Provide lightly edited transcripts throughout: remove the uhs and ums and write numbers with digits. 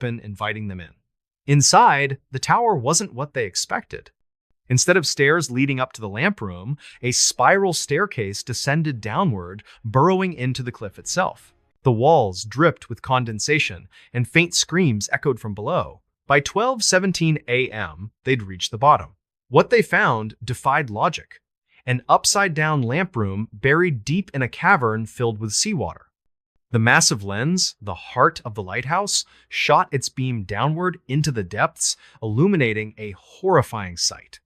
open, inviting them in. Inside, the tower wasn't what they expected. Instead of stairs leading up to the lamp room, a spiral staircase descended downward, burrowing into the cliff itself. The walls dripped with condensation, and faint screams echoed from below. By 12:17 a.m., they'd reached the bottom. What they found defied logic. An upside-down lamp room buried deep in a cavern filled with seawater. The massive lens, the heart of the lighthouse, shot its beam downward into the depths, illuminating a horrifying sight.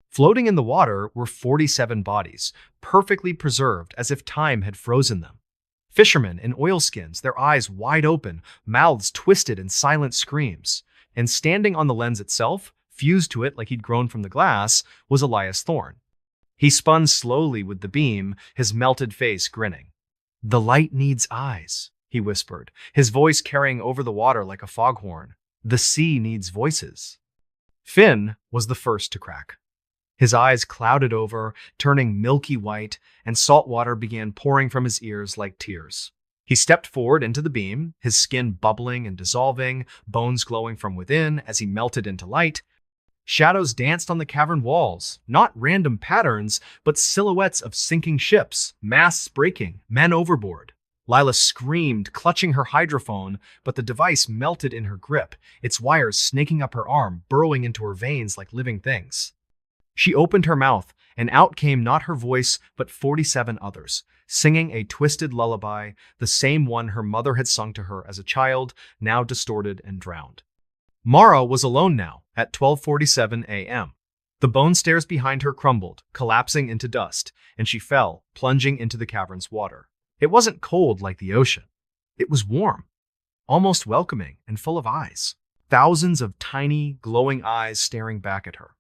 Floating in the water were 47 bodies, perfectly preserved as if time had frozen them. Fishermen in oilskins, their eyes wide open, mouths twisted in silent screams. And standing on the lens itself, fused to it like he'd grown from the glass, was Elias Thorne. He spun slowly with the beam, his melted face grinning. "The light needs eyes," he whispered, his voice carrying over the water like a foghorn. "The sea needs voices." Finn was the first to crack. His eyes clouded over, turning milky white, and salt water began pouring from his ears like tears. He stepped forward into the beam, his skin bubbling and dissolving, bones glowing from within as he melted into light. Shadows danced on the cavern walls, not random patterns, but silhouettes of sinking ships, masts breaking, men overboard. Lila screamed, clutching her hydrophone, but the device melted in her grip, its wires snaking up her arm, burrowing into her veins like living things. She opened her mouth, and out came not her voice, but 47 others, singing a twisted lullaby, the same one her mother had sung to her as a child, now distorted and drowned. Mara was alone now, at 12:47 a.m. The bone stairs behind her crumbled, collapsing into dust, and she fell, plunging into the cavern's water. It wasn't cold like the ocean. It was warm, almost welcoming and full of eyes. Thousands of tiny, glowing eyes staring back at her.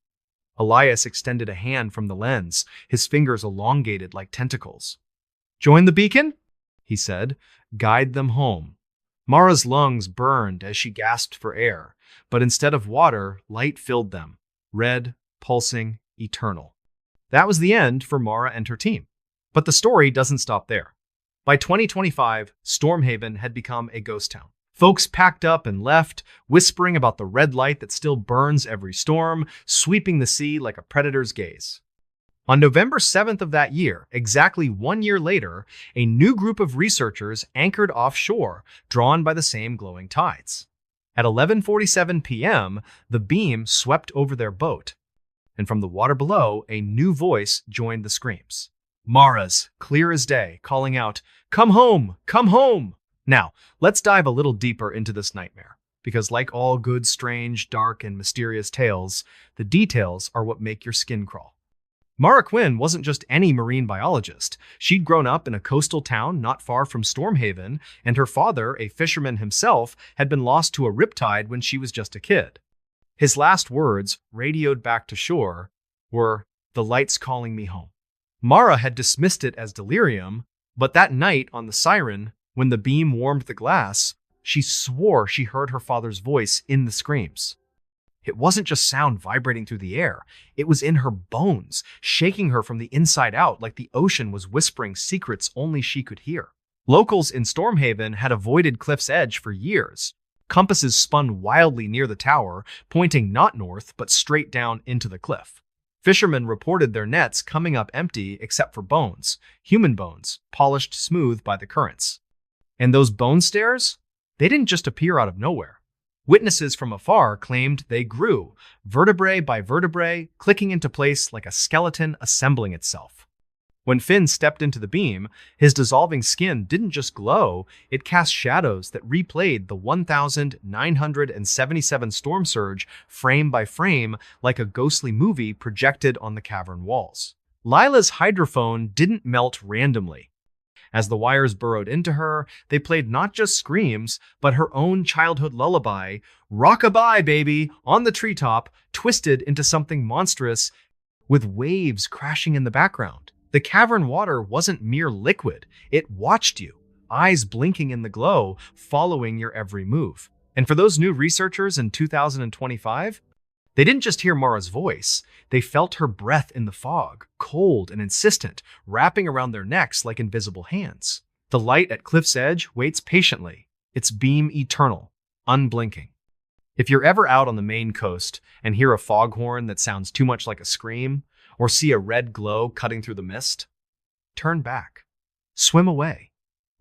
Elias extended a hand from the lens, his fingers elongated like tentacles. "Join the beacon?" he said. "Guide them home." Mara's lungs burned as she gasped for air, but instead of water, light filled them, red, pulsing, eternal. That was the end for Mara and her team. But the story doesn't stop there. By 2025, Stormhaven had become a ghost town. Folks packed up and left, whispering about the red light that still burns every storm, sweeping the sea like a predator's gaze. On November 7th of that year, exactly 1 year later, a new group of researchers anchored offshore, drawn by the same glowing tides. At 11:47 p.m., the beam swept over their boat, and from the water below, a new voice joined the screams. Mara's, clear as day, calling out, "Come home! Come home!" Now, let's dive a little deeper into this nightmare, because like all good, strange, dark, and mysterious tales, the details are what make your skin crawl. Mara Quinn wasn't just any marine biologist. She'd grown up in a coastal town not far from Stormhaven, and her father, a fisherman himself, had been lost to a riptide when she was just a kid. His last words, radioed back to shore, were, "The light's calling me home." Mara had dismissed it as delirium, but that night on the Siren, when the beam warmed the glass, she swore she heard her father's voice in the screams. It wasn't just sound vibrating through the air. It was in her bones, shaking her from the inside out like the ocean was whispering secrets only she could hear. Locals in Stormhaven had avoided Cliff's Edge for years. Compasses spun wildly near the tower, pointing not north, but straight down into the cliff. Fishermen reported their nets coming up empty except for bones, human bones, polished smooth by the currents. And those bone stairs? They didn't just appear out of nowhere. Witnesses from afar claimed they grew, vertebrae by vertebrae, clicking into place like a skeleton assembling itself. When Finn stepped into the beam, his dissolving skin didn't just glow, it cast shadows that replayed the 1977 storm surge frame by frame like a ghostly movie projected on the cavern walls. Lila's hydrophone didn't melt randomly. As the wires burrowed into her, they played not just screams, but her own childhood lullaby, "Rock-a-bye, baby," on the treetop, twisted into something monstrous, with waves crashing in the background. The cavern water wasn't mere liquid. It watched you, eyes blinking in the glow, following your every move. And for those new researchers in 2025, they didn't just hear Mara's voice, they felt her breath in the fog, cold and insistent, wrapping around their necks like invisible hands. The light at Cliff's Edge waits patiently, its beam eternal, unblinking. If you're ever out on the Maine coast and hear a foghorn that sounds too much like a scream, or see a red glow cutting through the mist, turn back. Swim away.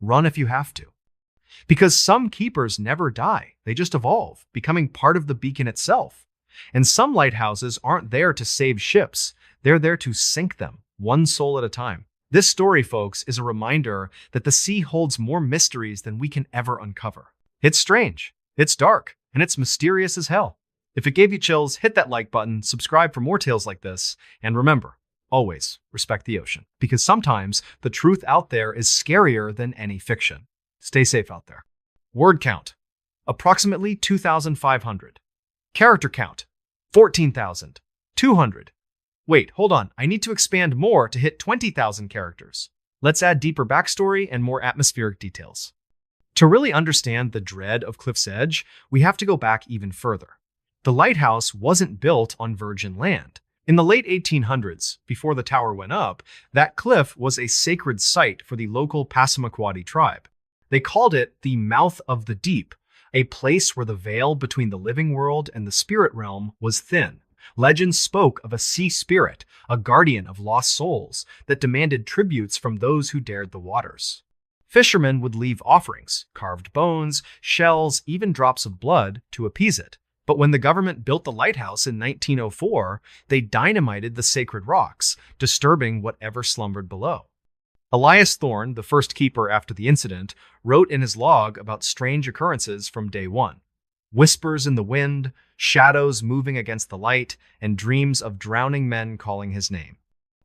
Run if you have to. Because some keepers never die, they just evolve, becoming part of the beacon itself. And some lighthouses aren't there to save ships, they're there to sink them, one soul at a time. This story, folks, is a reminder that the sea holds more mysteries than we can ever uncover. It's strange, it's dark, and it's mysterious as hell. If it gave you chills, hit that like button, subscribe for more tales like this, and remember, always respect the ocean. Because sometimes the truth out there is scarier than any fiction. Stay safe out there. Word count, approximately 2,500. Character count, 14,200. Wait, hold on, I need to expand more to hit 20,000 characters. Let's add deeper backstory and more atmospheric details. To really understand the dread of Cliff's Edge, we have to go back even further. The lighthouse wasn't built on virgin land. In the late 1800s, before the tower went up, that cliff was a sacred site for the local Passamaquoddy tribe. They called it the Mouth of the Deep, a place where the veil between the living world and the spirit realm was thin. Legend spoke of a sea spirit, a guardian of lost souls, that demanded tributes from those who dared the waters. Fishermen would leave offerings, carved bones, shells, even drops of blood, to appease it. But when the government built the lighthouse in 1904, they dynamited the sacred rocks, disturbing whatever slumbered below. Elias Thorne, the first keeper after the incident, wrote in his log about strange occurrences from day one. Whispers in the wind, shadows moving against the light, and dreams of drowning men calling his name.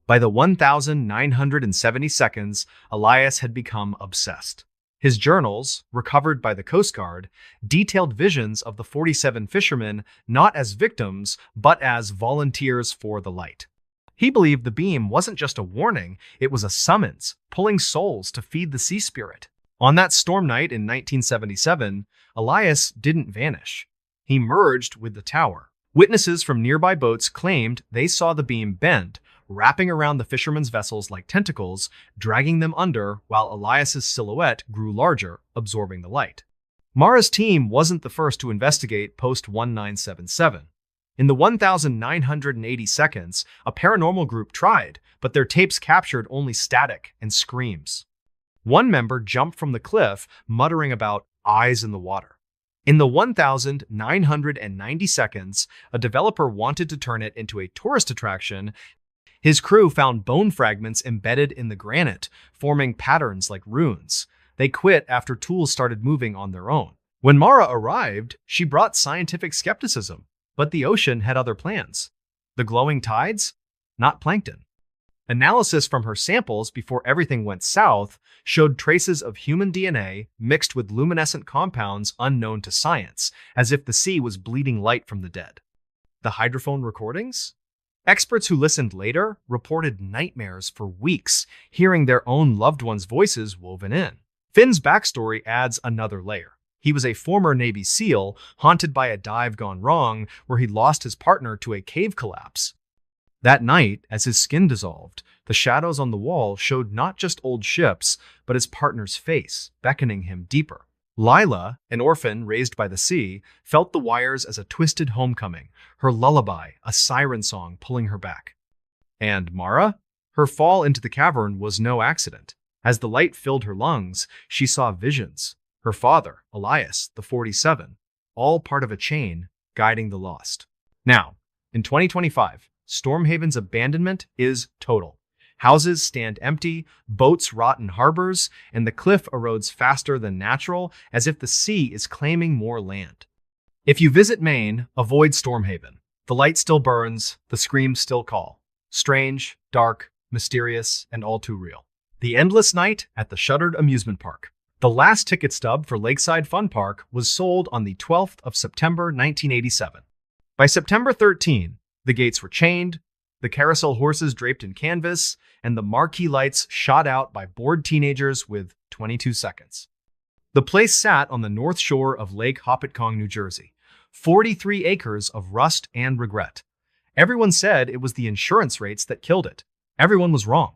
By the 1,970 seconds, Elias had become obsessed. His journals, recovered by the Coast Guard, detailed visions of the 47 fishermen not as victims, but as volunteers for the light. He believed the beam wasn't just a warning, it was a summons, pulling souls to feed the sea spirit. On that storm night in 1977, Elias didn't vanish. He merged with the tower. Witnesses from nearby boats claimed they saw the beam bend, wrapping around the fishermen's vessels like tentacles, dragging them under while Elias's silhouette grew larger, absorbing the light. Mara's team wasn't the first to investigate post-1977. In the 1,980 seconds, a paranormal group tried, but their tapes captured only static and screams. One member jumped from the cliff, muttering about eyes in the water. In the 1,990 seconds, a developer wanted to turn it into a tourist attraction. His crew found bone fragments embedded in the granite, forming patterns like runes. They quit after tools started moving on their own. When Mara arrived, she brought scientific skepticism, but the ocean had other plans. The glowing tides? Not plankton. Analysis from her samples before everything went south showed traces of human DNA mixed with luminescent compounds unknown to science, as if the sea was bleeding light from the dead. The hydrophone recordings? Experts who listened later reported nightmares for weeks, hearing their own loved ones' voices woven in. Finn's backstory adds another layer. He was a former Navy SEAL, haunted by a dive gone wrong where he lost his partner to a cave collapse. That night, as his skin dissolved, the shadows on the wall showed not just old ships, but his partner's face, beckoning him deeper. Lila, an orphan raised by the sea, felt the wires as a twisted homecoming, her lullaby, a siren song pulling her back. And Mara? Her fall into the cavern was no accident. As the light filled her lungs, she saw visions. Her father, Elias, the 47, all part of a chain guiding the lost. Now, in 2025, Stormhaven's abandonment is total. Houses stand empty, boats rot in harbors, and the cliff erodes faster than natural, as if the sea is claiming more land. If you visit Maine, avoid Stormhaven. The light still burns, the screams still call. Strange, dark, mysterious, and all too real. The endless night at the shuttered amusement park. The last ticket stub for Lakeside Fun Park was sold on the 12th of September 1987. By September 13, the gates were chained, the carousel horses draped in canvas, and the marquee lights shot out by bored teenagers with 22 seconds. The place sat on the north shore of Lake Hopatcong, New Jersey, 43 acres of rust and regret. Everyone said it was the insurance rates that killed it. Everyone was wrong.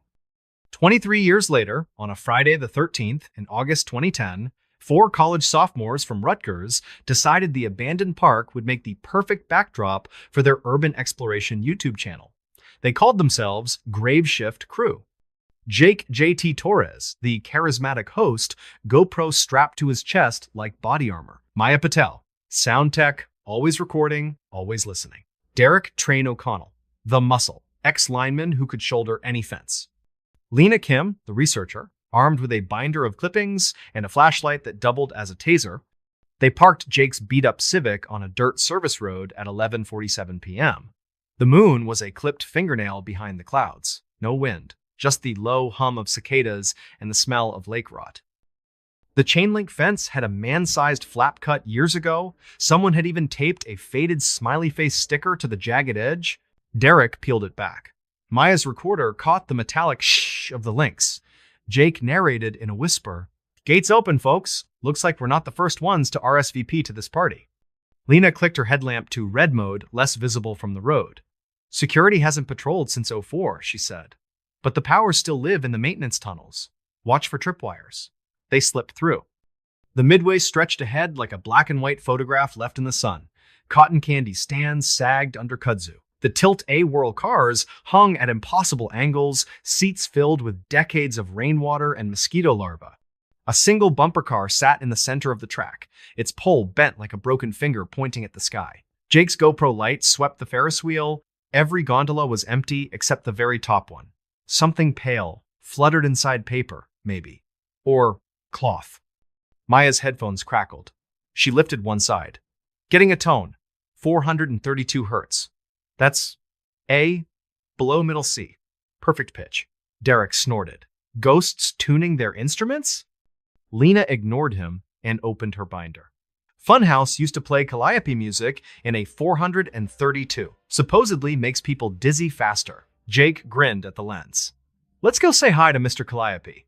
23 years later, on a Friday the 13th in August 2010, Four college sophomores from Rutgers decided the abandoned park would make the perfect backdrop for their urban exploration YouTube channel. They called themselves Graveshift Crew. Jake J.T. Torres, the charismatic host, GoPro strapped to his chest like body armor. Maya Patel, sound tech, always recording, always listening. Derek Train O'Connell, the muscle, ex-lineman who could shoulder any fence. Lena Kim, the researcher, armed with a binder of clippings and a flashlight that doubled as a taser. They parked Jake's beat-up Civic on a dirt service road at 11:47 p.m. The moon was a clipped fingernail behind the clouds. No wind, just the low hum of cicadas and the smell of lake rot. The chain-link fence had a man-sized flap cut years ago. Someone had even taped a faded smiley face sticker to the jagged edge. Derek peeled it back. Maya's recorder caught the metallic shh of the links. Jake narrated in a whisper, "Gates open, folks. Looks like we're not the first ones to RSVP to this party." Lena clicked her headlamp to red mode, less visible from the road. "Security hasn't patrolled since '04, she said. "But the powers still live in the maintenance tunnels. Watch for tripwires." They slipped through. The midway stretched ahead like a black and white photograph left in the sun. Cotton candy stands sagged under kudzu. The Tilt-A-Whirl cars hung at impossible angles, seats filled with decades of rainwater and mosquito larvae. A single bumper car sat in the center of the track, its pole bent like a broken finger pointing at the sky. Jake's GoPro light swept the Ferris wheel. Every gondola was empty except the very top one. Something pale, fluttered inside paper, maybe. Or cloth. Maya's headphones crackled. She lifted one side. Getting a tone. 432 hertz. That's A, below middle C. Perfect pitch. Derek snorted. Ghosts tuning their instruments? Lena ignored him and opened her binder. Funhouse used to play calliope music in a 432. Supposedly makes people dizzy faster. Jake grinned at the lens. "Let's go say hi to Mr. Calliope."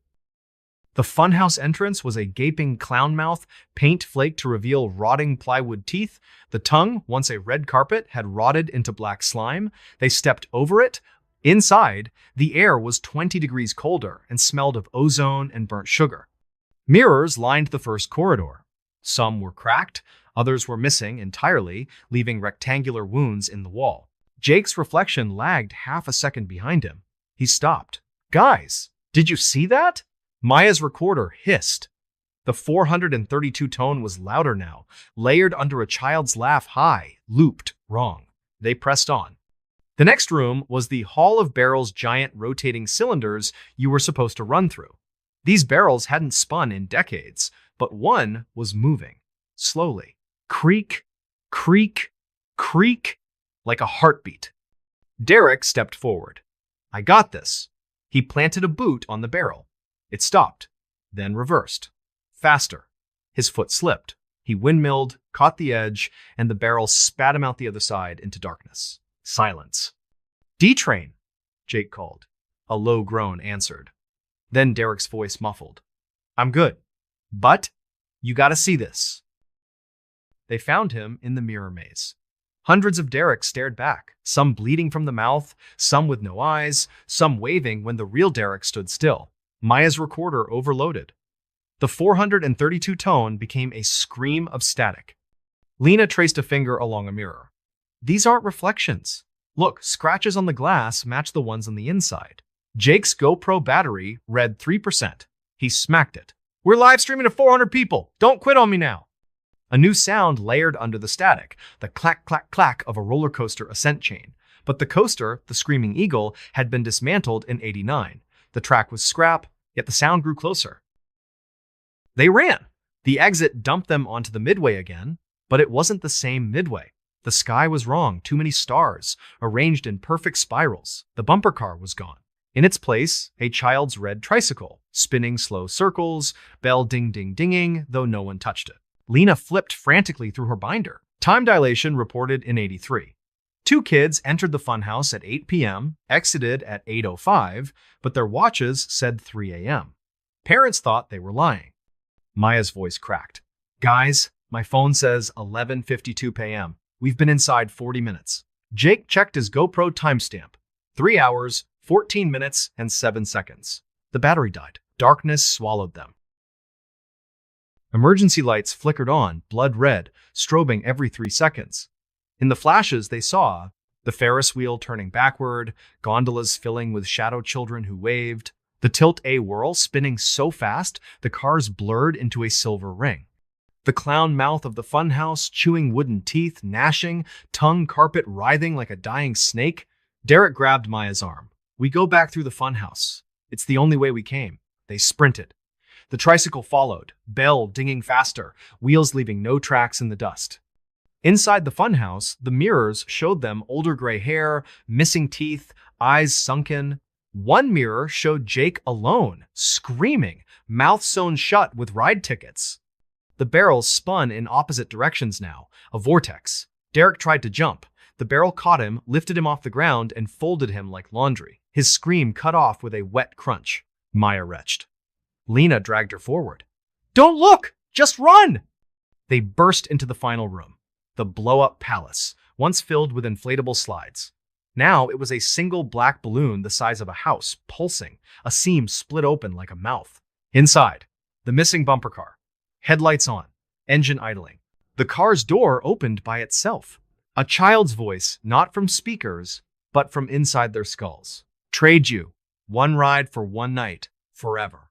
The funhouse entrance was a gaping clown mouth, paint flaked to reveal rotting plywood teeth. The tongue, once a red carpet, had rotted into black slime. They stepped over it. Inside, the air was 20 degrees colder and smelled of ozone and burnt sugar. Mirrors lined the first corridor. Some were cracked, others were missing entirely, leaving rectangular wounds in the wall. Jake's reflection lagged half a second behind him. He stopped. "Guys, did you see that?" Maya's recorder hissed. The 432 tone was louder now, layered under a child's laugh high, looped, wrong. They pressed on. The next room was the Hall of Barrels' giant rotating cylinders you were supposed to run through. These barrels hadn't spun in decades, but one was moving, slowly. Creak, creak, creak, like a heartbeat. Derek stepped forward. "I got this." He planted a boot on the barrel. It stopped, then reversed. Faster. His foot slipped. He windmilled, caught the edge, and the barrel spat him out the other side into darkness. Silence. "D-Train," Jake called. A low groan answered. Then Derek's voice muffled. "I'm good. But you gotta see this." They found him in the mirror maze. Hundreds of Dereks stared back, some bleeding from the mouth, some with no eyes, some waving when the real Derek stood still. Maya's recorder overloaded. The 432 tone became a scream of static. Lena traced a finger along a mirror. "These aren't reflections. Look, scratches on the glass match the ones on the inside." Jake's GoPro battery read 3%. He smacked it. "We're live streaming to 400 people. Don't quit on me now." A new sound layered under the static, the clack, clack, clack of a roller coaster ascent chain. But the coaster, the Screaming Eagle, had been dismantled in '89. The track was scrap, yet the sound grew closer. They ran. The exit dumped them onto the midway again, but it wasn't the same midway. The sky was wrong, too many stars, arranged in perfect spirals. The bumper car was gone. In its place, a child's red tricycle, spinning slow circles, bell ding-ding-dinging, though no one touched it. Lena flipped frantically through her binder. Time dilation reported in '83. Two kids entered the funhouse at 8 p.m., exited at 8:05, but their watches said 3 a.m. Parents thought they were lying. Maya's voice cracked. "Guys, my phone says 11:52 p.m. We've been inside 40 minutes. Jake checked his GoPro timestamp. 3 hours, 14 minutes, and 7 seconds. The battery died. Darkness swallowed them. Emergency lights flickered on, blood red, strobing every 3 seconds. In the flashes, they saw the Ferris wheel turning backward, gondolas filling with shadow children who waved, the tilt-a-whirl spinning so fast the cars blurred into a silver ring. The clown mouth of the funhouse chewing wooden teeth, gnashing, tongue carpet writhing like a dying snake. Derek grabbed Maya's arm. "We go back through the funhouse. It's the only way we came." They sprinted. The tricycle followed, bell dinging faster, wheels leaving no tracks in the dust. Inside the funhouse, the mirrors showed them older gray hair, missing teeth, eyes sunken. One mirror showed Jake alone, screaming, mouth sewn shut with ride tickets. The barrels spun in opposite directions now, a vortex. Derek tried to jump. The barrel caught him, lifted him off the ground, and folded him like laundry. His scream cut off with a wet crunch. Maya retched. Lena dragged her forward. "Don't look! Just run!" They burst into the final room. The blow-up palace, once filled with inflatable slides. Now it was a single black balloon the size of a house, pulsing, a seam split open like a mouth. Inside, the missing bumper car. Headlights on, engine idling. The car's door opened by itself. A child's voice, not from speakers, but from inside their skulls. "Trade you. One ride for one night. Forever."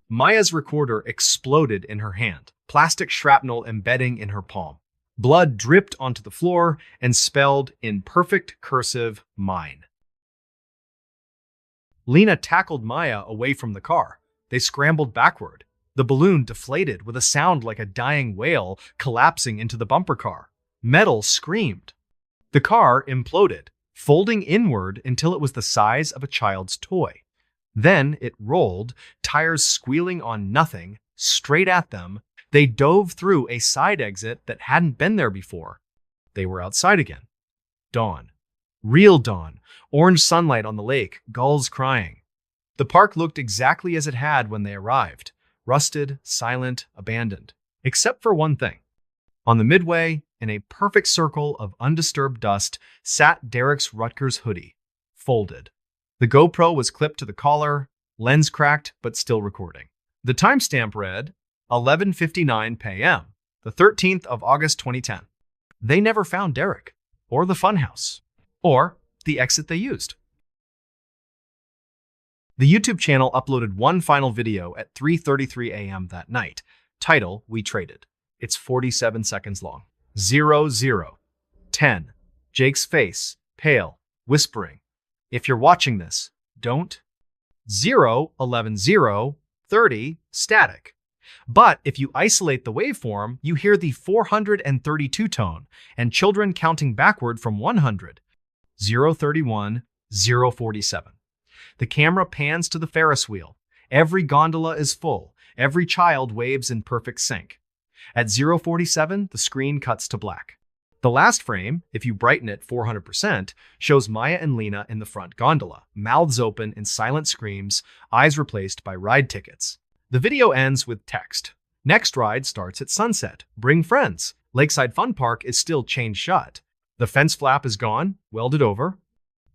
Maya's recorder exploded in her hand, plastic shrapnel embedding in her palm. Blood dripped onto the floor and spelled in perfect cursive, "Mine." Lena tackled Maya away from the car. They scrambled backward. The balloon deflated with a sound like a dying whale collapsing into the bumper car. Metal screamed. The car imploded, folding inward until it was the size of a child's toy. Then it rolled, tires squealing on nothing, straight at them. They dove through a side exit that hadn't been there before. They were outside again. Dawn. Real dawn. Orange sunlight on the lake, gulls crying. The park looked exactly as it had when they arrived. Rusted, silent, abandoned. Except for one thing. On the midway, in a perfect circle of undisturbed dust, sat Derek's Rutgers hoodie, folded. The GoPro was clipped to the collar, lens cracked but still recording. The timestamp read 11:59 p.m., the 13th of August 2010. They never found Derek, or the funhouse, or the exit they used. The YouTube channel uploaded one final video at 3:33 a.m. that night. Title, "We Traded." It's 47 seconds long. 00:10. Jake's face, pale, whispering, "If you're watching this, don't." 0:11:30, static. But if you isolate the waveform, you hear the 432 tone and children counting backward from 100. 0:31, 0:47. The camera pans to the Ferris wheel. Every gondola is full. Every child waves in perfect sync. At 0:47, the screen cuts to black. The last frame, if you brighten it 400%, shows Maya and Lena in the front gondola, mouths open in silent screams, eyes replaced by ride tickets. The video ends with text. Next ride starts at sunset. Bring friends. Lakeside Fun Park is still chained shut. The fence flap is gone, welded over.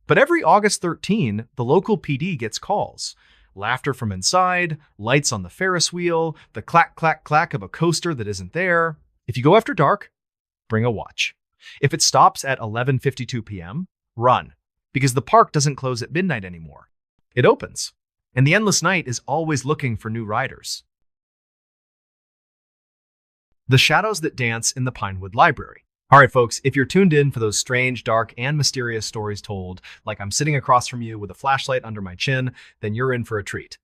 But every August 13, the local PD gets calls. Laughter from inside, lights on the Ferris wheel, the clack, clack, clack of a coaster that isn't there. If you go after dark, bring a watch. If it stops at 11:52 p.m., run, because the park doesn't close at midnight anymore. It opens, and the endless night is always looking for new riders. The Shadows That Dance in the Pinewood Library. All right, folks, if you're tuned in for those strange, dark, and mysterious stories told, like I'm sitting across from you with a flashlight under my chin, then you're in for a treat.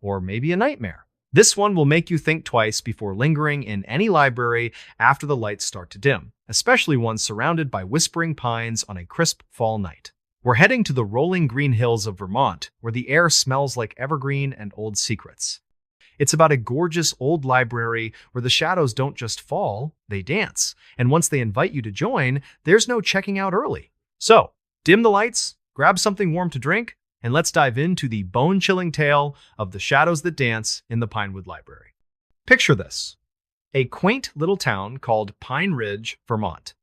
Or maybe a nightmare. This one will make you think twice before lingering in any library after the lights start to dim, especially one surrounded by whispering pines on a crisp fall night. We're heading to the rolling green hills of Vermont, where the air smells like evergreen and old secrets. It's about a gorgeous old library where the shadows don't just fall, they dance. And once they invite you to join, there's no checking out early. So, dim the lights, grab something warm to drink, and let's dive into the bone-chilling tale of the shadows that dance in the Pinewood Library. Picture this: a quaint little town called Pine Ridge, Vermont.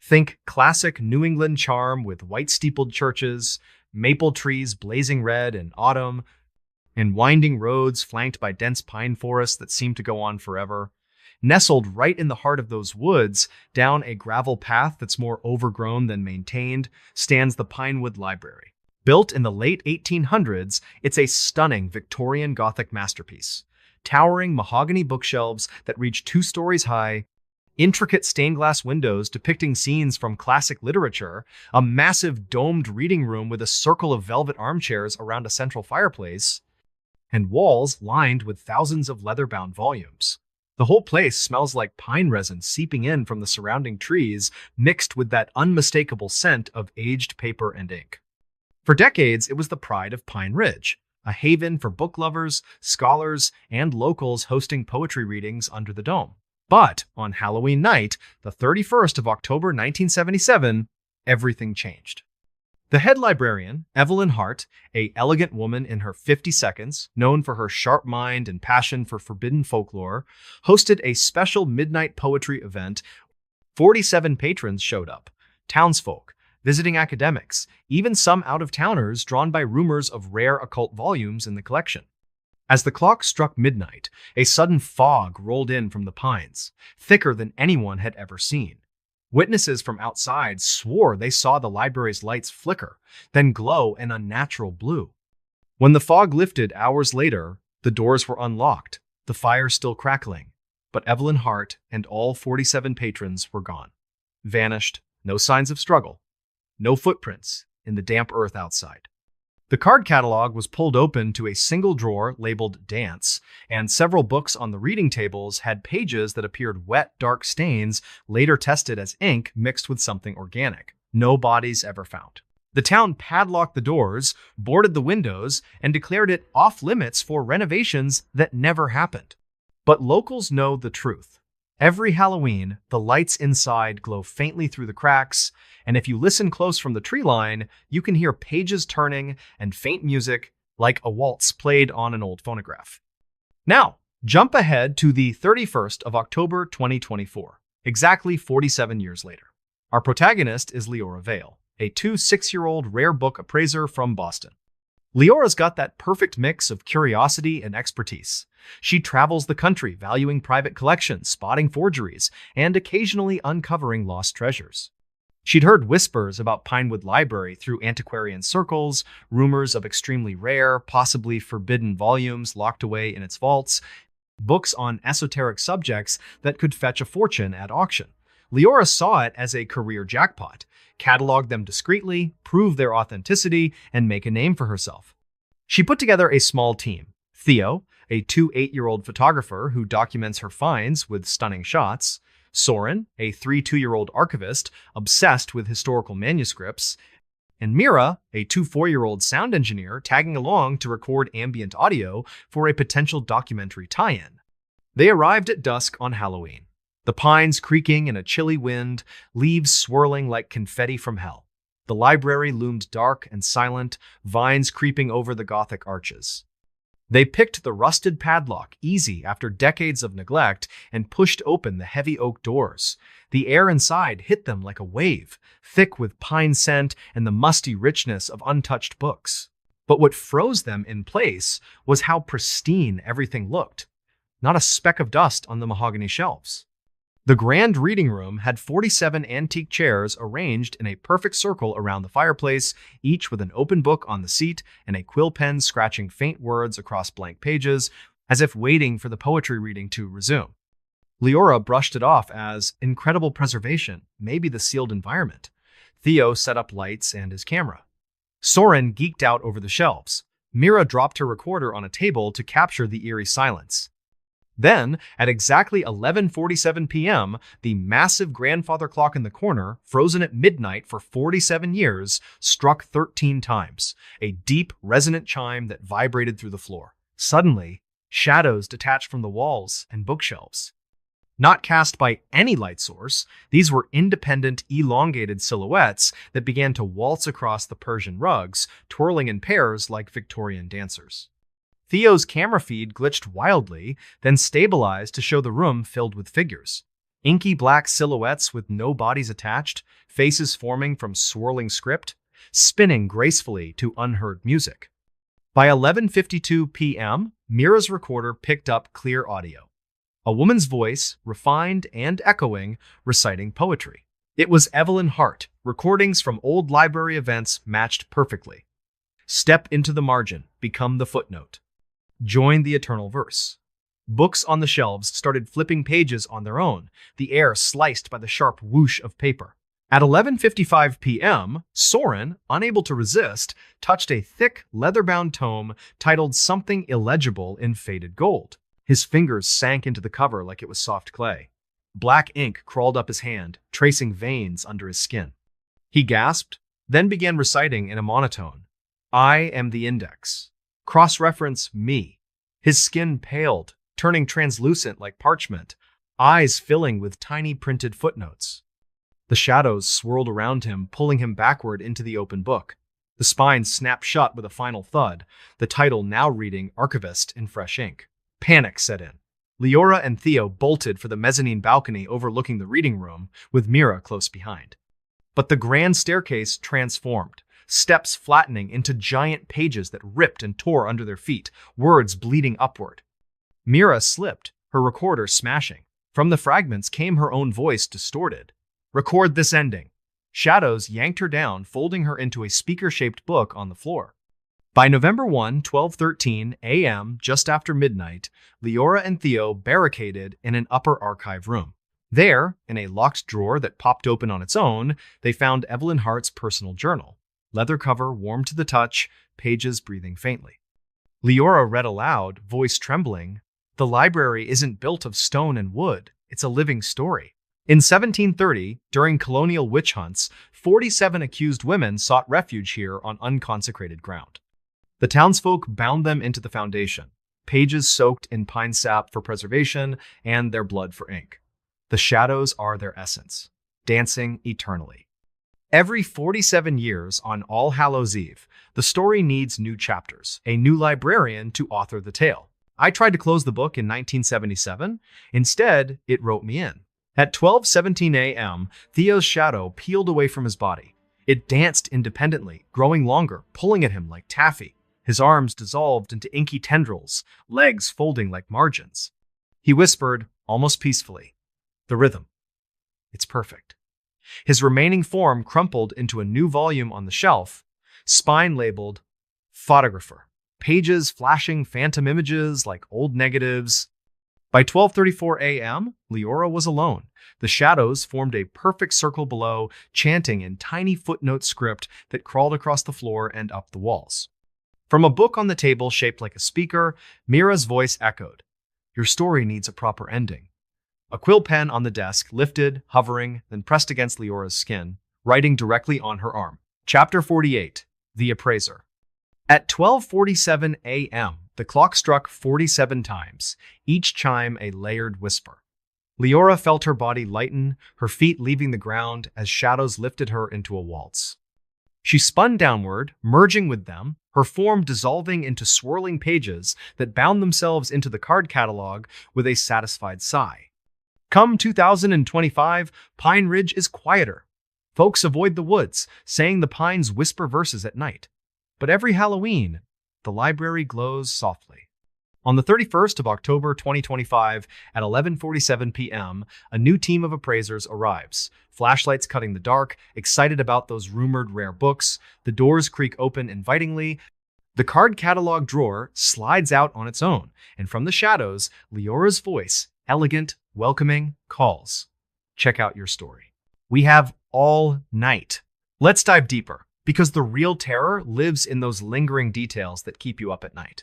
Think classic New England charm with white-steepled churches, maple trees blazing red in autumn, and winding roads flanked by dense pine forests that seem to go on forever. Nestled right in the heart of those woods, down a gravel path that's more overgrown than maintained, stands the Pinewood Library. Built in the late 1800s, it's a stunning Victorian Gothic masterpiece. Towering mahogany bookshelves that reach 2 stories high, intricate stained glass windows depicting scenes from classic literature, a massive domed reading room with a circle of velvet armchairs around a central fireplace, and walls lined with thousands of leather-bound volumes. The whole place smells like pine resin seeping in from the surrounding trees, mixed with that unmistakable scent of aged paper and ink. For decades, it was the pride of Pine Ridge, a haven for book lovers, scholars, and locals hosting poetry readings under the dome. But on Halloween night, the 31st of October 1977, everything changed. The head librarian, Evelyn Hart, a elegant woman in her 50s, known for her sharp mind and passion for forbidden folklore, hosted a special midnight poetry event. 47 patrons showed up, townsfolk, visiting academics, even some out-of-towners drawn by rumors of rare occult volumes in the collection. As the clock struck midnight, a sudden fog rolled in from the pines, thicker than anyone had ever seen. Witnesses from outside swore they saw the library's lights flicker, then glow an unnatural blue. When the fog lifted hours later, the doors were unlocked, the fire still crackling, but Evelyn Hart and all 47 patrons were gone. Vanished, no signs of struggle, no footprints in the damp earth outside. The card catalog was pulled open to a single drawer labeled Dance, and several books on the reading tables had pages that appeared wet, dark stains, later tested as ink mixed with something organic. No bodies ever found. The town padlocked the doors, boarded the windows, and declared it off-limits for renovations that never happened. But locals know the truth. Every Halloween, the lights inside glow faintly through the cracks, and if you listen close from the tree line, you can hear pages turning and faint music like a waltz played on an old phonograph. Now, jump ahead to the 31st of October 2024, exactly 47 years later. Our protagonist is Leora Vale, a 6-year-old rare book appraiser from Boston. Leora's got that perfect mix of curiosity and expertise. She travels the country valuing private collections, spotting forgeries, and occasionally uncovering lost treasures. She'd heard whispers about Pinewood Library through antiquarian circles, rumors of extremely rare, possibly forbidden volumes locked away in its vaults, books on esoteric subjects that could fetch a fortune at auction. Leora saw it as a career jackpot, catalog them discreetly, prove their authenticity, and make a name for herself. She put together a small team. Theo, a 8-year-old photographer who documents her finds with stunning shots, Soren, a 2-year-old archivist obsessed with historical manuscripts, and Mira, a 4-year-old sound engineer tagging along to record ambient audio for a potential documentary tie-in. They arrived at dusk on Halloween. The pines creaking in a chilly wind, leaves swirling like confetti from hell. The library loomed dark and silent, vines creeping over the Gothic arches. They picked the rusted padlock easy after decades of neglect and pushed open the heavy oak doors. The air inside hit them like a wave, thick with pine scent and the musty richness of untouched books. But what froze them in place was how pristine everything looked. Not a speck of dust on the mahogany shelves. The grand reading room had 47 antique chairs arranged in a perfect circle around the fireplace, each with an open book on the seat and a quill pen scratching faint words across blank pages, as if waiting for the poetry reading to resume. Leora brushed it off as incredible preservation, maybe the sealed environment. Theo set up lights and his camera. Soren geeked out over the shelves. Mira dropped her recorder on a table to capture the eerie silence. Then, at exactly 11:47 p.m., the massive grandfather clock in the corner, frozen at midnight for 47 years, struck 13 times, a deep, resonant chime that vibrated through the floor. Suddenly, shadows detached from the walls and bookshelves. Not cast by any light source, these were independent, elongated silhouettes that began to waltz across the Persian rugs, twirling in pairs like Victorian dancers. Theo's camera feed glitched wildly, then stabilized to show the room filled with figures. Inky black silhouettes with no bodies attached, faces forming from swirling script, spinning gracefully to unheard music. By 11:52 p.m., Mira's recorder picked up clear audio. A woman's voice, refined and echoing, reciting poetry. It was Evelyn Hart. Recordings from old library events matched perfectly. Step into the margin, become the footnote. Join the eternal verse. Books on the shelves started flipping pages on their own, the air sliced by the sharp whoosh of paper. At 11:55 p.m., Soren, unable to resist, touched a thick, leather-bound tome titled something illegible in faded gold. His fingers sank into the cover like it was soft clay. Black ink crawled up his hand, tracing veins under his skin. He gasped, then began reciting in a monotone. I am the index. Cross-reference me. His skin paled, turning translucent like parchment, eyes filling with tiny printed footnotes. The shadows swirled around him, pulling him backward into the open book. The spine snapped shut with a final thud, the title now reading Archivist in fresh ink. Panic set in. Leora and Theo bolted for the mezzanine balcony overlooking the reading room, with Mira close behind. But the grand staircase transformed, steps flattening into giant pages that ripped and tore under their feet, words bleeding upward. Mira slipped, her recorder smashing. From the fragments came her own voice, distorted. Record this ending. Shadows yanked her down, folding her into a speaker-shaped book on the floor. By November 1, 12:13 a.m., just after midnight, Leora and Theo barricaded in an upper archive room. There, in a locked drawer that popped open on its own, they found Evelyn Hart's personal journal. Leather cover warm to the touch, pages breathing faintly. Leora read aloud, voice trembling, "The library isn't built of stone and wood. It's a living story." In 1730, during colonial witch hunts, 47 accused women sought refuge here on unconsecrated ground. The townsfolk bound them into the foundation, pages soaked in pine sap for preservation and their blood for ink. The shadows are their essence, dancing eternally. Every 47 years on All Hallows Eve, the story needs new chapters, a new librarian to author the tale. I tried to close the book in 1977. Instead, it wrote me in. At 12:17 a.m., Theo's shadow peeled away from his body. It danced independently, growing longer, pulling at him like taffy. His arms dissolved into inky tendrils, legs folding like margins. He whispered, almost peacefully, "The rhythm. It's perfect." His remaining form crumpled into a new volume on the shelf, spine labeled Photographer, pages flashing phantom images like old negatives. By 12:34 a.m., Leora was alone. The shadows formed a perfect circle below, chanting in tiny footnote script that crawled across the floor and up the walls. From a book on the table shaped like a speaker, Mira's voice echoed, "Your story needs a proper ending." A quill pen on the desk lifted, hovering, then pressed against Leora's skin, writing directly on her arm. Chapter 48, The Appraiser. At 12:47 a.m., the clock struck 47 times, each chime a layered whisper. Leora felt her body lighten, her feet leaving the ground as shadows lifted her into a waltz. She spun downward, merging with them, her form dissolving into swirling pages that bound themselves into the card catalog with a satisfied sigh. Come 2025, Pine Ridge is quieter. Folks avoid the woods, saying the pines whisper verses at night. But every Halloween, the library glows softly. On the 31st of October 2025, at 11:47 p.m., a new team of appraisers arrives, flashlights cutting the dark, excited about those rumored rare books. The doors creak open invitingly. The card catalog drawer slides out on its own, and from the shadows, Leora's voice, elegant, welcoming, calls. Check out your story. We have all night. Let's dive deeper, because the real terror lives in those lingering details that keep you up at night.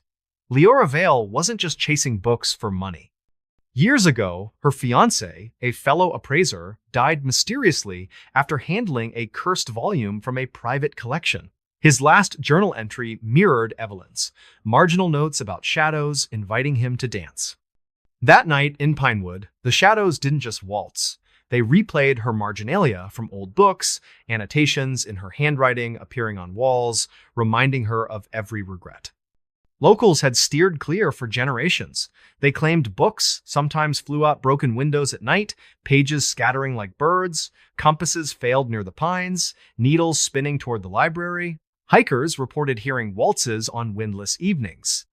Leora Vale wasn't just chasing books for money. Years ago, her fiancé, a fellow appraiser, died mysteriously after handling a cursed volume from a private collection. His last journal entry mirrored Evelyn's, marginal notes about shadows inviting him to dance. That night in Pinewood, the shadows didn't just waltz. They replayed her marginalia from old books, annotations in her handwriting appearing on walls, reminding her of every regret. Locals had steered clear for generations. They claimed books sometimes flew out broken windows at night, pages scattering like birds, compasses failed near the pines, needles spinning toward the library. Hikers reported hearing waltzes on windless evenings.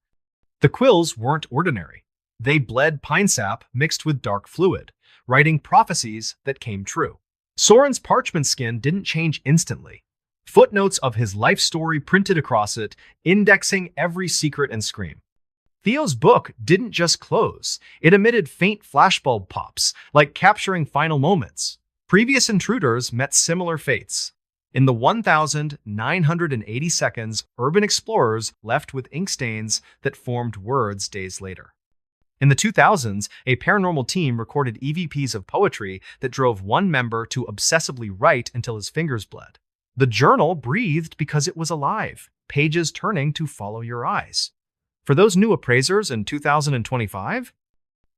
The quills weren't ordinary. They bled pine sap mixed with dark fluid, writing prophecies that came true. Soren's parchment skin didn't change instantly. Footnotes of his life story printed across it, indexing every secret and scream. Theo's book didn't just close. It emitted faint flashbulb pops, like capturing final moments. Previous intruders met similar fates. In the 1,980 seconds, urban explorers left with ink stains that formed words days later. In the 2000s, a paranormal team recorded EVPs of poetry that drove one member to obsessively write until his fingers bled. The journal breathed because it was alive, pages turning to follow your eyes. For those new appraisers in 2025,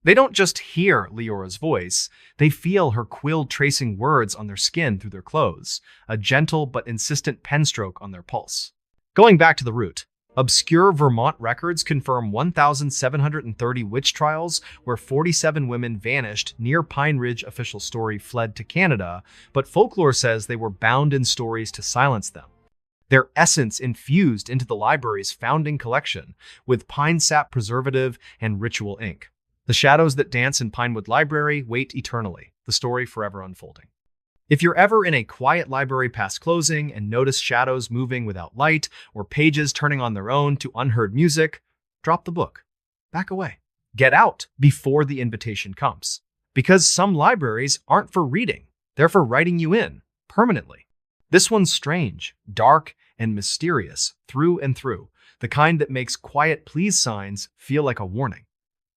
they don't just hear Leora's voice, they feel her quill tracing words on their skin through their clothes, a gentle but insistent pen stroke on their pulse. Going back to the root, obscure Vermont records confirm 1,730 witch trials where 47 women vanished near Pine Ridge. Official story fled to Canada, but folklore says they were bound in stories to silence them. Their essence infused into the library's founding collection with pine sap preservative and ritual ink. The shadows that dance in Pinewood Library wait eternally, the story forever unfolding. If you're ever in a quiet library past closing and notice shadows moving without light or pages turning on their own to unheard music, drop the book. Back away. Get out before the invitation comes. Because some libraries aren't for reading, they're for writing you in, permanently. This one's strange, dark, and mysterious through and through, the kind that makes quiet please signs feel like a warning.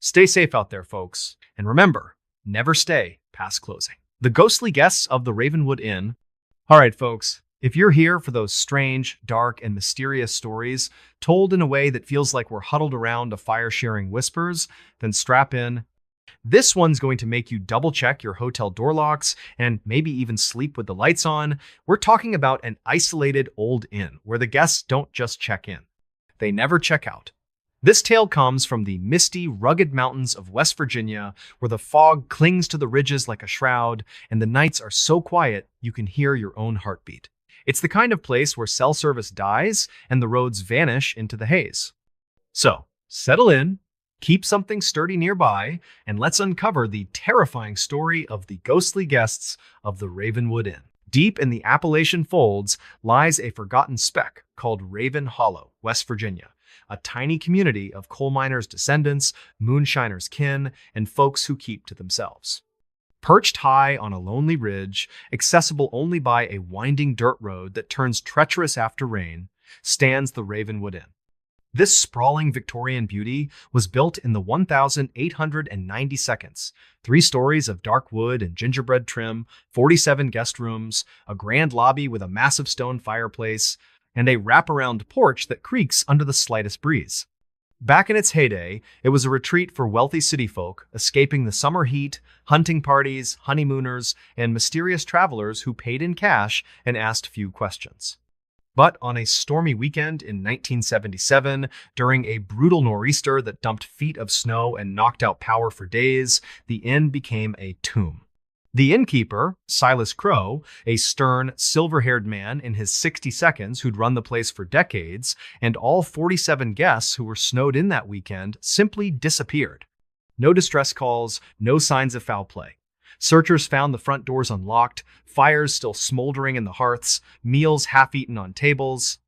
Stay safe out there, folks, and remember, never stay past closing. The ghostly guests of the Ravenwood Inn. All right, folks, if you're here for those strange, dark, and mysterious stories told in a way that feels like we're huddled around a fire sharing whispers, then strap in. This one's going to make you double-check your hotel door locks and maybe even sleep with the lights on. We're talking about an isolated old inn where the guests don't just check in. They never check out. This tale comes from the misty, rugged mountains of West Virginia, where the fog clings to the ridges like a shroud, and the nights are so quiet you can hear your own heartbeat. It's the kind of place where cell service dies and the roads vanish into the haze. So, settle in, keep something sturdy nearby, and let's uncover the terrifying story of the ghostly guests of the Ravenwood Inn. Deep in the Appalachian folds lies a forgotten speck called Raven Hollow, West Virginia. A tiny community of coal miners' descendants, moonshiners' kin, and folks who keep to themselves. Perched high on a lonely ridge, accessible only by a winding dirt road that turns treacherous after rain, stands the Ravenwood Inn. This sprawling Victorian beauty was built in the 1,890 seconds. 3 stories of dark wood and gingerbread trim, 47 guest rooms, a grand lobby with a massive stone fireplace, and a wraparound porch that creaks under the slightest breeze. Back in its heyday, it was a retreat for wealthy city folk, escaping the summer heat, hunting parties, honeymooners, and mysterious travelers who paid in cash and asked few questions. But on a stormy weekend in 1977, during a brutal nor'easter that dumped feet of snow and knocked out power for days, the inn became a tomb. The innkeeper, Silas Crow, a stern, silver-haired man in his 60 seconds who'd run the place for decades, and all 47 guests who were snowed in that weekend simply disappeared. No distress calls, no signs of foul play. Searchers found the front doors unlocked, fires still smoldering in the hearths, meals half-eaten on tables.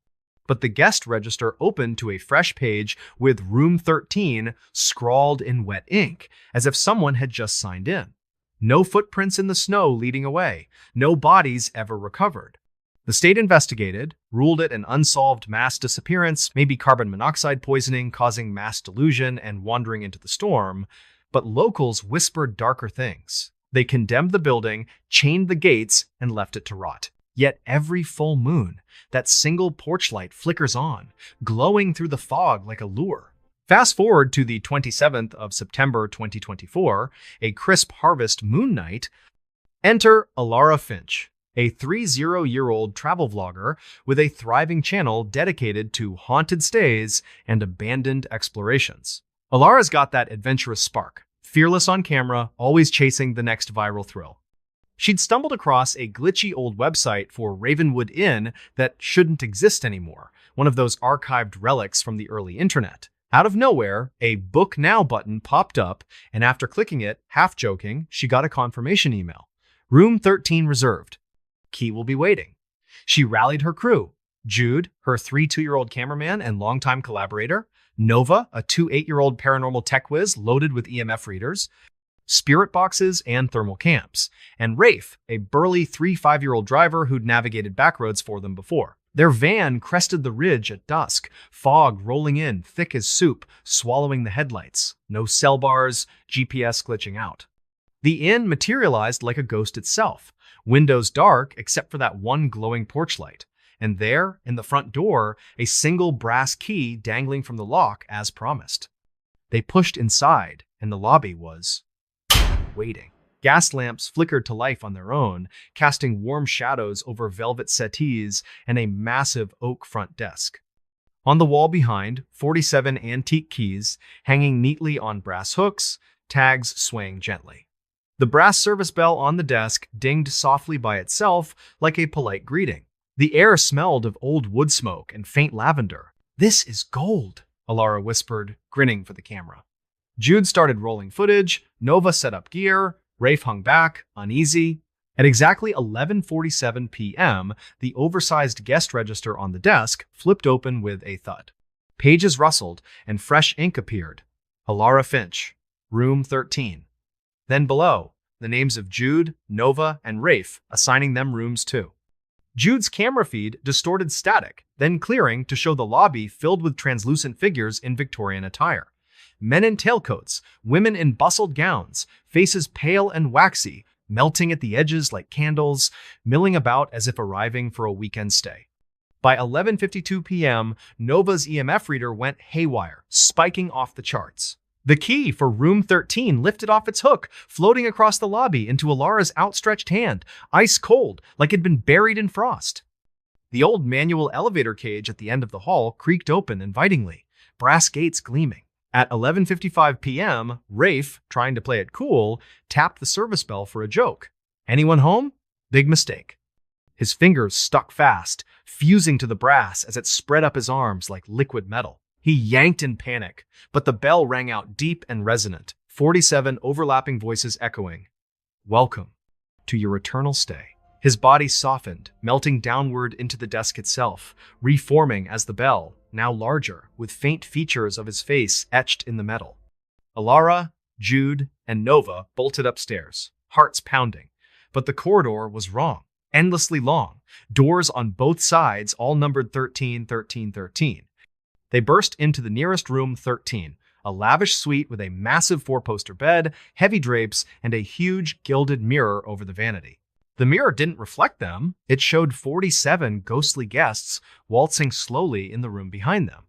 But the guest register opened to a fresh page with Room 13 scrawled in wet ink, as if someone had just signed in. No footprints in the snow leading away. No bodies ever recovered. The state investigated, ruled it an unsolved mass disappearance, maybe carbon monoxide poisoning causing mass delusion and wandering into the storm, but locals whispered darker things. They condemned the building, chained the gates, and left it to rot. Yet every full moon, that single porch light flickers on, glowing through the fog like a lure. Fast forward to the 27th of September 2024, a crisp harvest moon night. Enter Alara Finch, a 30-year-old travel vlogger with a thriving channel dedicated to haunted stays and abandoned explorations. Alara's got that adventurous spark, fearless on camera, always chasing the next viral thrill. She'd stumbled across a glitchy old website for Ravenwood Inn that shouldn't exist anymore, one of those archived relics from the early internet. Out of nowhere, a Book Now button popped up, and after clicking it, half joking, she got a confirmation email. Room 13 reserved. Key will be waiting. She rallied her crew. Jude, her 3 2-year-old cameraman and longtime collaborator, Nova, a 2 8-year-old paranormal tech whiz loaded with EMF readers, spirit boxes, and thermal camps, and Rafe, a burly 3 5-year-old driver who'd navigated backroads for them before. Their van crested the ridge at dusk, fog rolling in thick as soup, swallowing the headlights. No cell bars, GPS glitching out. The inn materialized like a ghost itself, windows dark except for that one glowing porch light. And there, in the front door, a single brass key dangling from the lock as promised. They pushed inside, and the lobby was waiting. Gas lamps flickered to life on their own, casting warm shadows over velvet settees and a massive oak front desk. On the wall behind, 47 antique keys hanging neatly on brass hooks, tags swaying gently. The brass service bell on the desk dinged softly by itself like a polite greeting. The air smelled of old wood smoke and faint lavender. "This is gold," Alara whispered, grinning for the camera. Jude started rolling footage, Nova set up gear, Rafe hung back, uneasy. At exactly 11:47 p.m., the oversized guest register on the desk flipped open with a thud. Pages rustled, and fresh ink appeared. Alara Finch, room 13. Then below, the names of Jude, Nova, and Rafe, assigning them rooms too. Jude's camera feed distorted static, then clearing to show the lobby filled with translucent figures in Victorian attire. Men in tailcoats, women in bustled gowns, faces pale and waxy, melting at the edges like candles, milling about as if arriving for a weekend stay. By 11:52 p.m., Nova's EMF reader went haywire, spiking off the charts. The key for room 13 lifted off its hook, floating across the lobby into Alara's outstretched hand, ice cold, like it'd been buried in frost. The old manual elevator cage at the end of the hall creaked open invitingly, brass gates gleaming. At 11:55 p.m., Rafe, trying to play it cool, tapped the service bell for a joke. "Anyone home?" Big mistake. His fingers stuck fast, fusing to the brass as it spread up his arms like liquid metal. He yanked in panic, but the bell rang out deep and resonant, 47 overlapping voices echoing, "Welcome to your eternal stay." His body softened, melting downward into the desk itself, reforming as the bell, now larger, with faint features of his face etched in the metal. Alara, Jude, and Nova bolted upstairs, hearts pounding. But the corridor was wrong, endlessly long, doors on both sides all numbered 13, 13, 13. They burst into the nearest room 13, a lavish suite with a massive 4-poster bed, heavy drapes, and a huge gilded mirror over the vanity. The mirror didn't reflect them. It showed 47 ghostly guests waltzing slowly in the room behind them.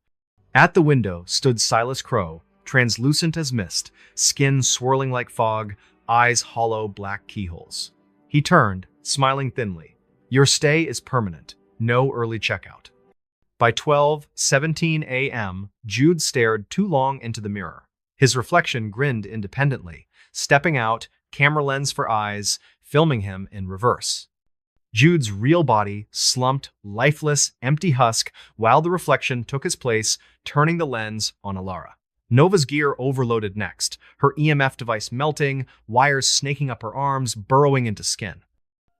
At the window stood Silas Crow, translucent as mist, skin swirling like fog, eyes hollow black keyholes. He turned, smiling thinly. "Your stay is permanent. No early checkout." By 12:17 a.m., Jude stared too long into the mirror. His reflection grinned independently, stepping out, camera lens for eyes, filming him in reverse. Jude's real body slumped, lifeless, empty husk, while the reflection took his place, turning the lens on Alara. Nova's gear overloaded next, her EMF device melting, wires snaking up her arms, burrowing into skin.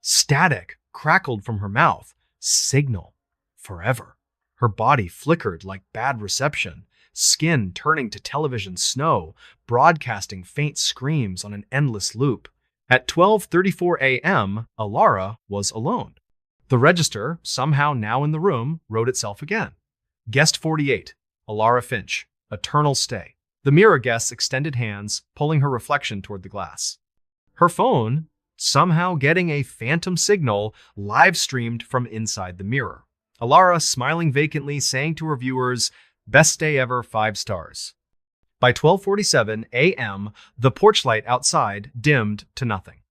Static crackled from her mouth. Signal. Forever. Her body flickered like bad reception, skin turning to television snow, broadcasting faint screams on an endless loop. At 12:34 a.m., Alara was alone. The register, somehow now in the room, wrote itself again. Guest 48, Alara Finch, eternal stay. The mirror guest extended hands, pulling her reflection toward the glass. Her phone, somehow getting a phantom signal, live-streamed from inside the mirror. Alara smiling vacantly, saying to her viewers, "Best day ever, 5 stars." By 12:47 a.m., the porch light outside dimmed to nothing.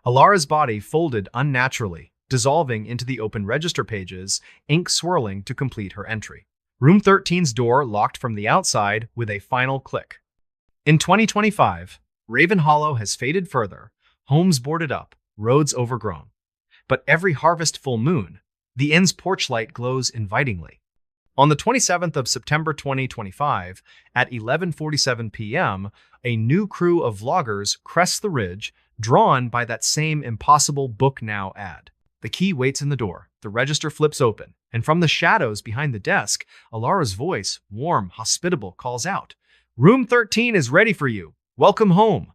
Alara's body folded unnaturally, dissolving into the open register pages, ink swirling to complete her entry. Room 13's door locked from the outside with a final click. In 2025, Raven Hollow has faded further, homes boarded up, roads overgrown. But every harvest full moon, the inn's porch light glows invitingly. On the 27th of September 2025, at 11:47 p.m., a new crew of vloggers crests the ridge, drawn by that same impossible book now ad. The key waits in the door, the register flips open, and from the shadows behind the desk, Alara's voice, warm, hospitable, calls out, "Room 13 is ready for you. Welcome home."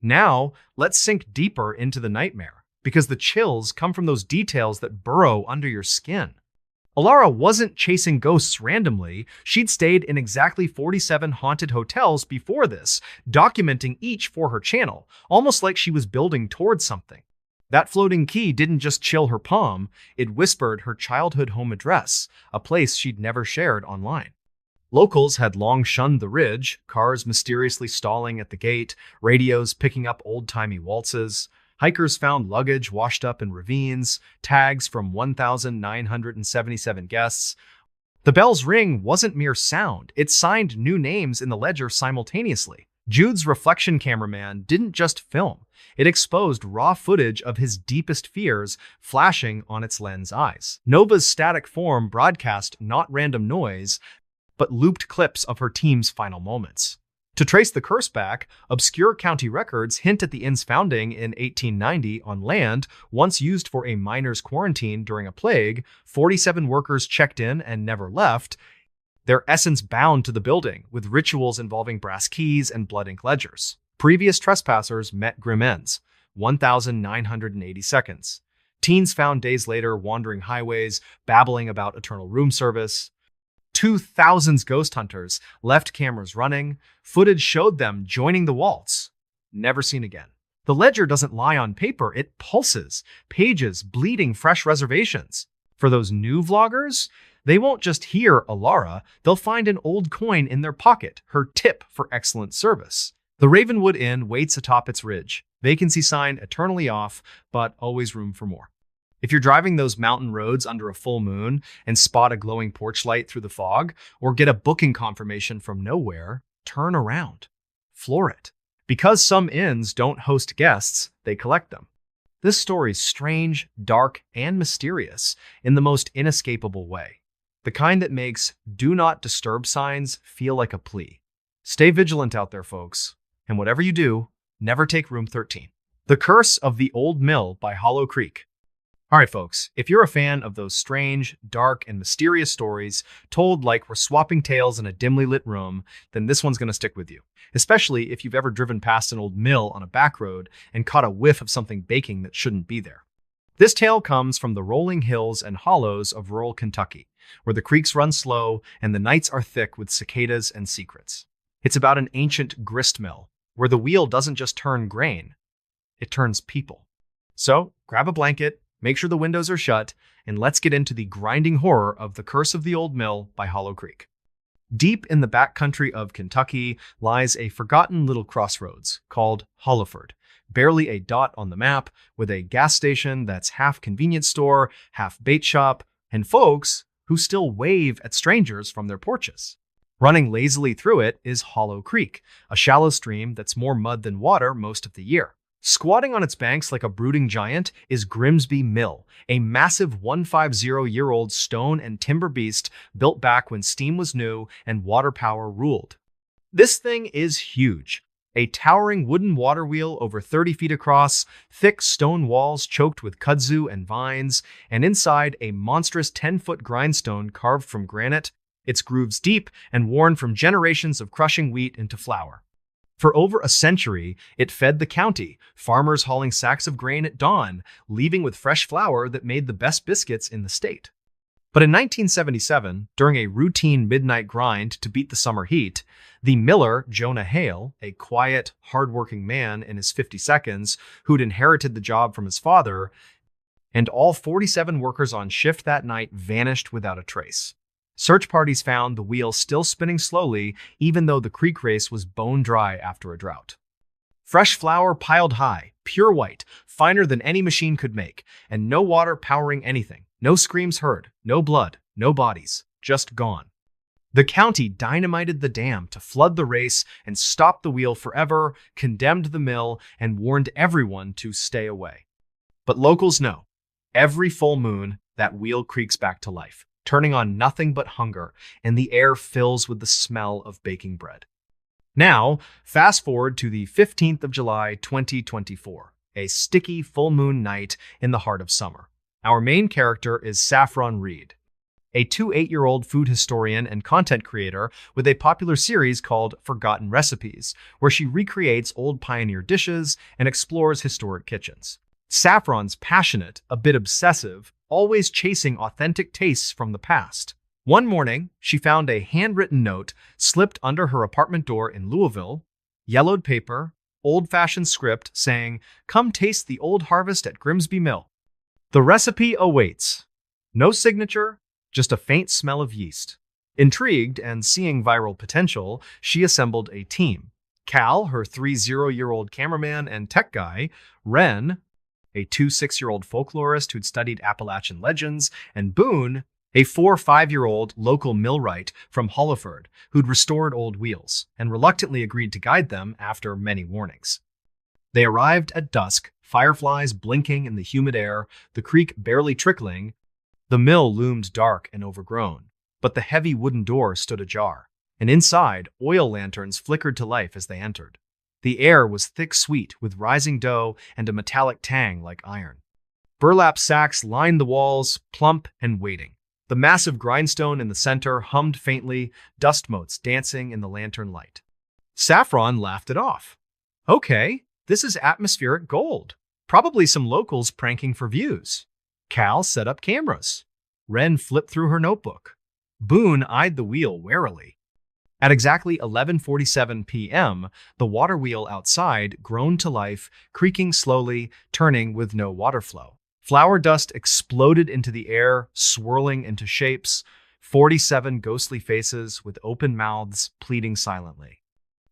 Now, let's sink deeper into the nightmare, because the chills come from those details that burrow under your skin. Alara wasn't chasing ghosts randomly. She'd stayed in exactly 47 haunted hotels before this, documenting each for her channel, almost like she was building towards something. That floating key didn't just chill her palm, it whispered her childhood home address, a place she'd never shared online. Locals had long shunned the ridge, cars mysteriously stalling at the gate, radios picking up old-timey waltzes. Hikers found luggage washed up in ravines, tags from 1,977 guests. The bell's ring wasn't mere sound, it signed new names in the ledger simultaneously. Jude's reflection cameraman didn't just film, it exposed raw footage of his deepest fears flashing on its lens eyes. Nova's static form broadcast not random noise, but looped clips of her team's final moments. To trace the curse back, obscure county records hint at the inn's founding in 1890 on land once used for a miner's quarantine during a plague. 47 workers checked in and never left, their essence bound to the building, with rituals involving brass keys and blood ink ledgers. Previous trespassers met grim ends, 1,980 seconds. Teens found days later wandering highways, babbling about eternal room service. 2,000 ghost hunters left cameras running. Footage showed them joining the waltz. Never seen again. The ledger doesn't lie on paper, it pulses, pages bleeding fresh reservations. For those new vloggers, they won't just hear Alara, they'll find an old coin in their pocket, her tip for excellent service. The Ravenwood Inn waits atop its ridge. Vacancy sign eternally off, but always room for more. If you're driving those mountain roads under a full moon and spot a glowing porch light through the fog, or get a booking confirmation from nowhere, turn around. Floor it. Because some inns don't host guests, they collect them. This story's strange, dark, and mysterious in the most inescapable way. The kind that makes "do not disturb" signs feel like a plea. Stay vigilant out there, folks. And whatever you do, never take room 13. The Curse of the Old Mill by Hollow Creek. Alright folks, if you're a fan of those strange, dark, and mysterious stories told like we're swapping tales in a dimly lit room, then this one's gonna stick with you. Especially if you've ever driven past an old mill on a back road and caught a whiff of something baking that shouldn't be there. This tale comes from the rolling hills and hollows of rural Kentucky, where the creeks run slow and the nights are thick with cicadas and secrets. It's about an ancient grist mill, where the wheel doesn't just turn grain, it turns people. So, grab a blanket, make sure the windows are shut, and let's get into the grinding horror of The Curse of the Old Mill by Hollow Creek. Deep in the backcountry of Kentucky lies a forgotten little crossroads called Hollowford, barely a dot on the map, with a gas station that's half convenience store, half bait shop, and folks who still wave at strangers from their porches. Running lazily through it is Hollow Creek, a shallow stream that's more mud than water most of the year. Squatting on its banks like a brooding giant is Grimsby Mill, a massive 150-year-old stone and timber beast built back when steam was new and water power ruled. This thing is huge. A towering wooden water wheel over 30 feet across, thick stone walls choked with kudzu and vines, and inside a monstrous 10-foot grindstone carved from granite, its grooves deep and worn from generations of crushing wheat into flour. For over a century, it fed the county, farmers hauling sacks of grain at dawn, leaving with fresh flour that made the best biscuits in the state. But in 1977, during a routine midnight grind to beat the summer heat, the miller, Jonah Hale, a quiet, hardworking man in his 52nds who'd inherited the job from his father, and all 47 workers on shift that night vanished without a trace. Search parties found the wheel still spinning slowly, even though the creek race was bone dry after a drought. Fresh flour piled high, pure white, finer than any machine could make, and no water powering anything. No screams heard, no blood, no bodies, just gone. The county dynamited the dam to flood the race and stop the wheel forever, condemned the mill, and warned everyone to stay away. But locals know, every full moon, that wheel creaks back to life. turning on nothing but hunger, and the air fills with the smell of baking bread. Now, fast forward to the 15th of July, 2024, a sticky full moon night in the heart of summer. Our main character is Saffron Reed, a 28-year-old food historian and content creator with a popular series called Forgotten Recipes, where she recreates old pioneer dishes and explores historic kitchens. Saffron's passionate, a bit obsessive, always chasing authentic tastes from the past. One morning, she found a handwritten note slipped under her apartment door in Louisville, yellowed paper, old-fashioned script saying, "Come taste the old harvest at Grimsby Mill." The recipe awaits. No signature, just a faint smell of yeast. Intrigued and seeing viral potential, she assembled a team. Cal, her 30-year-old cameraman and tech guy, Ren, a 26-year-old folklorist who'd studied Appalachian legends, and Boone, a 5-year-old local millwright from Holliford who'd restored old wheels and reluctantly agreed to guide them after many warnings. They arrived at dusk, fireflies blinking in the humid air, the creek barely trickling. The mill loomed dark and overgrown, but the heavy wooden door stood ajar, and inside, oil lanterns flickered to life as they entered. The air was thick sweet with rising dough and a metallic tang like iron. Burlap sacks lined the walls, plump and waiting. The massive grindstone in the center hummed faintly, dust motes dancing in the lantern light. Saffron laughed it off. "Okay, this is atmospheric gold. Probably some locals pranking for views." Cal set up cameras. Ren flipped through her notebook. Boone eyed the wheel warily. At exactly 11:47 p.m., the water wheel outside groaned to life, creaking slowly, turning with no water flow. Flour dust exploded into the air, swirling into shapes, 47 ghostly faces with open mouths pleading silently.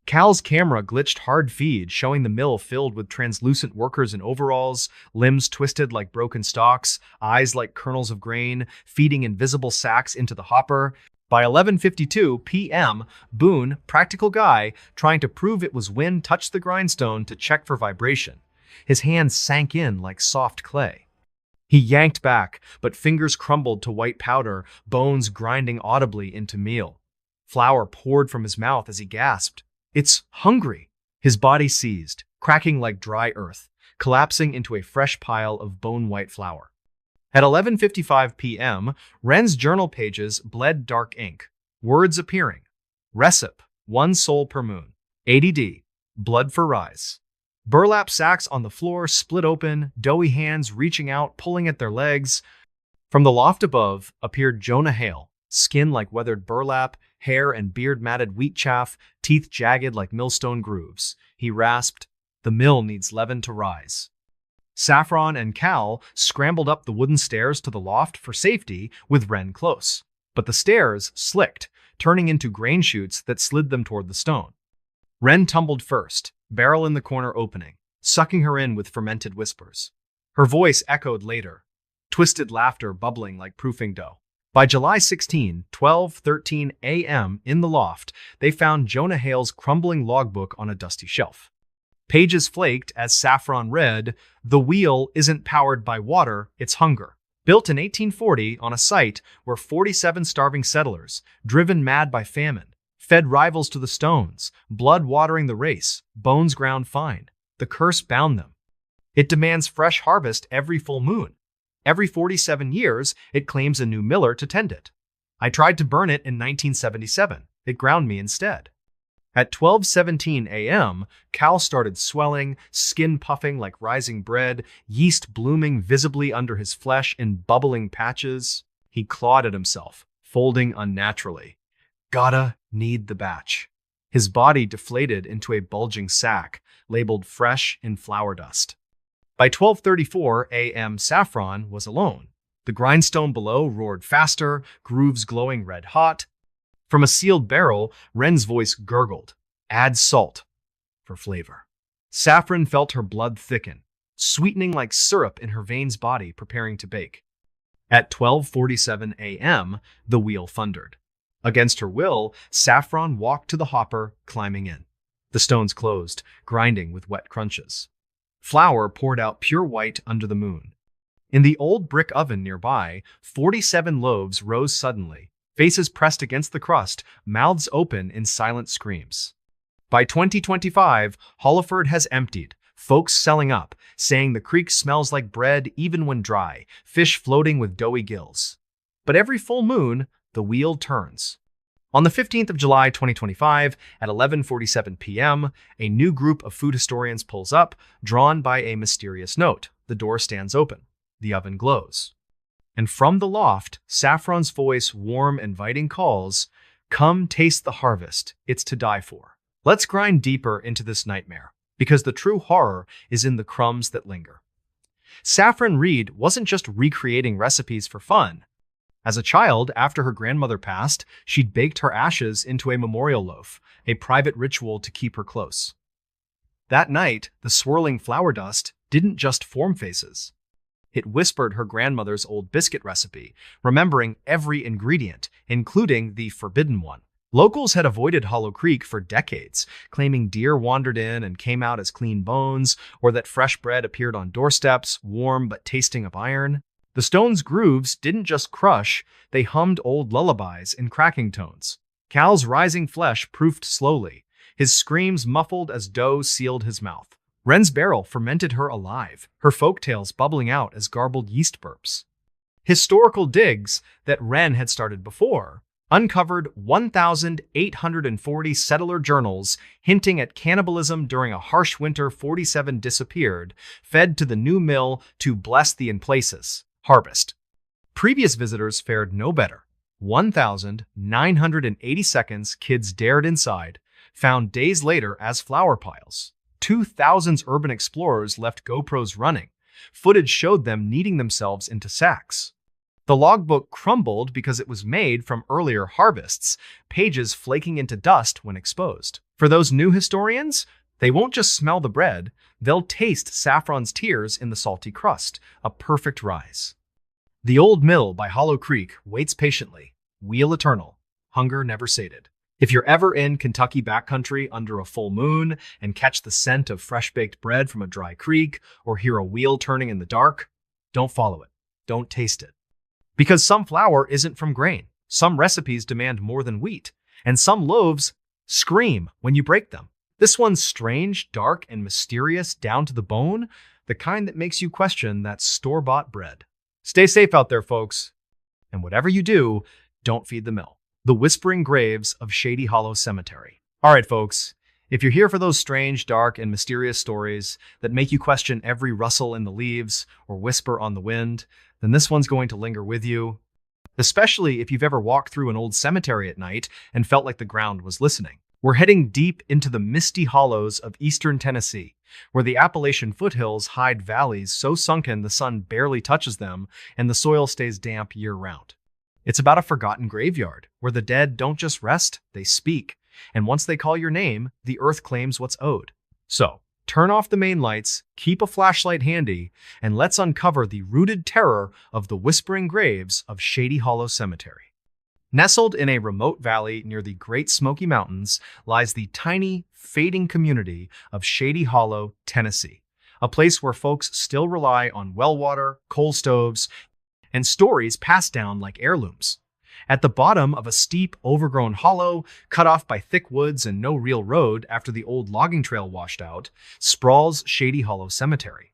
Cal's camera glitched hard feed, showing the mill filled with translucent workers in overalls, limbs twisted like broken stalks, eyes like kernels of grain, feeding invisible sacks into the hopper. By 11:52 p.m., Boone, practical guy, trying to prove it was wind, touched the grindstone to check for vibration. His hands sank in like soft clay. He yanked back, but fingers crumbled to white powder, bones grinding audibly into meal. Flour poured from his mouth as he gasped. "It's hungry." His body seized, cracking like dry earth, collapsing into a fresh pile of bone-white flour. At 11:55 p.m., Ren's journal pages bled dark ink, words appearing. Recip, 1 soul per moon. ADD, blood for rise. Burlap sacks on the floor split open, doughy hands reaching out, pulling at their legs. From the loft above appeared Jonah Hale, skin like weathered burlap, hair and beard matted wheat chaff, teeth jagged like millstone grooves. He rasped, "The mill needs leaven to rise." Saffron and Cal scrambled up the wooden stairs to the loft for safety with Ren close. But the stairs slicked, turning into grain chutes that slid them toward the stone. Ren tumbled first, barrel in the corner opening, sucking her in with fermented whispers. Her voice echoed later, twisted laughter bubbling like proofing dough. By July 16, 12:13 a.m. in the loft, they found Jonah Hale's crumbling logbook on a dusty shelf. Pages flaked as Saffron read, "The wheel isn't powered by water, it's hunger." Built in 1840 on a site where 47 starving settlers, driven mad by famine, fed rivals to the stones, blood watering the race, bones ground fine. The curse bound them. It demands fresh harvest every full moon. Every 47 years, it claims a new miller to tend it. I tried to burn it in 1977. It ground me instead. At 12:17 a.m., Cal started swelling, skin puffing like rising bread, yeast blooming visibly under his flesh in bubbling patches. He clawed at himself, folding unnaturally. Gotta need the batch. His body deflated into a bulging sack, labeled fresh in flour dust. By 12:34 a.m., Saffron was alone. The grindstone below roared faster, grooves glowing red hot. From a sealed barrel, Ren's voice gurgled, "Add salt," for flavor. Saffron felt her blood thicken, sweetening like syrup in her veins body preparing to bake. At 12:47 a.m., the wheel thundered. Against her will, Saffron walked to the hopper, climbing in. The stones closed, grinding with wet crunches. Flour poured out pure white under the moon. In the old brick oven nearby, 47 loaves rose suddenly, faces pressed against the crust, mouths open in silent screams. By 2025, Holliford has emptied, folks selling up, saying the creek smells like bread even when dry, fish floating with doughy gills. But every full moon, the wheel turns. On the 15th of July 2025, at 11:47 p.m., a new group of food historians pulls up, drawn by a mysterious note. The door stands open. The oven glows. And from the loft, Saffron's voice, warm, inviting, calls, "Come taste the harvest, it's to die for." Let's grind deeper into this nightmare, because the true horror is in the crumbs that linger. Saffron Reed wasn't just recreating recipes for fun. As a child, after her grandmother passed, she'd baked her ashes into a memorial loaf, a private ritual to keep her close. That night, the swirling flour dust didn't just form faces. It whispered her grandmother's old biscuit recipe, remembering every ingredient, including the forbidden one. Locals had avoided Hollow Creek for decades, claiming deer wandered in and came out as clean bones, or that fresh bread appeared on doorsteps, warm but tasting of iron. The stone's grooves didn't just crush, they hummed old lullabies in cracking tones. Cal's rising flesh proofed slowly, his screams muffled as dough sealed his mouth. Wren's barrel fermented her alive, her folktales bubbling out as garbled yeast burps. Historical digs that Wren had started before uncovered 1,840 settler journals hinting at cannibalism during a harsh winter. 47 disappeared, fed to the new mill to bless the in places harvest. Previous visitors fared no better. 1,980 seconds kids dared inside, found days later as flower piles. 2,000 urban explorers left GoPros running. Footage showed them kneading themselves into sacks. The logbook crumbled because it was made from earlier harvests, pages flaking into dust when exposed. For those new historians, they won't just smell the bread, they'll taste Saffron's tears in the salty crust, a perfect rise. The old mill by Hollow Creek waits patiently, wheel eternal, hunger never sated. If you're ever in Kentucky backcountry under a full moon and catch the scent of fresh-baked bread from a dry creek or hear a wheel turning in the dark, don't follow it. Don't taste it. Because some flour isn't from grain, some recipes demand more than wheat, and some loaves scream when you break them. This one's strange, dark, and mysterious down to the bone, the kind that makes you question that store-bought bread. Stay safe out there, folks. And whatever you do, don't feed the mill. The Whispering Graves of Shady Hollow Cemetery. All right, folks, if you're here for those strange, dark, and mysterious stories that make you question every rustle in the leaves or whisper on the wind, then this one's going to linger with you, especially if you've ever walked through an old cemetery at night and felt like the ground was listening. We're heading deep into the misty hollows of eastern Tennessee, where the Appalachian foothills hide valleys so sunken the sun barely touches them and the soil stays damp year-round. It's about a forgotten graveyard, where the dead don't just rest, they speak, and once they call your name, the earth claims what's owed. So, turn off the main lights, keep a flashlight handy, and let's uncover the rooted terror of the Whispering Graves of Shady Hollow Cemetery. Nestled in a remote valley near the Great Smoky Mountains lies the tiny, fading community of Shady Hollow, Tennessee, a place where folks still rely on well water, coal stoves, and stories passed down like heirlooms. At the bottom of a steep, overgrown hollow, cut off by thick woods and no real road after the old logging trail washed out, sprawls Shady Hollow Cemetery.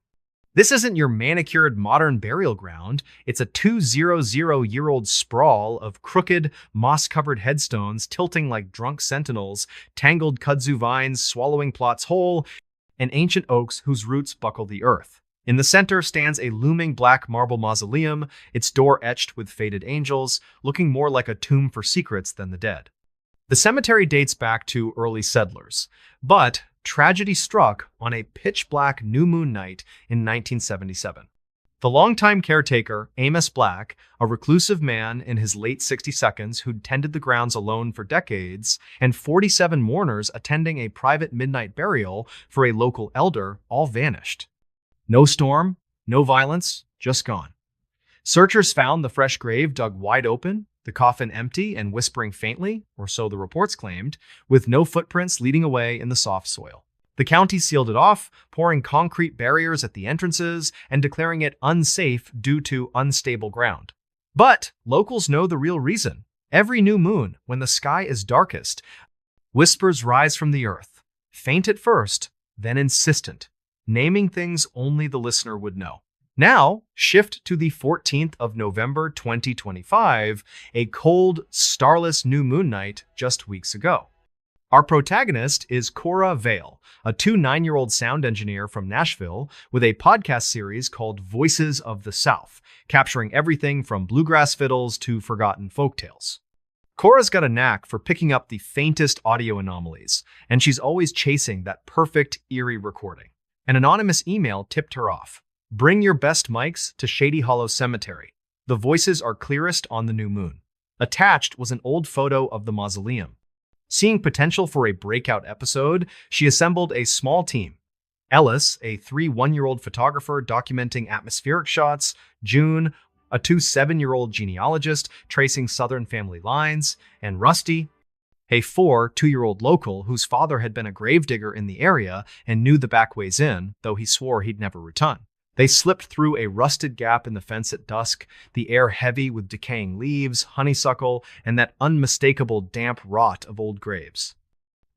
This isn't your manicured modern burial ground, it's a 200-year-old sprawl of crooked, moss-covered headstones tilting like drunk sentinels, tangled kudzu vines swallowing plots whole, and ancient oaks whose roots buckle the earth. In the center stands a looming black marble mausoleum, its door etched with faded angels, looking more like a tomb for secrets than the dead. The cemetery dates back to early settlers, but tragedy struck on a pitch-black new moon night in 1977. The longtime caretaker, Amos Black, a reclusive man in his late 60s who'd tended the grounds alone for decades, and 47 mourners attending a private midnight burial for a local elder, all vanished. No storm, no violence, just gone. Searchers found the fresh grave dug wide open, the coffin empty and whispering faintly, or so the reports claimed, with no footprints leading away in the soft soil. The county sealed it off, pouring concrete barriers at the entrances and declaring it unsafe due to unstable ground. But locals know the real reason. Every new moon, when the sky is darkest, whispers rise from the earth, faint at first, then insistent, naming things only the listener would know. Now, shift to the 14th of November 2025, a cold, starless new moon night just weeks ago. Our protagonist is Cora Vale, a 9-year-old sound engineer from Nashville with a podcast series called Voices of the South, capturing everything from bluegrass fiddles to forgotten folktales. Cora's got a knack for picking up the faintest audio anomalies, and she's always chasing that perfect, eerie recording. An anonymous email tipped her off. Bring your best mics to Shady Hollow Cemetery. The voices are clearest on the new moon. Attached was an old photo of the mausoleum. Seeing potential for a breakout episode, she assembled a small team. Ellis, a 1-year-old photographer documenting atmospheric shots, June, a 7-year-old genealogist tracing Southern family lines, and Rusty, a 2-year-old local whose father had been a gravedigger in the area and knew the back ways in, though he swore he'd never return. They slipped through a rusted gap in the fence at dusk, the air heavy with decaying leaves, honeysuckle, and that unmistakable damp rot of old graves.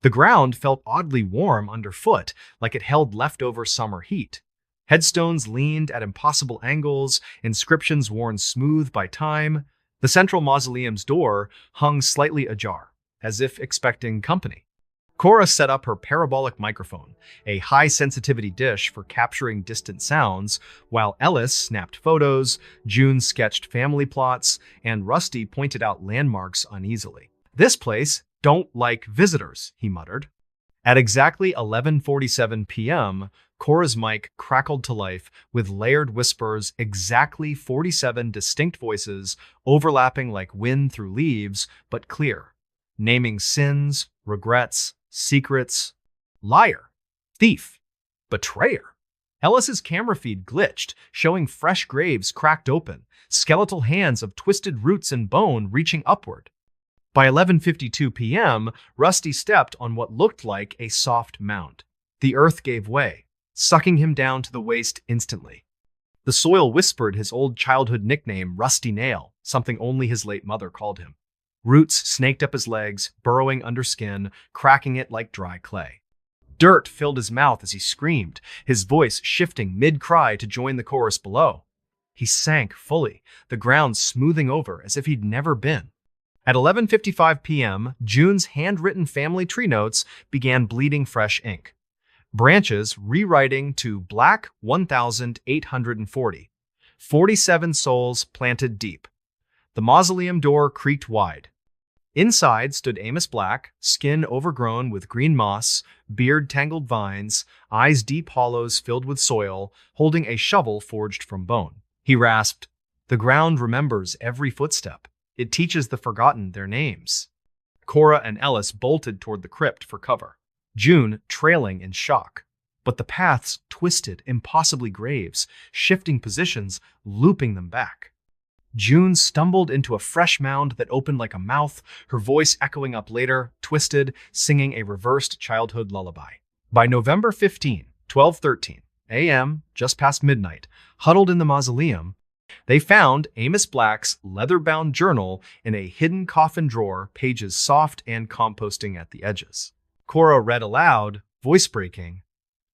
The ground felt oddly warm underfoot, like it held leftover summer heat. Headstones leaned at impossible angles, inscriptions worn smooth by time. The central mausoleum's door hung slightly ajar, as if expecting company. Cora set up her parabolic microphone, a high-sensitivity dish for capturing distant sounds, while Ellis snapped photos, June sketched family plots, and Rusty pointed out landmarks uneasily. "This place don't like visitors," he muttered. At exactly 11:47 p.m., Cora's mic crackled to life with layered whispers, exactly 47 distinct voices overlapping like wind through leaves, but clear, naming sins, regrets, secrets, liar, thief, betrayer. Ellis's camera feed glitched, showing fresh graves cracked open, skeletal hands of twisted roots and bone reaching upward. By 11:52 p.m., Rusty stepped on what looked like a soft mound. The earth gave way, sucking him down to the waist instantly. The soil whispered his old childhood nickname, Rusty Nail, something only his late mother called him. Roots snaked up his legs, burrowing under skin, cracking it like dry clay. Dirt filled his mouth as he screamed, his voice shifting mid-cry to join the chorus below. He sank fully, the ground smoothing over as if he'd never been. At 11:55 p.m., June's handwritten family tree notes began bleeding fresh ink. Branches rewriting to Black 1840. 47 souls planted deep. The mausoleum door creaked wide. Inside stood Amos Black, skin overgrown with green moss, beard tangled vines, eyes deep hollows filled with soil, holding a shovel forged from bone. He rasped, "The ground remembers every footstep. It teaches the forgotten their names." Cora and Ellis bolted toward the crypt for cover, June trailing in shock. But the paths twisted, impossibly graves, shifting positions, looping them back. June stumbled into a fresh mound that opened like a mouth, her voice echoing up later, twisted, singing a reversed childhood lullaby. By November 15, 12:13 a.m., just past midnight, huddled in the mausoleum, they found Amos Black's leather-bound journal in a hidden coffin drawer, pages soft and composting at the edges. Cora read aloud, voice breaking,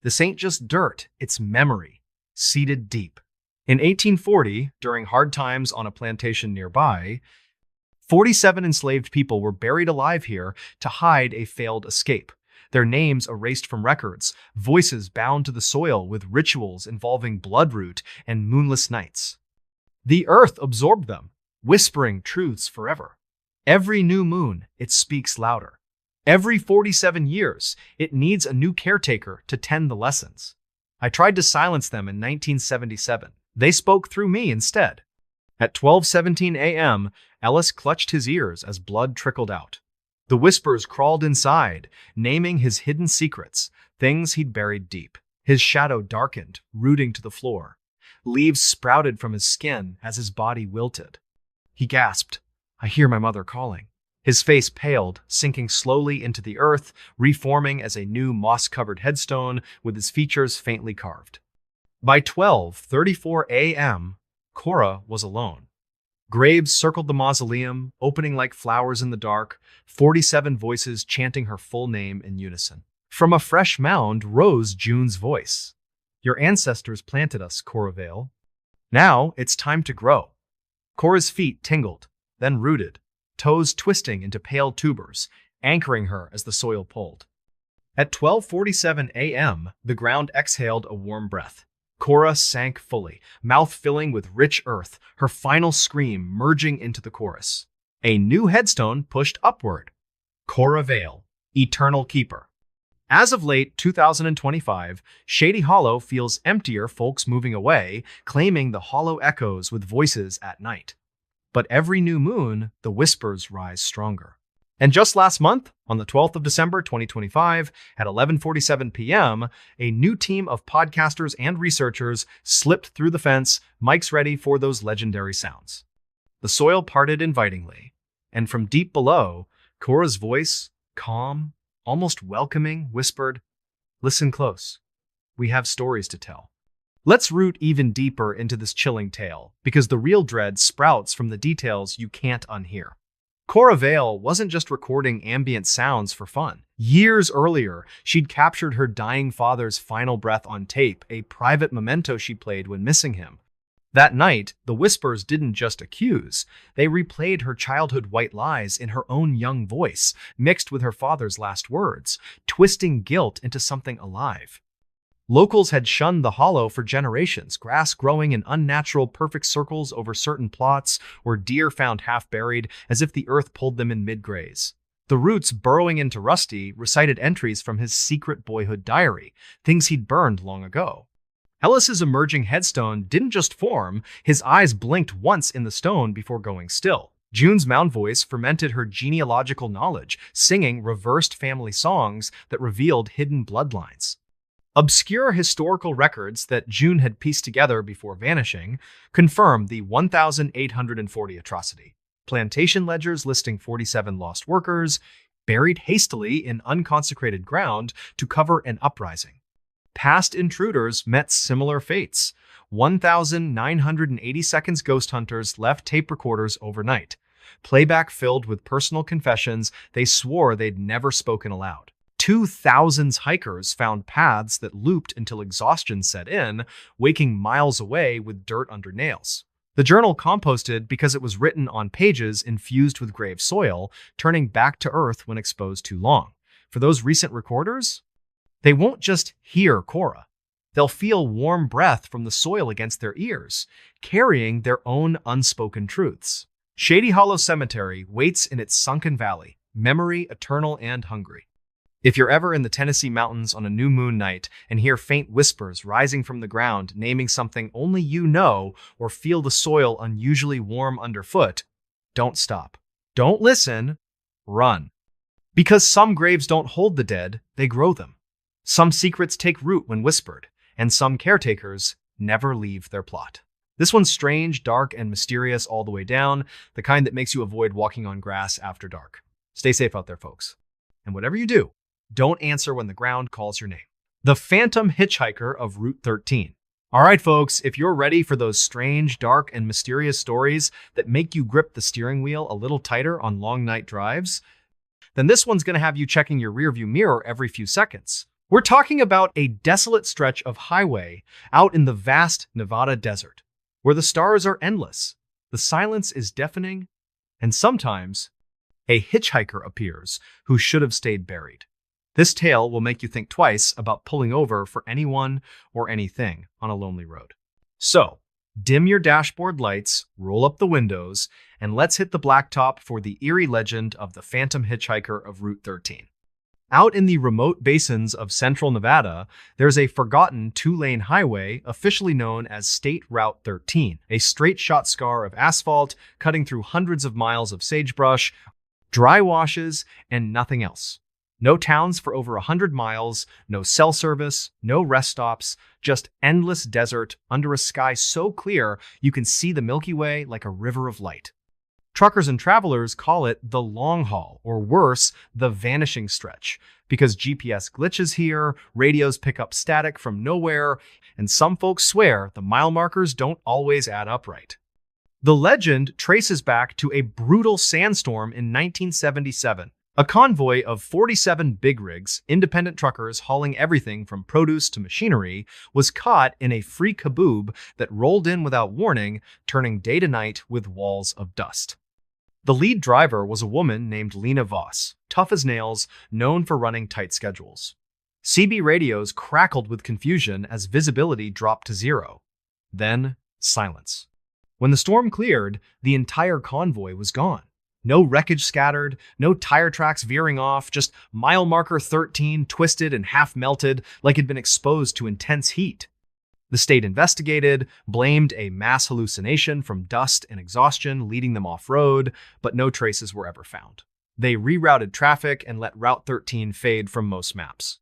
"This ain't just dirt, it's memory, seated deep." In 1840, during hard times on a plantation nearby, 47 enslaved people were buried alive here to hide a failed escape. Their names erased from records, voices bound to the soil with rituals involving bloodroot and moonless nights. The earth absorbed them, whispering truths forever. Every new moon, it speaks louder. Every 47 years, it needs a new caretaker to tend the lessons. I tried to silence them in 1977. They spoke through me instead. At 12:17 a.m., Ellis clutched his ears as blood trickled out. The whispers crawled inside, naming his hidden secrets, things he'd buried deep. His shadow darkened, rooting to the floor. Leaves sprouted from his skin as his body wilted. He gasped, "I hear my mother calling." His face paled, sinking slowly into the earth, reforming as a new moss-covered headstone with his features faintly carved. By 12:34 a.m., Cora was alone. Graves circled the mausoleum, opening like flowers in the dark, 47 voices chanting her full name in unison. From a fresh mound rose June's voice. "Your ancestors planted us, Cora Vale. Now it's time to grow." Cora's feet tingled, then rooted, toes twisting into pale tubers, anchoring her as the soil pulled. At 12:47 a.m., the ground exhaled a warm breath. Cora sank fully, mouth filling with rich earth, her final scream merging into the chorus. A new headstone pushed upward. Cora Vale, Eternal Keeper. As of late 2025, Shady Hollow feels emptier, folks moving away, claiming the hollow echoes with voices at night. But every new moon, the whispers rise stronger. And just last month, on the 12th of December 2025, at 11:47 p.m., a new team of podcasters and researchers slipped through the fence, mics ready for those legendary sounds. The soil parted invitingly, and from deep below, Cora's voice, calm, almost welcoming, whispered, "Listen close. We have stories to tell." Let's root even deeper into this chilling tale, because the real dread sprouts from the details you can't unhear. Cora Vale wasn't just recording ambient sounds for fun. Years earlier, she'd captured her dying father's final breath on tape, a private memento she played when missing him. That night, the whispers didn't just accuse, they replayed her childhood white lies in her own young voice, mixed with her father's last words, twisting guilt into something alive. Locals had shunned the hollow for generations, grass growing in unnatural perfect circles over certain plots, or deer found half-buried as if the earth pulled them in mid-graze. The roots burrowing into Rusty recited entries from his secret boyhood diary, things he'd burned long ago. Ellis's emerging headstone didn't just form, his eyes blinked once in the stone before going still. June's mound voice fermented her genealogical knowledge, singing reversed family songs that revealed hidden bloodlines. Obscure historical records that June had pieced together before vanishing confirmed the 1,840 atrocity. Plantation ledgers listing 47 lost workers, buried hastily in unconsecrated ground to cover an uprising. Past intruders met similar fates. 1,980 seconds ghost hunters left tape recorders overnight. Playback filled with personal confessions they swore they'd never spoken aloud. 2,000 hikers found paths that looped until exhaustion set in, waking miles away with dirt under nails. The journal composted because it was written on pages infused with grave soil, turning back to earth when exposed too long. For those recent recorders, they won't just hear Cora. They'll feel warm breath from the soil against their ears, carrying their own unspoken truths. Shady Hollow Cemetery waits in its sunken valley, memory eternal and hungry. If you're ever in the Tennessee mountains on a new moon night and hear faint whispers rising from the ground naming something only you know, or feel the soil unusually warm underfoot, don't stop. Don't listen. Run. Because some graves don't hold the dead, they grow them. Some secrets take root when whispered, and some caretakers never leave their plot. This one's strange, dark, and mysterious all the way down, the kind that makes you avoid walking on grass after dark. Stay safe out there, folks. And whatever you do, don't answer when the ground calls your name. The Pantom Hitchiker of Route 13. All right, folks, if you're ready for those strange, dark, and mysterious stories that make you grip the steering wheel a little tighter on long night drives, then this one's going to have you checking your rearview mirror every few seconds. We're talking about a desolate stretch of highway out in the vast Nevada desert, where the stars are endless, the silence is deafening, and sometimes a hitchhiker appears who should have stayed buried. This tale will make you think twice about pulling over for anyone or anything on a lonely road. So, dim your dashboard lights, roll up the windows, and let's hit the blacktop for the eerie legend of the Pantom Hitchiker of Route 13. Out in the remote basins of central Nevada, there's a forgotten two-lane highway officially known as State Route 13, a straight-shot scar of asphalt cutting through hundreds of miles of sagebrush, dry washes, and nothing else. No towns for over 100 miles, no cell service, no rest stops, just endless desert under a sky so clear you can see the Milky Way like a river of light. Truckers and travelers call it the long haul, or worse, the vanishing stretch, because GPS glitches here, radios pick up static from nowhere, and some folks swear the mile markers don't always add up right. The legend traces back to a brutal sandstorm in 1977. A convoy of 47 big rigs, independent truckers hauling everything from produce to machinery, was caught in a free kaboob that rolled in without warning, turning day to night with walls of dust. The lead driver was a woman named Lena Voss, tough as nails, known for running tight schedules. CB radios crackled with confusion as visibility dropped to zero. Then, silence. When the storm cleared, the entire convoy was gone. No wreckage scattered, no tire tracks veering off, just mile marker 13 twisted and half melted like it'd been exposed to intense heat. The state investigated, blamed a mass hallucination from dust and exhaustion leading them off-road, but no traces were ever found. They rerouted traffic and let Route 13 fade from most maps.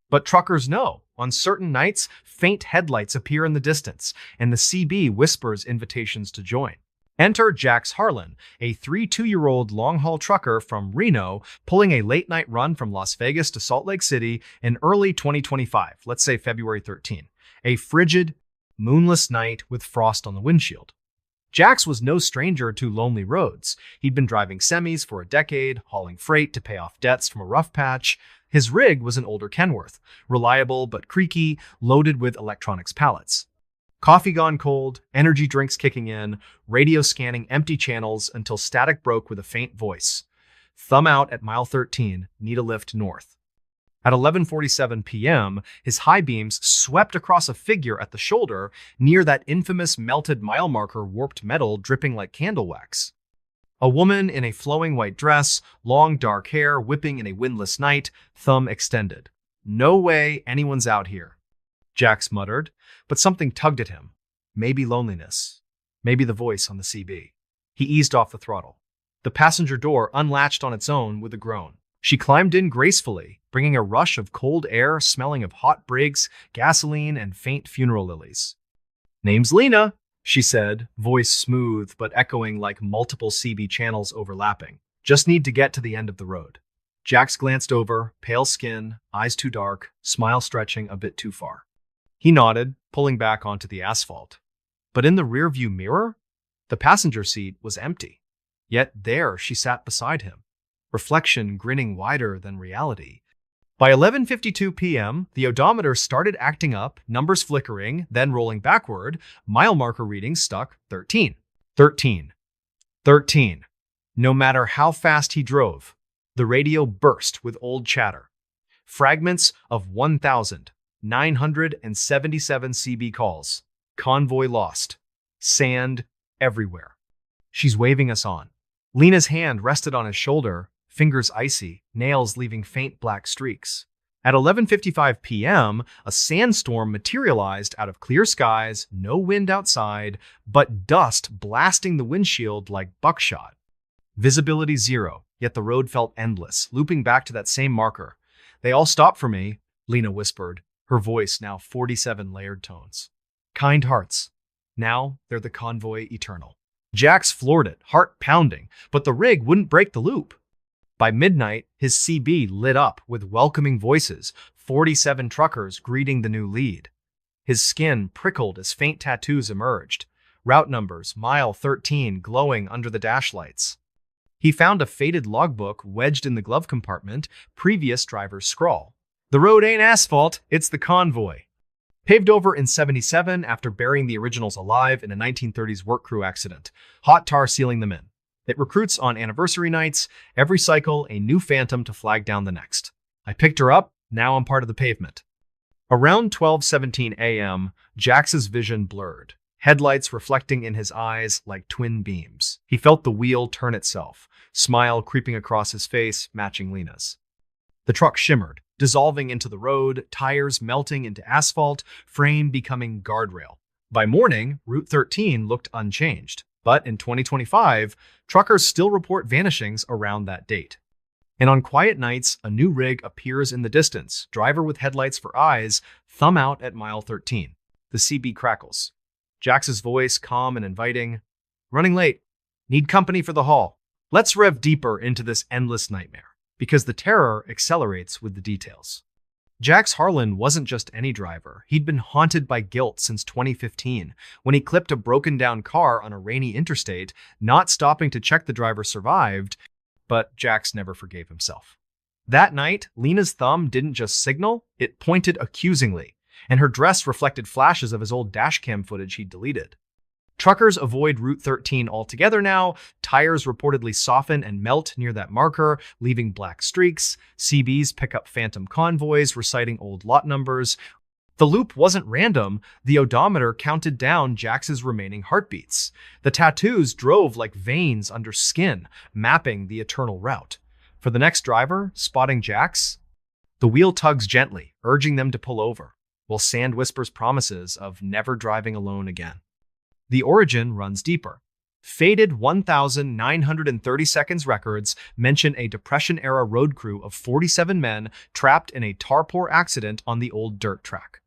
But truckers know. On certain nights, faint headlights appear in the distance, and the CB whispers invitations to join. Enter Jax Harlan, a 32-year-old long-haul trucker from Reno, pulling a late-night run from Las Vegas to Salt Lake City in early 2025, let's say February 13. A frigid, moonless night with frost on the windshield. Jax was no stranger to lonely roads. He'd been driving semis for a decade, hauling freight to pay off debts from a rough patch. His rig was an older Kenworth, reliable but creaky, loaded with electronics pallets. Coffee gone cold, energy drinks kicking in, radio scanning empty channels until static broke with a faint voice. Thumb out at mile 13, need a lift north. At 11:47 p.m., his high beams swept across a figure at the shoulder near that infamous melted mile marker warped metal dripping like candle wax. A woman in a flowing white dress, long dark hair whipping in a windless night, thumb extended. No way anyone's out here. Jax muttered, but something tugged at him. Maybe loneliness. Maybe the voice on the CB. He eased off the throttle. The passenger door unlatched on its own with a groan. She climbed in gracefully, bringing a rush of cold air smelling of hot bricks, gasoline, and faint funeral lilies. "Name's Lena," she said, voice smooth but echoing like multiple CB channels overlapping. "Just need to get to the end of the road." Jax glanced over, pale skin, eyes too dark, smile stretching a bit too far. He nodded, pulling back onto the asphalt. But in the rearview mirror, the passenger seat was empty. Yet there she sat beside him, reflection grinning wider than reality. By 11:52 p.m., the odometer started acting up, numbers flickering, then rolling backward, mile marker readings stuck 13. 13. 13. No matter how fast he drove, the radio burst with old chatter. Fragments of 1,977 CB calls. Convoy lost. Sand everywhere. She's waving us on. Lena's hand rested on his shoulder, fingers icy, nails leaving faint black streaks. At 11:55 p.m., a sandstorm materialized out of clear skies, no wind outside, but dust blasting the windshield like buckshot. Visibility zero, yet the road felt endless, looping back to that same marker. "They all stopped for me," Lena whispered, her voice now 47 layered tones. "Kind hearts. Now they're the convoy eternal." Jax floored it, heart pounding, but the rig wouldn't break the loop. By midnight, his CB lit up with welcoming voices, 47 truckers greeting the new lead. His skin prickled as faint tattoos emerged, route numbers, mile 13 glowing under the dash lights. He found a faded logbook wedged in the glove compartment, previous driver's scrawl. "The road ain't asphalt, it's the convoy." Paved over in 77 after burying the originals alive in a 1930s work crew accident, hot tar sealing them in. It recruits on anniversary nights, every cycle a new phantom to flag down the next. I picked her up, now I'm part of the pavement. Around 12:17 a.m., Jax's vision blurred, headlights reflecting in his eyes like twin beams. He felt the wheel turn itself, smile creeping across his face, matching Lena's. The truck shimmered, dissolving into the road, tires melting into asphalt, frame becoming guardrail. By morning, Route 13 looked unchanged. But in 2025, truckers still report vanishings around that date. And on quiet nights, a new rig appears in the distance, driver with headlights for eyes, thumb out at mile 13. The CB crackles. Jax's voice calm and inviting. "Running late. Need company for the haul? Let's rev deeper into this endless nightmare, because the terror accelerates with the details. Jax Harlan wasn't just any driver. He'd been haunted by guilt since 2015, when he clipped a broken-down car on a rainy interstate, not stopping to check the driver survived, but Jax never forgave himself. That night, Lena's thumb didn't just signal, it pointed accusingly, and her dress reflected flashes of his old dashcam footage he'd deleted. Truckers avoid Route 13 altogether now, tires reportedly soften and melt near that marker, leaving black streaks, CBs pick up phantom convoys reciting old lot numbers. The loop wasn't random, the odometer counted down Jax's remaining heartbeats. The tattoos drove like veins under skin, mapping the eternal route. For the next driver, spotting Jax, the wheel tugs gently, urging them to pull over, while sand whispers promises of never driving alone again. The origin runs deeper. Faded 1,930 seconds records mention a Depression-era road crew of 47 men trapped in a tar-poor accident on the old dirt track.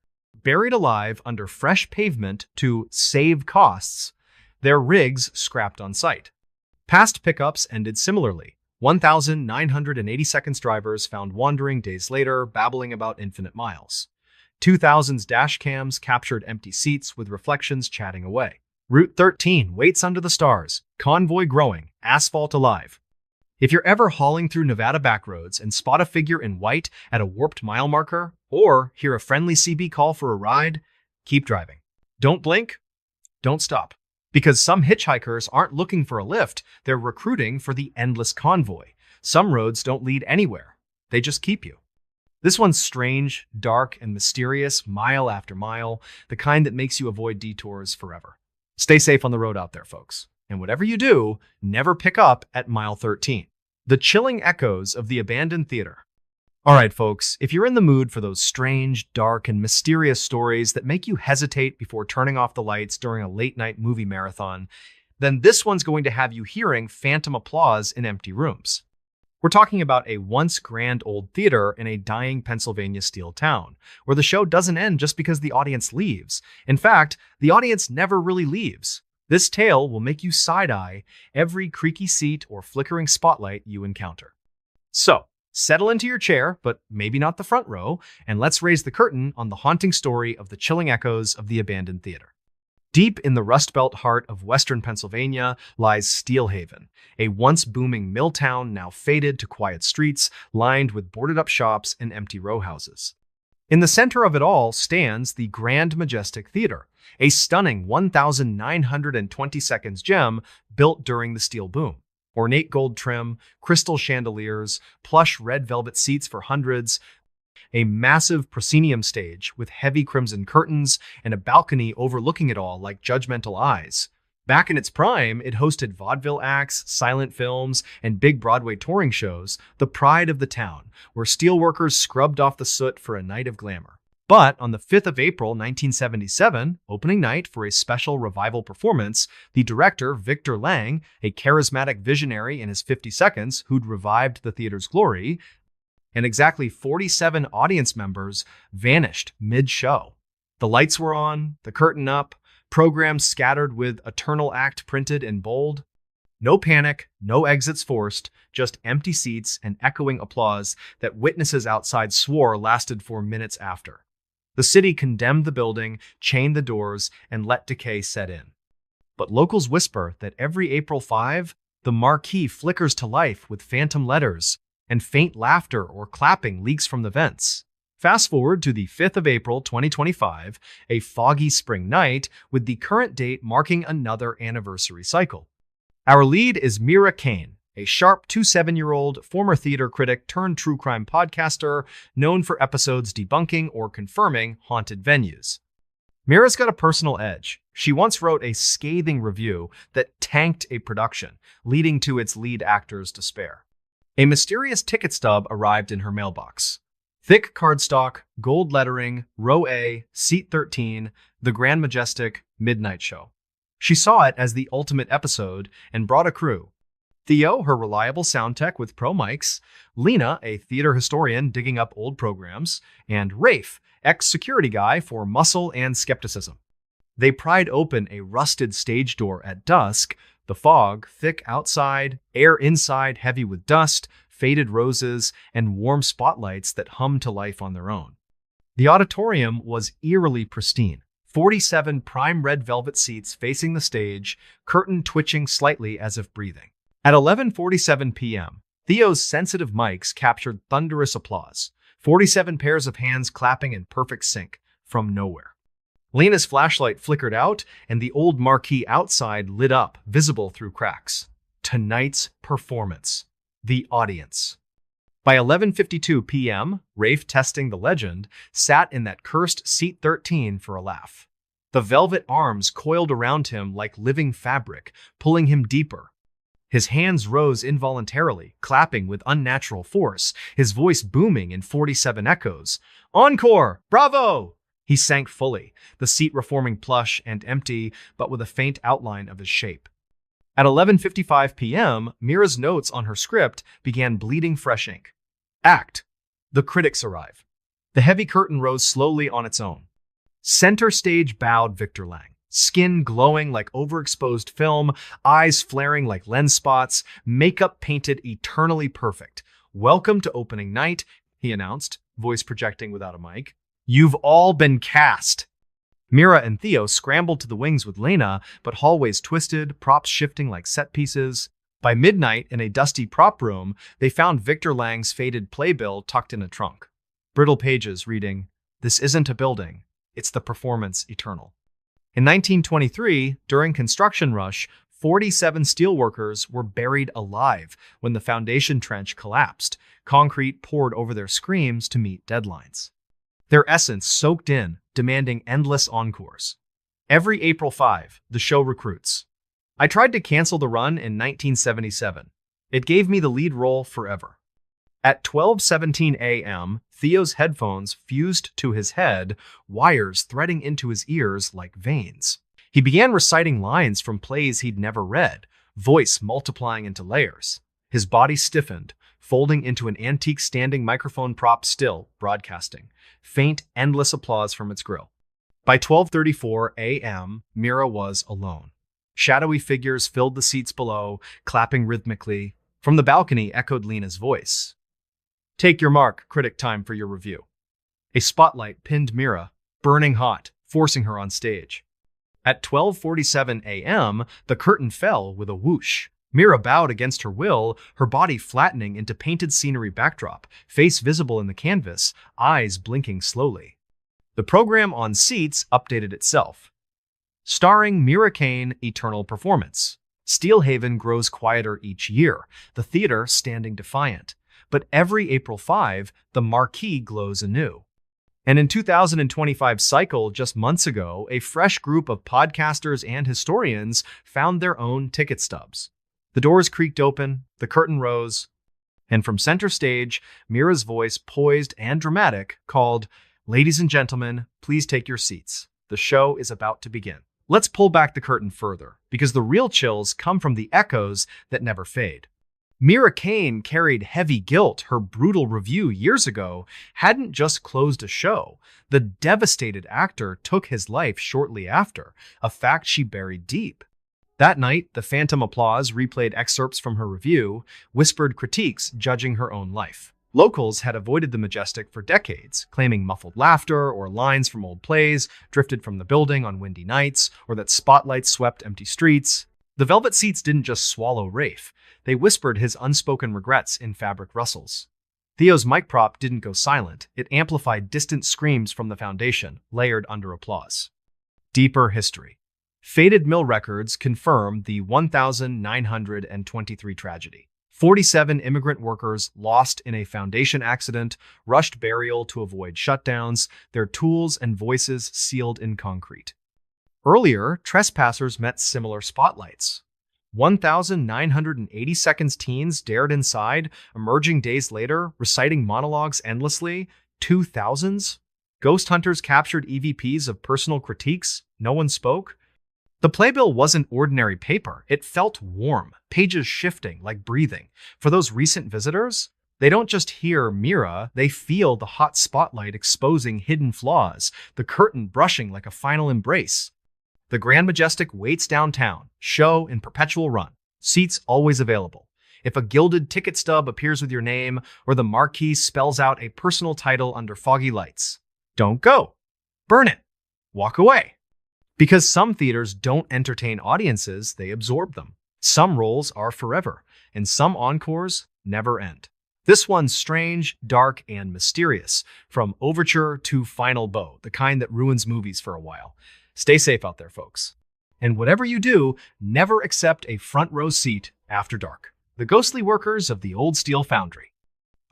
Buried alive under fresh pavement to save costs, their rigs scrapped on site. Past pickups ended similarly. 1,980 seconds drivers found wandering days later, babbling about infinite miles. 2000's dash cams captured empty seats with reflections chatting away. Route 13 waits under the stars, convoy growing, asphalt alive. If you're ever hauling through Nevada backroads and spot a figure in white at a warped mile marker, or hear a friendly CB call for a ride, keep driving. Don't blink, don't stop. Because some hitchhikers aren't looking for a lift, they're recruiting for the endless convoy. Some roads don't lead anywhere, they just keep you. This one's strange, dark, and mysterious, mile after mile, the kind that makes you avoid detours forever. Stay safe on the road out there, folks. And whatever you do, never pick up at mile 13. The chilling echoes of the abandoned theater. All right, folks, if you're in the mood for those strange, dark, and mysterious stories that make you hesitate before turning off the lights during a late-night movie marathon, then this one's going to have you hearing phantom applause in empty rooms. We're talking about a once grand old theater in a dying Pennsylvania steel town, where the show doesn't end just because the audience leaves. In fact, the audience never really leaves. This tale will make you side-eye every creaky seat or flickering spotlight you encounter. So, settle into your chair, but maybe not the front row, and let's raise the curtain on the haunting story of the chilling echoes of the abandoned theater. Deep in the Rust Belt heart of western Pennsylvania lies Steel Haven, a once booming mill town now faded to quiet streets lined with boarded-up shops and empty row houses. In the center of it all stands the Grand Majestic Theater, a stunning 1,920 seconds gem built during the steel boom. Ornate gold trim, crystal chandeliers, plush red velvet seats for hundreds, a massive proscenium stage with heavy crimson curtains and a balcony overlooking it all like judgmental eyes. Back in its prime, it hosted vaudeville acts, silent films, and big Broadway touring shows, the pride of the town, where steelworkers scrubbed off the soot for a night of glamour. But on the 5th of April, 1977, opening night for a special revival performance, the director, Victor Lang, a charismatic visionary in his 50 seconds who'd revived the theater's glory, and exactly 47 audience members vanished mid-show. The lights were on, the curtain up, programs scattered with Eternal Act printed in bold. No panic, no exits forced, just empty seats and echoing applause that witnesses outside swore lasted for minutes after. The city condemned the building, chained the doors, and let decay set in. But locals whisper that every April 5, the marquee flickers to life with phantom letters, and faint laughter or clapping leaks from the vents. Fast forward to the 5th of April, 2025, a foggy spring night, with the current date marking another anniversary cycle. Our lead is Mira Kane, a sharp 27-year-old former theater critic turned true crime podcaster known for episodes debunking or confirming haunted venues. Mira's got a personal edge. She once wrote a scathing review that tanked a production, leading to its lead actor's despair. A mysterious ticket stub arrived in her mailbox. Thick cardstock, gold lettering, row A, seat 13, the Grand Majestic Midnight Show. She saw it as the ultimate episode and brought a crew. Theo, her reliable sound tech with pro mics, Lena, a theater historian digging up old programs, and Rafe, ex-security guy for muscle and skepticism. They pried open a rusted stage door at dusk, The fog, thick outside, air inside heavy with dust, faded roses, and warm spotlights that hummed to life on their own. The auditorium was eerily pristine. 47 prime red velvet seats facing the stage, curtain twitching slightly as if breathing. At 11:47 p.m., Theo's sensitive mics captured thunderous applause, 47 pairs of hands clapping in perfect sync from nowhere. Lena's flashlight flickered out, and the old marquee outside lit up, visible through cracks. Tonight's performance. The audience. By 11:52 p.m., Rafe, testing the legend, sat in that cursed seat 13 for a laugh. The velvet arms coiled around him like living fabric, pulling him deeper. His hands rose involuntarily, clapping with unnatural force, his voice booming in 47 echoes. Encore! Bravo! He sank fully, the seat reforming plush and empty, but with a faint outline of his shape. At 11:55 p.m., Mira's notes on her script began bleeding fresh ink. Act. The critics arrive. The heavy curtain rose slowly on its own. Center stage bowed Victor Lang, skin glowing like overexposed film, eyes flaring like lens spots, makeup painted eternally perfect. Welcome to opening night, he announced, voice projecting without a mic. You've all been cast. Mira and Theo scrambled to the wings with Lena, but hallways twisted, props shifting like set pieces. By midnight, in a dusty prop room, they found Victor Lang's faded playbill tucked in a trunk. Brittle pages reading, "This isn't a building, it's the performance eternal." In 1923, during construction rush, 47 steelworkers were buried alive when the foundation trench collapsed, concrete poured over their screams to meet deadlines. Their essence soaked in, demanding endless encores. Every April 5, the show recruits. I tried to cancel the run in 1977. It gave me the lead role forever. At 12:17 a.m., Theo's headphones fused to his head, wires threading into his ears like veins. He began reciting lines from plays he'd never read, voice multiplying into layers. His body stiffened, folding into an antique standing microphone prop still broadcasting. Faint, endless applause from its grill. By 12:34 a.m., Mira was alone. Shadowy figures filled the seats below, clapping rhythmically. From the balcony echoed Lena's voice. Take your mark, critic time for your review. A spotlight pinned Mira, burning hot, forcing her on stage. At 12:47 a.m., the curtain fell with a whoosh. Mira bowed against her will, her body flattening into painted scenery backdrop, face visible in the canvas, eyes blinking slowly. The program on seats updated itself. Starring Mira Kane, Eternal Performance. Steelhaven grows quieter each year, the theater standing defiant. But every April 5, the marquee glows anew. And in 2025 cycle, just months ago, a fresh group of podcasters and historians found their own ticket stubs. The doors creaked open, the curtain rose, and from center stage, Mira's voice, poised and dramatic, called, "Ladies and gentlemen, please take your seats. The show is about to begin." Let's pull back the curtain further, because the real chills come from the echoes that never fade. Mira Kane carried heavy guilt. Her brutal review years ago hadn't just closed a show. The devastated actor took his life shortly after, a fact she buried deep. That night, the phantom applause replayed excerpts from her review, whispered critiques judging her own life. Locals had avoided the Majestic for decades, claiming muffled laughter or lines from old plays drifted from the building on windy nights, or that spotlights swept empty streets. The velvet seats didn't just swallow Rafe. They whispered his unspoken regrets in fabric rustles. Theo's mic prop didn't go silent. It amplified distant screams from the foundation, layered under applause. Deeper history. Faded mill records confirm the 1923 tragedy. 47 immigrant workers lost in a foundation accident, rushed burial to avoid shutdowns, their tools and voices sealed in concrete. Earlier, trespassers met similar spotlights. 1,980 seconds teens dared inside, emerging days later, reciting monologues endlessly. 2000s? Ghost hunters captured EVPs of personal critiques. No one spoke. The playbill wasn't ordinary paper. It felt warm, pages shifting like breathing. For those recent visitors, they don't just hear Mira, they feel the hot spotlight exposing hidden flaws, the curtain brushing like a final embrace. The Grand Majestic waits downtown, show in perpetual run, seats always available. If a gilded ticket stub appears with your name or the marquee spells out a personal title under foggy lights, don't go. Burn it. Walk away. Because some theaters don't entertain audiences, they absorb them. Some roles are forever, and some encores never end. This one's strange, dark, and mysterious, from overture to final bow, the kind that ruins movies for a while. Stay safe out there, folks. And whatever you do, never accept a front row seat after dark. The ghostly workers of the old steel foundry.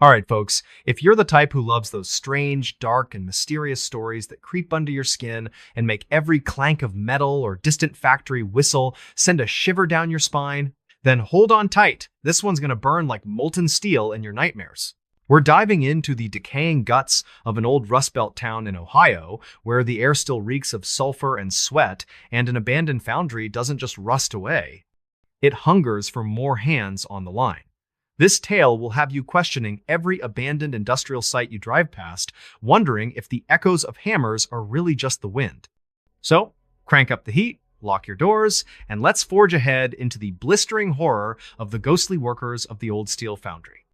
All right, folks, if you're the type who loves those strange, dark, and mysterious stories that creep under your skin and make every clank of metal or distant factory whistle send a shiver down your spine, then hold on tight. This one's going to burn like molten steel in your nightmares. We're diving into the decaying guts of an old Rust Belt town in Ohio, where the air still reeks of sulfur and sweat, and an abandoned foundry doesn't just rust away. It hungers for more hands on the line. This tale will have you questioning every abandoned industrial site you drive past, wondering if the echoes of hammers are really just the wind. So, crank up the heat, lock your doors, and let's forge ahead into the blistering horror of the ghostly workers of the old steel foundry.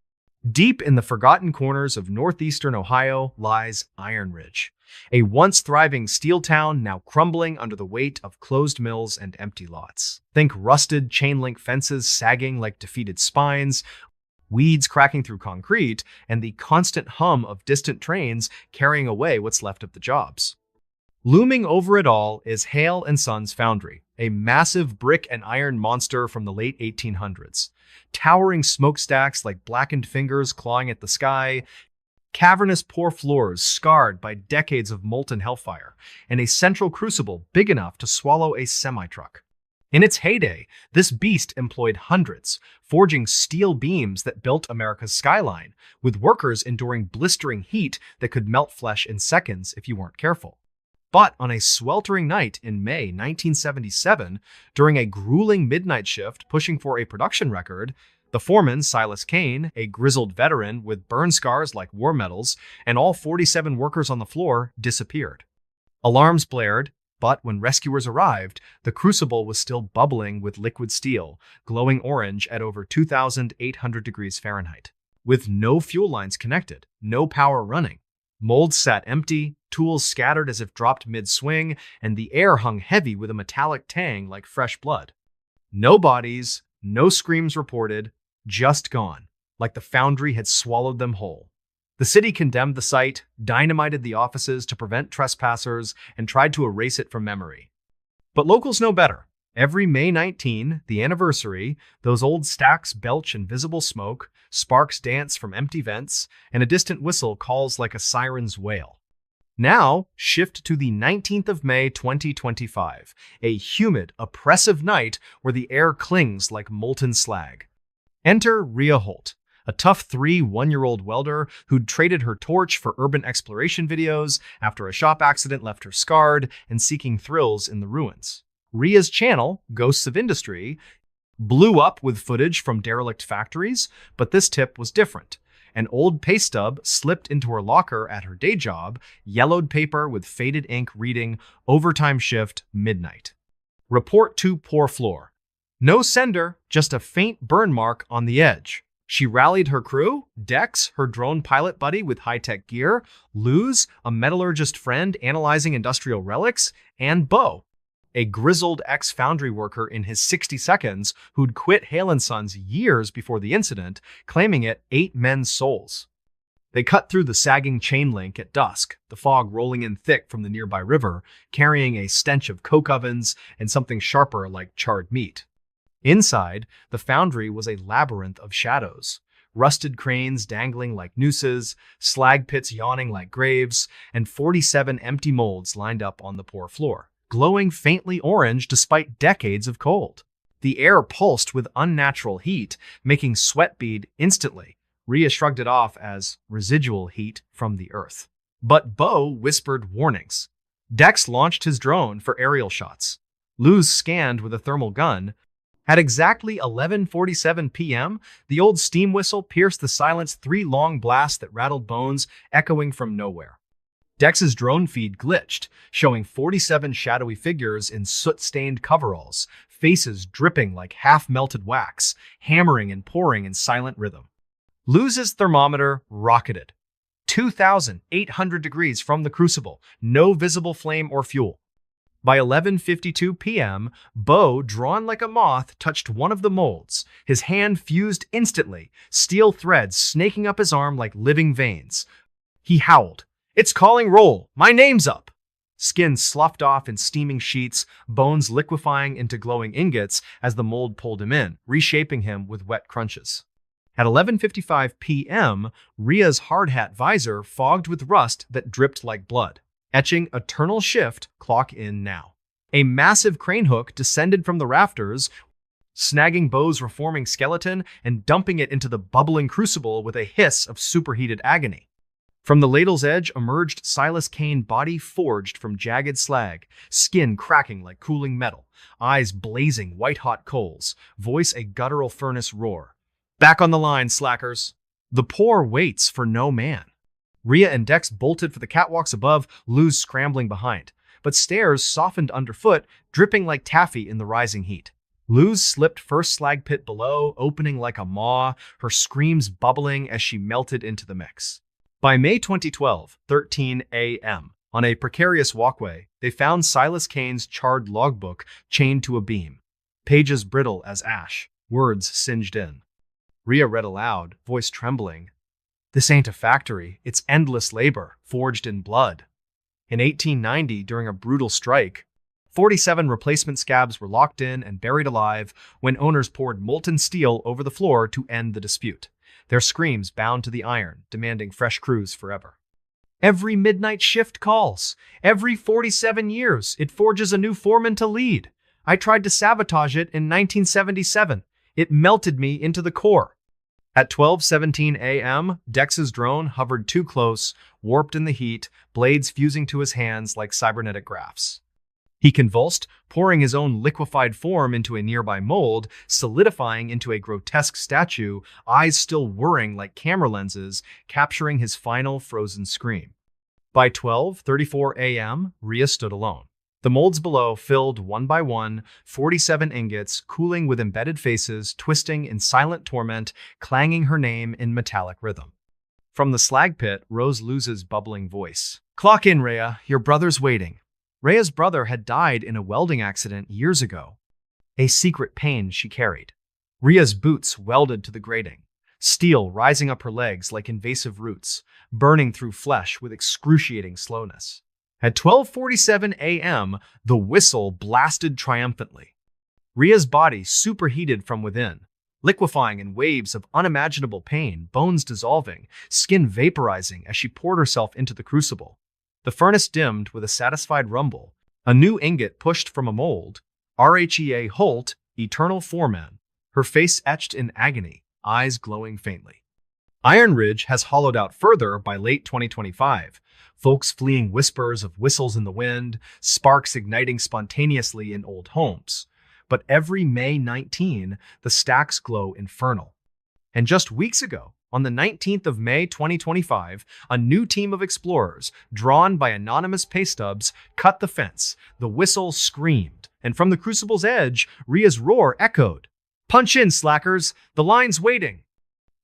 Deep in the forgotten corners of northeastern Ohio lies Iron Ridge, a once thriving steel town now crumbling under the weight of closed mills and empty lots. Think rusted chain-link fences sagging like defeated spines, weeds cracking through concrete, and the constant hum of distant trains carrying away what's left of the jobs. Looming over it all is Hale & Sons Foundry, a massive brick and iron monster from the late 1800s. Towering smokestacks like blackened fingers clawing at the sky, cavernous poor floors scarred by decades of molten hellfire, and a central crucible big enough to swallow a semi-truck. In its heyday, this beast employed hundreds, forging steel beams that built America's skyline, with workers enduring blistering heat that could melt flesh in seconds if you weren't careful. But on a sweltering night in May 1977, during a grueling midnight shift pushing for a production record, the foreman, Silas Kane, a grizzled veteran with burn scars like war medals, and all 47 workers on the floor disappeared. Alarms blared, but when rescuers arrived, the crucible was still bubbling with liquid steel, glowing orange at over 2,800 degrees Fahrenheit. With no fuel lines connected, no power running, molds sat empty, tools scattered as if dropped mid-swing, and the air hung heavy with a metallic tang like fresh blood. No bodies, no screams reported, just gone, like the foundry had swallowed them whole. The city condemned the site, dynamited the offices to prevent trespassers, and tried to erase it from memory. But locals know better. Every May 19, the anniversary, those old stacks belch invisible smoke, sparks dance from empty vents, and a distant whistle calls like a siren's wail. Now, shift to the 19th of May 2025, a humid, oppressive night where the air clings like molten slag. Enter Rhea Holt, a tough 1-year-old welder who'd traded her torch for urban exploration videos after a shop accident left her scarred and seeking thrills in the ruins. Rhea's channel, Ghosts of Industry, blew up with footage from derelict factories, but this tip was different. An old pay stub slipped into her locker at her day job, yellowed paper with faded ink reading overtime shift midnight. Report to poor floor. No sender, just a faint burn mark on the edge. She rallied her crew, Dex, her drone pilot buddy with high-tech gear, Luz, a metallurgist friend analyzing industrial relics, and Bo, a grizzled ex-foundry worker in his 60 seconds who'd quit Hale & Sons years before the incident, claiming it 8 men's souls. They cut through the sagging chain link at dusk, the fog rolling in thick from the nearby river, carrying a stench of coke ovens and something sharper like charred meat. Inside, the foundry was a labyrinth of shadows. Rusted cranes dangling like nooses, slag pits yawning like graves, and 47 empty molds lined up on the poor floor, glowing faintly orange despite decades of cold. The air pulsed with unnatural heat, making sweat bead instantly. Rhea shrugged it off as residual heat from the earth. But Bo whispered warnings. Dex launched his drone for aerial shots. Luz scanned with a thermal gun. At exactly 11:47 p.m., the old steam whistle pierced the silence, 3 long blasts that rattled bones, echoing from nowhere. Dex's drone feed glitched, showing 47 shadowy figures in soot-stained coveralls, faces dripping like half-melted wax, hammering and pouring in silent rhythm. Luz's thermometer rocketed. 2,800 degrees from the crucible, no visible flame or fuel. By 11:52 p.m., Bo, drawn like a moth, touched one of the molds. His hand fused instantly, steel threads snaking up his arm like living veins. He howled, "It's calling roll! My name's up!" Skin sloughed off in steaming sheets, bones liquefying into glowing ingots as the mold pulled him in, reshaping him with wet crunches. At 11:55 p.m., Ria's hard hat visor fogged with rust that dripped like blood, etching eternal shift, clock in now. A massive crane hook descended from the rafters, snagging Bo's reforming skeleton and dumping it into the bubbling crucible with a hiss of superheated agony. From the ladle's edge emerged Silas Kane, body forged from jagged slag, skin cracking like cooling metal, eyes blazing white-hot coals, voice a guttural furnace roar. "Back on the line, slackers." The poor waits for no man. Ria and Dex bolted for the catwalks above, Luz scrambling behind, but stairs softened underfoot, dripping like taffy in the rising heat. Luz slipped first slag pit below, opening like a maw, her screams bubbling as she melted into the mix. By May 2012, 13 a.m., on a precarious walkway, they found Silas Kane's charred logbook chained to a beam, pages brittle as ash, words singed in. Ria read aloud, voice trembling, "This ain't a factory, it's endless labor, forged in blood." In 1890, during a brutal strike, 47 replacement scabs were locked in and buried alive when owners poured molten steel over the floor to end the dispute, their screams bound to the iron, demanding fresh crews forever. Every midnight shift calls. Every 47 years, it forges a new foreman to lead. I tried to sabotage it in 1977. It melted me into the core. At 12:17 a.m., Dex's drone hovered too close, warped in the heat, blades fusing to his hands like cybernetic graphs. He convulsed, pouring his own liquefied form into a nearby mold, solidifying into a grotesque statue, eyes still whirring like camera lenses, capturing his final frozen scream. By 12:34 a.m., Ria stood alone. The molds below filled one by one, 47 ingots, cooling with embedded faces, twisting in silent torment, clanging her name in metallic rhythm. From the slag pit rose Luz's bubbling voice. "Clock in, Rhea. Your brother's waiting." Rhea's brother had died in a welding accident years ago. A secret pain she carried. Ria's boots welded to the grating, steel rising up her legs like invasive roots, burning through flesh with excruciating slowness. At 12:47 a.m., the whistle blasted triumphantly. Ria's body superheated from within, liquefying in waves of unimaginable pain, bones dissolving, skin vaporizing as she poured herself into the crucible. The furnace dimmed with a satisfied rumble. A new ingot pushed from a mold. RHEA Holt, Eternal Foreman, her face etched in agony, eyes glowing faintly. Iron Ridge has hollowed out further by late 2025, folks fleeing whispers of whistles in the wind, sparks igniting spontaneously in old homes. But every May 19, the stacks glow infernal. And just weeks ago, on the 19th of May 2025, a new team of explorers, drawn by anonymous pay stubs, cut the fence. The whistle screamed, and from the crucible's edge, Ria's roar echoed. "Punch in, slackers! The line's waiting!"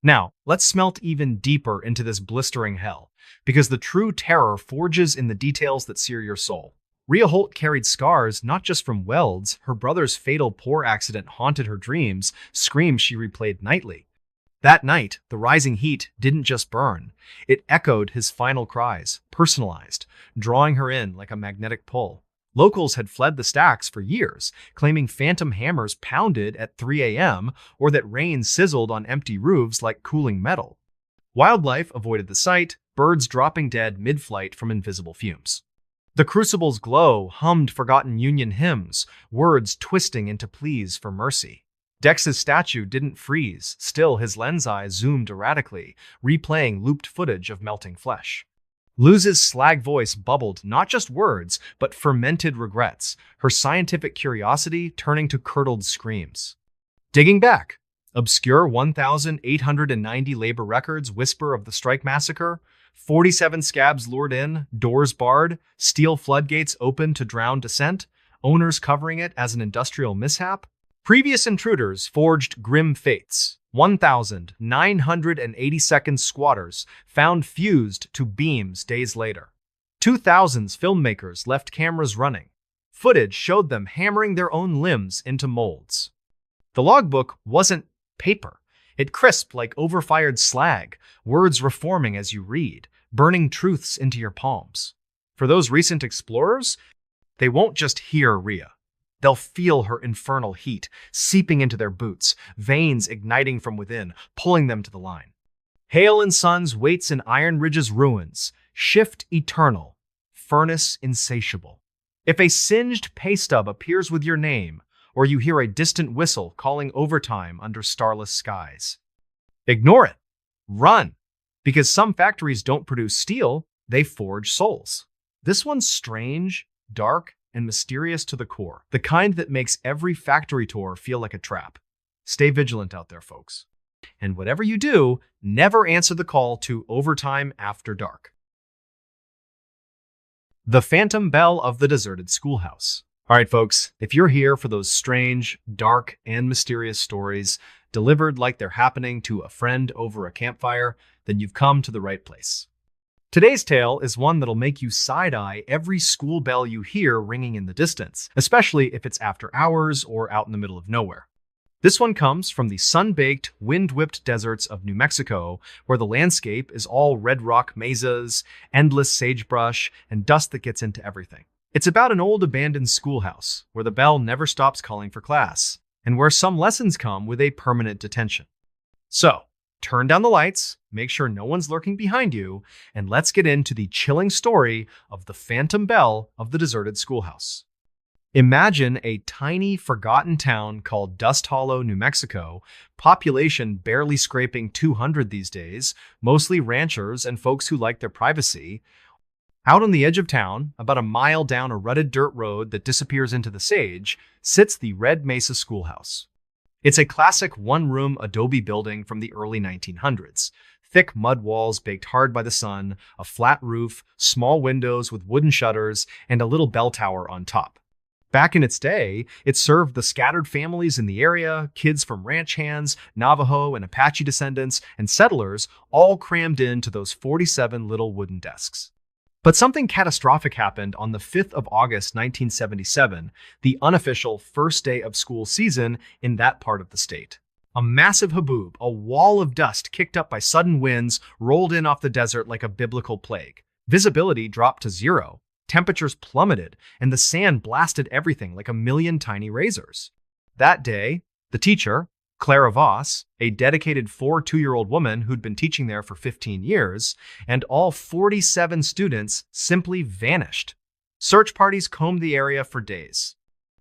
Now, let's smelt even deeper into this blistering hell, because the true terror forges in the details that sear your soul. Ria Holt carried scars not just from welds. Her brother's fatal pour accident haunted her dreams, screams she replayed nightly. That night, the rising heat didn't just burn. It echoed his final cries, personalized, drawing her in like a magnetic pull. Locals had fled the stacks for years, claiming phantom hammers pounded at 3 a.m. or that rain sizzled on empty roofs like cooling metal. Wildlife avoided the site, birds dropping dead mid-flight from invisible fumes. The crucible's glow hummed forgotten Union hymns, words twisting into pleas for mercy. Dex's statue didn't freeze, still his lens eyes zoomed erratically, replaying looped footage of melting flesh. Luz's slag voice bubbled not just words, but fermented regrets, her scientific curiosity turning to curdled screams. Digging back, Obscure 1,890 labor records whisper of the strike massacre, 47 scabs lured in, doors barred, steel floodgates open to drown dissent, owners covering it as an industrial mishap. Previous intruders forged grim fates. 1,982nd squatters found fused to beams days later. 2000's filmmakers left cameras running. Footage showed them hammering their own limbs into molds. The logbook wasn't paper. It crisped like overfired slag, words reforming as you read, burning truths into your palms. For those recent explorers, they won't just hear Rhea. They'll feel her infernal heat seeping into their boots, veins igniting from within, pulling them to the line. Hail and Sons waits in Iron Ridge's ruins, shift eternal, furnace insatiable. If a singed pay stub appears with your name, or you hear a distant whistle calling overtime under starless skies, ignore it. Run. Because some factories don't produce steel, they forge souls. This one's strange, dark, and mysterious to the core. The kind that makes every factory tour feel like a trap. Stay vigilant out there, folks. And whatever you do, never answer the call to overtime after dark. The Phantom Bell of the Deserted Schoolhouse. All right, folks, if you're here for those strange, dark, and mysterious stories delivered like they're happening to a friend over a campfire, then you've come to the right place. Today's tale is one that'll make you side-eye every school bell you hear ringing in the distance, especially if it's after hours or out in the middle of nowhere. This one comes from the sun-baked, wind-whipped deserts of New Mexico, where the landscape is all red rock mesas, endless sagebrush, and dust that gets into everything. It's about an old abandoned schoolhouse, where the bell never stops calling for class, and where some lessons come with a permanent detention. So, turn down the lights, make sure no one's lurking behind you, and let's get into the chilling story of the Phantom Bell of the Deserted Schoolhouse. Imagine a tiny, forgotten town called Dust Hollow, New Mexico, population barely scraping 200 these days, mostly ranchers and folks who like their privacy. Out on the edge of town, about a mile down a rutted dirt road that disappears into the sage, sits the Red Mesa Schoolhouse. It's a classic one-room adobe building from the early 1900s. Thick mud walls baked hard by the sun, a flat roof, small windows with wooden shutters, and a little bell tower on top. Back in its day, it served the scattered families in the area, kids from ranch hands, Navajo and Apache descendants, and settlers, all crammed into those 47 little wooden desks. But something catastrophic happened on the 5th of August, 1977, the unofficial first day of school season in that part of the state. A massive haboob, a wall of dust kicked up by sudden winds, rolled in off the desert like a biblical plague. Visibility dropped to zero. Temperatures plummeted, and the sand blasted everything like a million tiny razors. That day, the teacher, Clara Voss, a dedicated 2-year-old woman who'd been teaching there for 15 years, and all 47 students simply vanished. Search parties combed the area for days.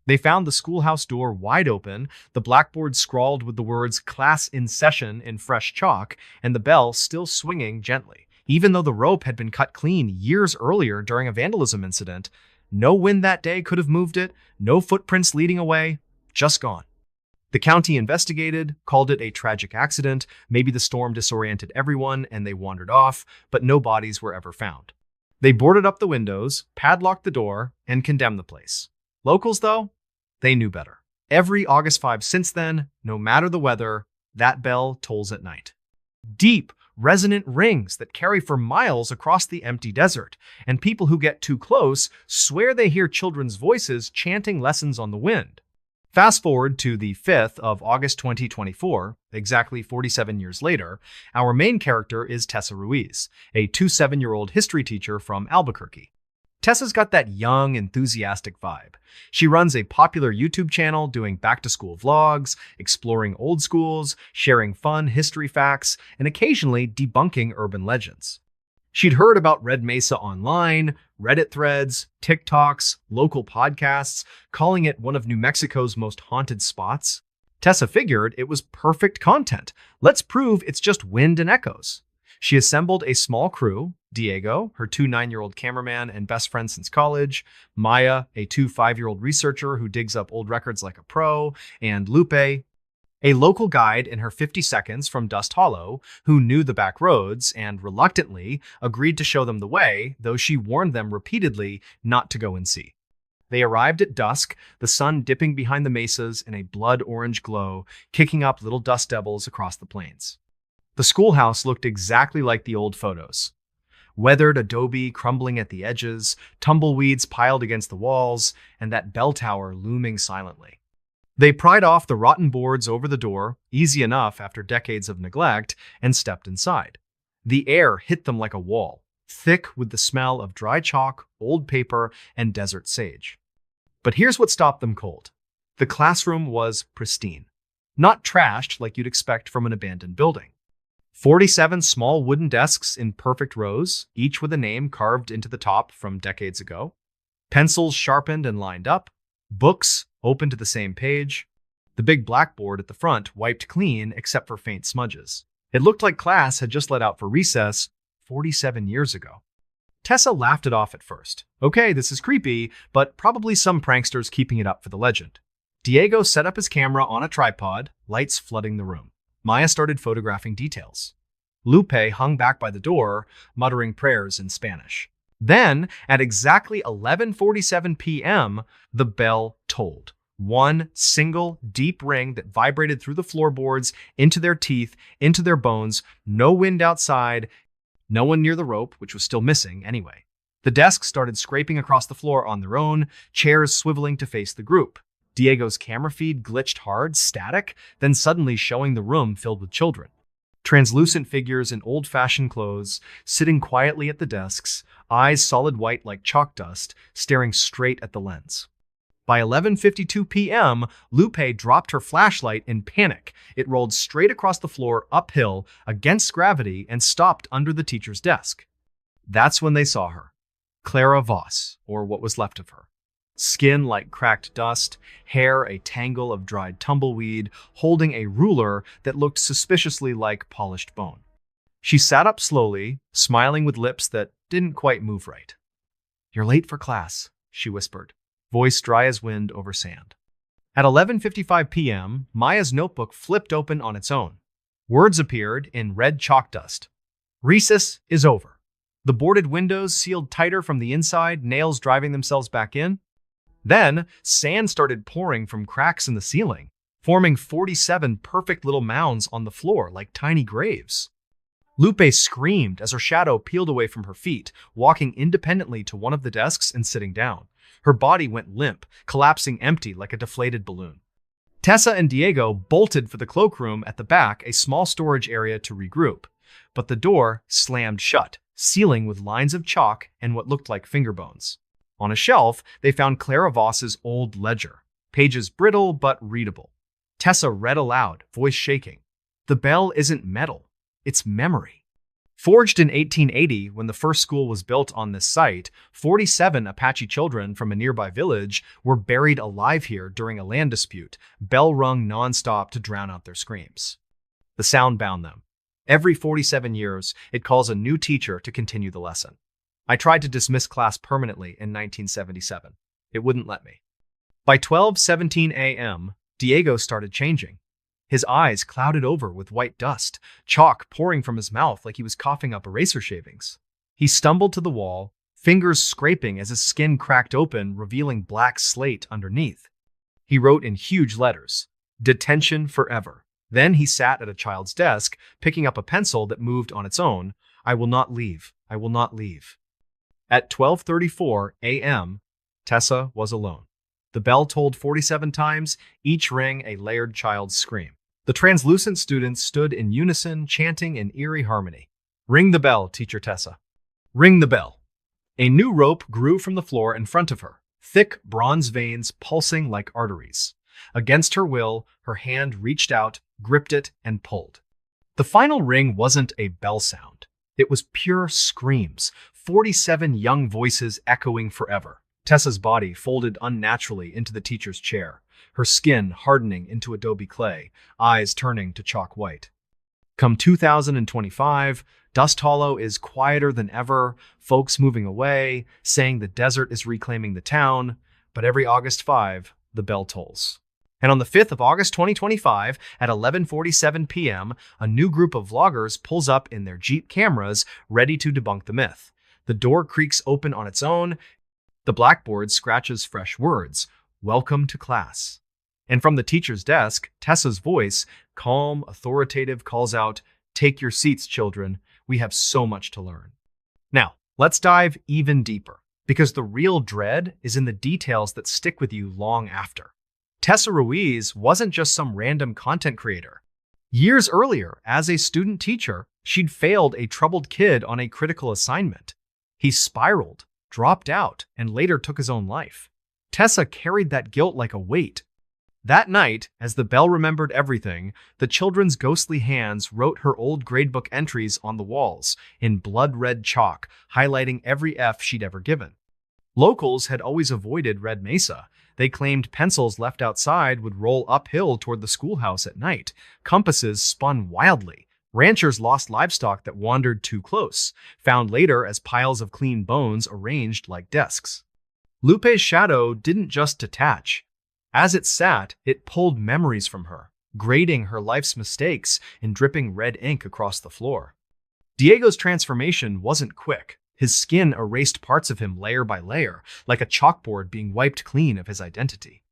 They found the schoolhouse door wide open, the blackboard scrawled with the words "Class in Session" in fresh chalk, and the bell still swinging gently. Even though the rope had been cut clean years earlier during a vandalism incident, no wind that day could have moved it, no footprints leading away, just gone. The county investigated, called it a tragic accident, maybe the storm disoriented everyone and they wandered off, but no bodies were ever found. They boarded up the windows, padlocked the door, and condemned the place. Locals, though, they knew better. Every August 5 since then, no matter the weather, that bell tolls at night. Deep, resonant rings that carry for miles across the empty desert, and people who get too close swear they hear children's voices chanting lessons on the wind. Fast forward to the 5th of August 2024, exactly 47 years later, our main character is Tessa Ruiz, a 7-year-old history teacher from Albuquerque. Tessa's got that young, enthusiastic vibe. She runs a popular YouTube channel doing back-to-school vlogs, exploring old schools, sharing fun history facts, and occasionally debunking urban legends. She'd heard about Red Mesa online, Reddit threads, TikToks, local podcasts, calling it one of New Mexico's most haunted spots. Tessa figured it was perfect content. Let's prove it's just wind and echoes. She assembled a small crew: Diego, her 9-year-old cameraman and best friend since college; Maya, a 5-year-old researcher who digs up old records like a pro; and Lupe, A local guide in her 50 seconds from Dust Hollow, who knew the back roads and reluctantly agreed to show them the way, though she warned them repeatedly not to go and see. They arrived at dusk, the sun dipping behind the mesas in a blood-orange glow, kicking up little dust devils across the plains. The schoolhouse looked exactly like the old photos. Weathered adobe crumbling at the edges, tumbleweeds piled against the walls, and that bell tower looming silently. They pried off the rotten boards over the door, easy enough after decades of neglect, and stepped inside. The air hit them like a wall, thick with the smell of dry chalk, old paper, and desert sage. But here's what stopped them cold. The classroom was pristine. Not trashed like you'd expect from an abandoned building. 47 small wooden desks in perfect rows, each with a name carved into the top from decades ago. Pencils sharpened and lined up. Books open to the same page. The big blackboard at the front wiped clean except for faint smudges. It looked like class had just let out for recess 47 years ago. Tessa laughed it off at first. Okay, this is creepy, but probably some pranksters keeping it up for the legend. Diego set up his camera on a tripod, lights flooding the room. Maya started photographing details. Lupe hung back by the door, muttering prayers in Spanish. Then, at exactly 11:47 p.m., the bell tolled. One single, deep ring that vibrated through the floorboards, into their teeth, into their bones, no wind outside, no one near the rope, which was still missing anyway. The desks started scraping across the floor on their own, chairs swiveling to face the group. Diego's camera feed glitched hard, static, then suddenly showing the room filled with children. Translucent figures in old-fashioned clothes, sitting quietly at the desks, eyes solid white like chalk dust, staring straight at the lens. By 11:52 p.m., Lupe dropped her flashlight in panic. It rolled straight across the floor, uphill, against gravity, and stopped under the teacher's desk. That's when they saw her. Clara Voss, or what was left of her. Skin like cracked dust, hair a tangle of dried tumbleweed, holding a ruler that looked suspiciously like polished bone. She sat up slowly, smiling with lips that didn't quite move right. "You're late for class," she whispered, voice dry as wind over sand. At 11:55 p.m., Maya's notebook flipped open on its own. Words appeared in red chalk dust. "Recess is over." The boarded windows sealed tighter from the inside, nails driving themselves back in. Then, sand started pouring from cracks in the ceiling, forming 47 perfect little mounds on the floor like tiny graves. Lupe screamed as her shadow peeled away from her feet, walking independently to one of the desks and sitting down. Her body went limp, collapsing empty like a deflated balloon. Tessa and Diego bolted for the cloakroom at the back, a small storage area to regroup. But the door slammed shut, sealing with lines of chalk and what looked like finger bones. On a shelf, they found Clara Voss's old ledger, pages brittle but readable. Tessa read aloud, voice shaking. "The bell isn't metal, it's memory." Forged in 1880, when the first school was built on this site, 47 Apache children from a nearby village were buried alive here during a land dispute, bell rung nonstop to drown out their screams. The sound bound them. Every 47 years, it calls a new teacher to continue the lesson. I tried to dismiss class permanently in 1977. It wouldn't let me. By 12:17 a.m., Diego started changing. His eyes clouded over with white dust, chalk pouring from his mouth like he was coughing up eraser shavings. He stumbled to the wall, fingers scraping as his skin cracked open, revealing black slate underneath. He wrote in huge letters, "Detention forever." Then he sat at a child's desk, picking up a pencil that moved on its own. "I will not leave. I will not leave." At 12:34 a.m., Tessa was alone. The bell tolled 47 times, each ring a layered child's scream. The translucent students stood in unison, chanting in eerie harmony. "Ring the bell, Teacher Tessa. Ring the bell." A new rope grew from the floor in front of her, thick bronze veins pulsing like arteries. Against her will, her hand reached out, gripped it, and pulled. The final ring wasn't a bell sound. It was pure screams, 47 young voices echoing forever. Tessa's body folded unnaturally into the teacher's chair, her skin hardening into adobe clay, eyes turning to chalk white. Come 2025, Dust Hollow is quieter than ever, folks moving away, saying the desert is reclaiming the town, but every August 5, the bell tolls. And on the 5th of August 2025, at 11:47 p.m., a new group of vloggers pulls up in their Jeep cameras, ready to debunk the myth. The door creaks open on its own. The blackboard scratches fresh words, "Welcome to class." And from the teacher's desk, Tessa's voice, calm, authoritative, calls out, "Take your seats, children. We have so much to learn." Now, let's dive even deeper, because the real dread is in the details that stick with you long after. Tessa Ruiz wasn't just some random content creator. Years earlier, as a student teacher, she'd failed a troubled kid on a critical assignment. He spiraled, dropped out, and later took his own life. Tessa carried that guilt like a weight. That night, as the bell remembered everything, the children's ghostly hands wrote her old gradebook entries on the walls in blood-red chalk, highlighting every F she'd ever given. Locals had always avoided Red Mesa. They claimed pencils left outside would roll uphill toward the schoolhouse at night. Compasses spun wildly. Ranchers lost livestock that wandered too close, found later as piles of clean bones arranged like desks. Lupe's shadow didn't just detach. As it sat, it pulled memories from her, grading her life's mistakes and dripping red ink across the floor. Diego's transformation wasn't quick. His skin erased parts of him layer by layer, like a chalkboard being wiped clean of his identity.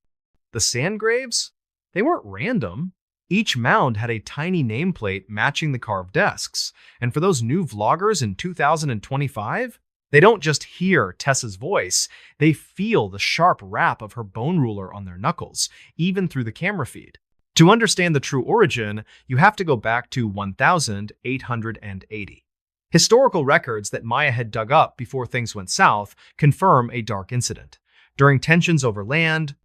The sand graves? They weren't random. Each mound had a tiny nameplate matching the carved desks. And for those new vloggers in 2025, they don't just hear Tessa's voice, they feel the sharp rap of her bone ruler on their knuckles, even through the camera feed. To understand the true origin, you have to go back to 1880. Historical records that Maya had dug up before things went south confirm a dark incident. During tensions over land,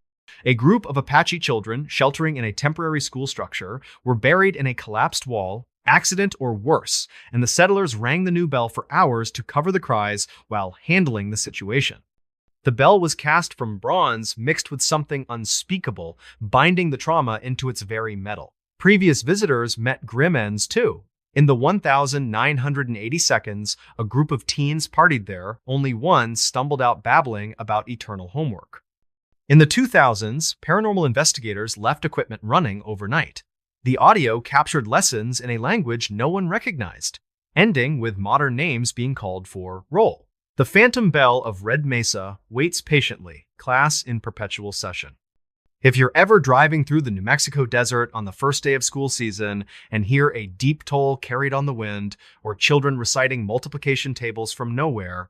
a group of Apache children sheltering in a temporary school structure were buried in a collapsed wall, accident or worse, and the settlers rang the new bell for hours to cover the cries while handling the situation. The bell was cast from bronze mixed with something unspeakable, binding the trauma into its very metal. Previous visitors met grim ends too. In the 1,980 seconds, a group of teens partied there, only one stumbled out babbling about eternal homework. In the 2000s, paranormal investigators left equipment running overnight. The audio captured lessons in a language no one recognized, ending with modern names being called for roll. The phantom bell of Red Mesa waits patiently, class in perpetual session. If you're ever driving through the New Mexico desert on the first day of school season and hear a deep toll carried on the wind or children reciting multiplication tables from nowhere,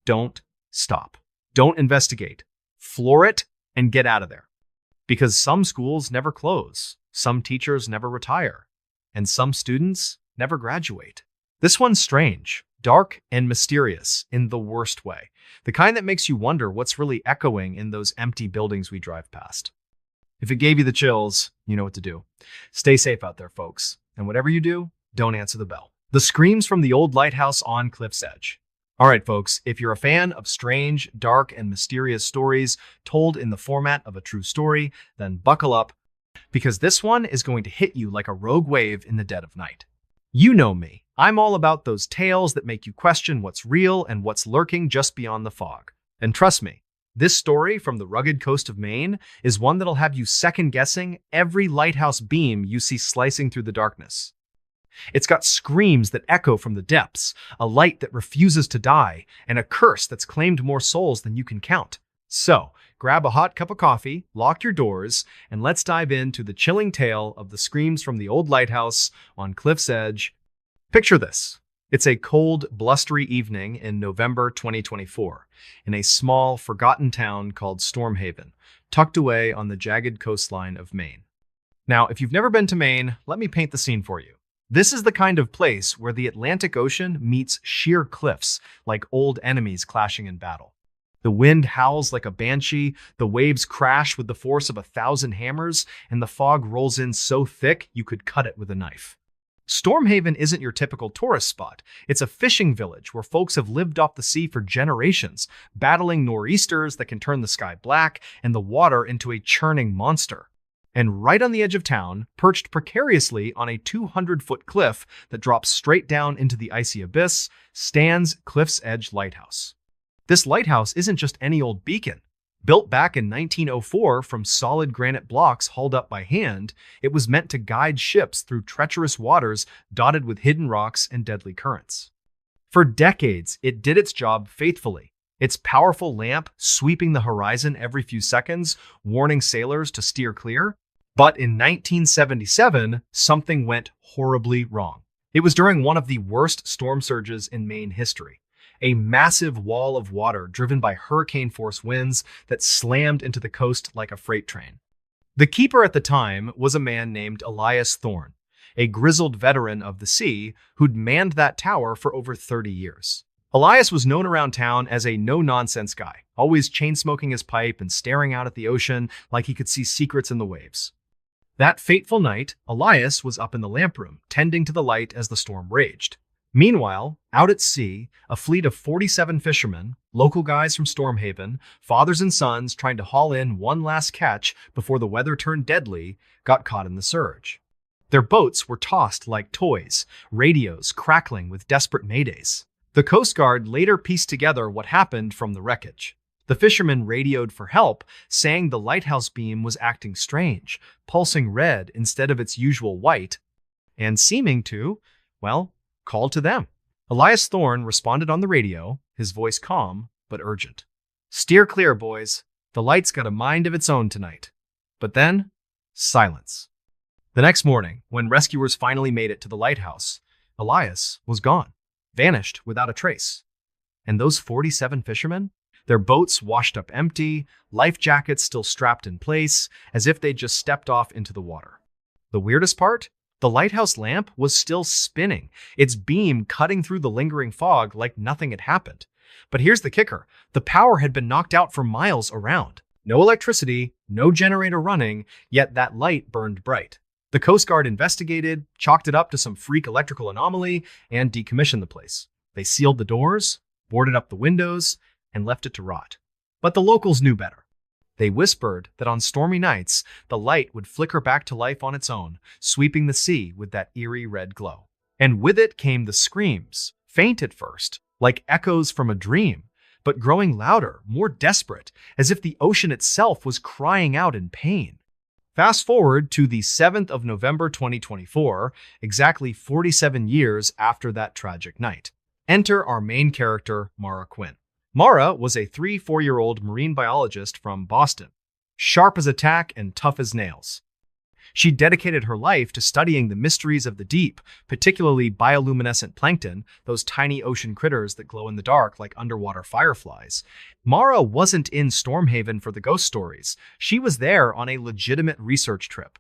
don't stop. Don't investigate. Floor it and get out of there. Because some schools never close, some teachers never retire, and some students never graduate. This one's strange, dark, and mysterious in the worst way. The kind that makes you wonder what's really echoing in those empty buildings we drive past. If it gave you the chills, you know what to do. Stay safe out there, folks. And whatever you do, don't answer the bell. The screams from the old lighthouse on Cliff's Edge. All right, folks, if you're a fan of strange, dark, and mysterious stories told in the format of a true story, then buckle up, because this one is going to hit you like a rogue wave in the dead of night. You know me. I'm all about those tales that make you question what's real and what's lurking just beyond the fog. And trust me, this story from the rugged coast of Maine is one that'll have you second-guessing every lighthouse beam you see slicing through the darkness. It's got screams that echo from the depths, a light that refuses to die, and a curse that's claimed more souls than you can count. So, grab a hot cup of coffee, lock your doors, and let's dive into the chilling tale of the screams from the old lighthouse on Cliff's Edge. Picture this. It's a cold, blustery evening in November 2024 in a small, forgotten town called Stormhaven, tucked away on the jagged coastline of Maine. Now, if you've never been to Maine, let me paint the scene for you. This is the kind of place where the Atlantic Ocean meets sheer cliffs, like old enemies clashing in battle. The wind howls like a banshee, the waves crash with the force of 1,000 hammers, and the fog rolls in so thick you could cut it with a knife. Stormhaven isn't your typical tourist spot. It's a fishing village where folks have lived off the sea for generations, battling nor'easters that can turn the sky black and the water into a churning monster. And right on the edge of town, perched precariously on a 200-foot cliff that drops straight down into the icy abyss, stands Cliff's Edge Lighthouse. This lighthouse isn't just any old beacon. Built back in 1904 from solid granite blocks hauled up by hand, it was meant to guide ships through treacherous waters dotted with hidden rocks and deadly currents. For decades, it did its job faithfully, its powerful lamp sweeping the horizon every few seconds, warning sailors to steer clear. But in 1977, something went horribly wrong. It was during one of the worst storm surges in Maine history. A massive wall of water driven by hurricane-force winds that slammed into the coast like a freight train. The keeper at the time was a man named Elias Thorne, a grizzled veteran of the sea who'd manned that tower for over 30 years. Elias was known around town as a no-nonsense guy, always chain-smoking his pipe and staring out at the ocean like he could see secrets in the waves. That fateful night, Elias was up in the lamp room, tending to the light as the storm raged. Meanwhile, out at sea, a fleet of 47 fishermen, local guys from Stormhaven, fathers and sons trying to haul in one last catch before the weather turned deadly, got caught in the surge. Their boats were tossed like toys, radios crackling with desperate maydays. The Coast Guard later pieced together what happened from the wreckage. The fishermen radioed for help, saying the lighthouse beam was acting strange, pulsing red instead of its usual white, and seeming to, well, call to them. Elias Thorne responded on the radio, his voice calm but urgent. "Steer clear, boys. The light's got a mind of its own tonight." But then, silence. The next morning, when rescuers finally made it to the lighthouse, Elias was gone, vanished without a trace. And those 47 fishermen? Their boats washed up empty, life jackets still strapped in place, as if they'd just stepped off into the water. The weirdest part? The lighthouse lamp was still spinning, its beam cutting through the lingering fog like nothing had happened. But here's the kicker. The power had been knocked out for miles around. No electricity, no generator running, yet that light burned bright. The Coast Guard investigated, chalked it up to some freak electrical anomaly, and decommissioned the place. They sealed the doors, boarded up the windows, and left it to rot. But the locals knew better. They whispered that on stormy nights, the light would flicker back to life on its own, sweeping the sea with that eerie red glow. And with it came the screams, faint at first, like echoes from a dream, but growing louder, more desperate, as if the ocean itself was crying out in pain. Fast forward to the 7th of November 2024, exactly 47 years after that tragic night. Enter our main character, Mara Quinn. Mara was a 3-4-year-old marine biologist from Boston, sharp as a tack and tough as nails. She dedicated her life to studying the mysteries of the deep, particularly bioluminescent plankton, those tiny ocean critters that glow in the dark like underwater fireflies. Mara wasn't in Stormhaven for the ghost stories. She was there on a legitimate research trip.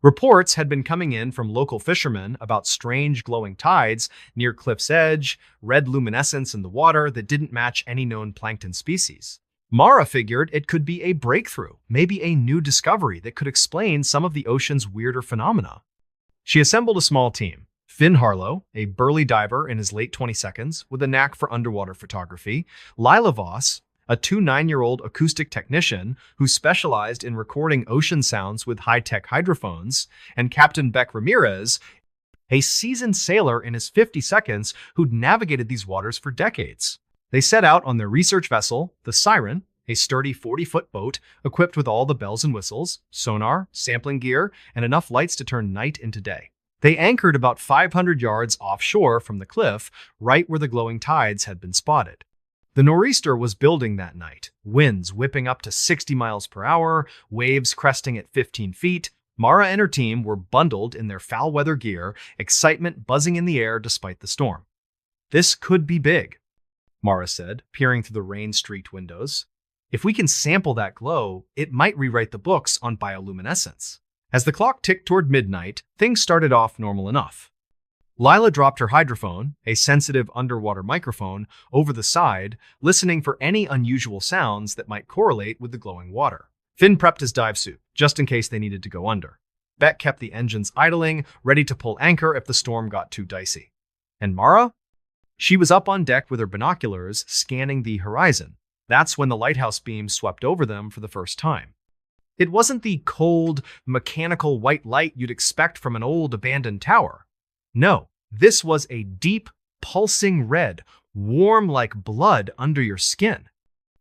Reports had been coming in from local fishermen about strange glowing tides near Cliff's Edge, red luminescence in the water that didn't match any known plankton species. Mara figured it could be a breakthrough, maybe a new discovery that could explain some of the ocean's weirder phenomena. She assembled a small team. Finn Harlow, a burly diver in his late 22nd with a knack for underwater photography, Lila Voss, a 9-year-old acoustic technician who specialized in recording ocean sounds with high-tech hydrophones, and Captain Beck Ramirez, a seasoned sailor in his 52nds who'd navigated these waters for decades. They set out on their research vessel, the Siren, a sturdy 40-foot boat equipped with all the bells and whistles, sonar, sampling gear, and enough lights to turn night into day. They anchored about 500 yards offshore from the cliff, right where the glowing tides had been spotted. The nor'easter was building that night, winds whipping up to 60 miles per hour, waves cresting at 15 feet. Mara and her team were bundled in their foul-weather gear, excitement buzzing in the air despite the storm. "This could be big," Mara said, peering through the rain-streaked windows. "If we can sample that glow, it might rewrite the books on bioluminescence." As the clock ticked toward midnight, things started off normal enough. Lila dropped her hydrophone, a sensitive underwater microphone, over the side, listening for any unusual sounds that might correlate with the glowing water. Finn prepped his dive suit, just in case they needed to go under. Beck kept the engines idling, ready to pull anchor if the storm got too dicey. And Mara? She was up on deck with her binoculars, scanning the horizon. That's when the lighthouse beam swept over them for the first time. It wasn't the cold, mechanical white light you'd expect from an old, abandoned tower. No, this was a deep, pulsing red, warm like blood under your skin.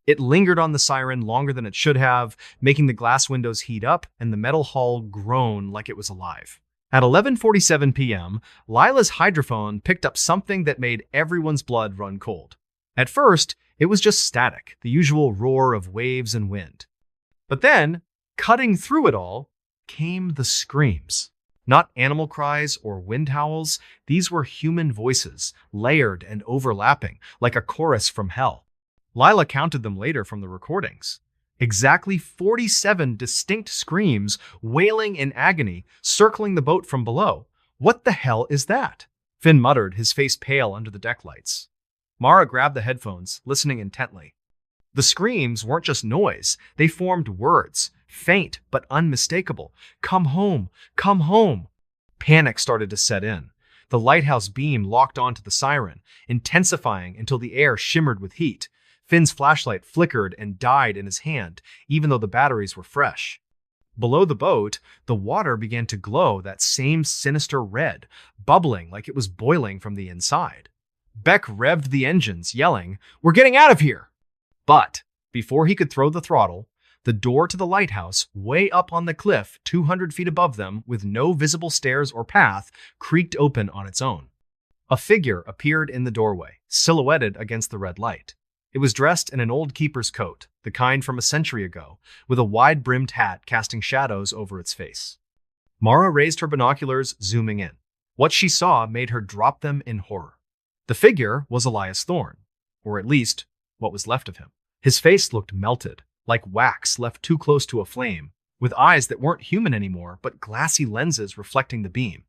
It lingered on the siren longer than it should have, making the glass windows heat up and the metal hull groan like it was alive. At 11:47 p.m., Lila's hydrophone picked up something that made everyone's blood run cold. At first, it was just static, the usual roar of waves and wind. But then, cutting through it all, came the screams. Not animal cries or wind howls, these were human voices, layered and overlapping, like a chorus from hell. Lila counted them later from the recordings. Exactly 47 distinct screams, wailing in agony, circling the boat from below. What the hell is that? Finn muttered, his face pale under the deck lights. Mara grabbed the headphones, listening intently. The screams weren't just noise, they formed words, faint but unmistakable. Come home, come home. Panic started to set in. The lighthouse beam locked onto the siren, intensifying until the air shimmered with heat. Finn's flashlight flickered and died in his hand, even though the batteries were fresh. Below the boat, the water began to glow that same sinister red, bubbling like it was boiling from the inside. Beck revved the engines, yelling, "We're getting out of here!" But before he could throw the throttle, the door to the lighthouse, way up on the cliff 200 feet above them with no visible stairs or path, creaked open on its own. A figure appeared in the doorway, silhouetted against the red light. It was dressed in an old keeper's coat, the kind from a century ago, with a wide-brimmed hat casting shadows over its face. Mara raised her binoculars, zooming in. What she saw made her drop them in horror. The figure was Elias Thorne, or at least what was left of him. His face looked melted, like wax left too close to a flame, with eyes that weren't human anymore but glassy lenses reflecting the beam.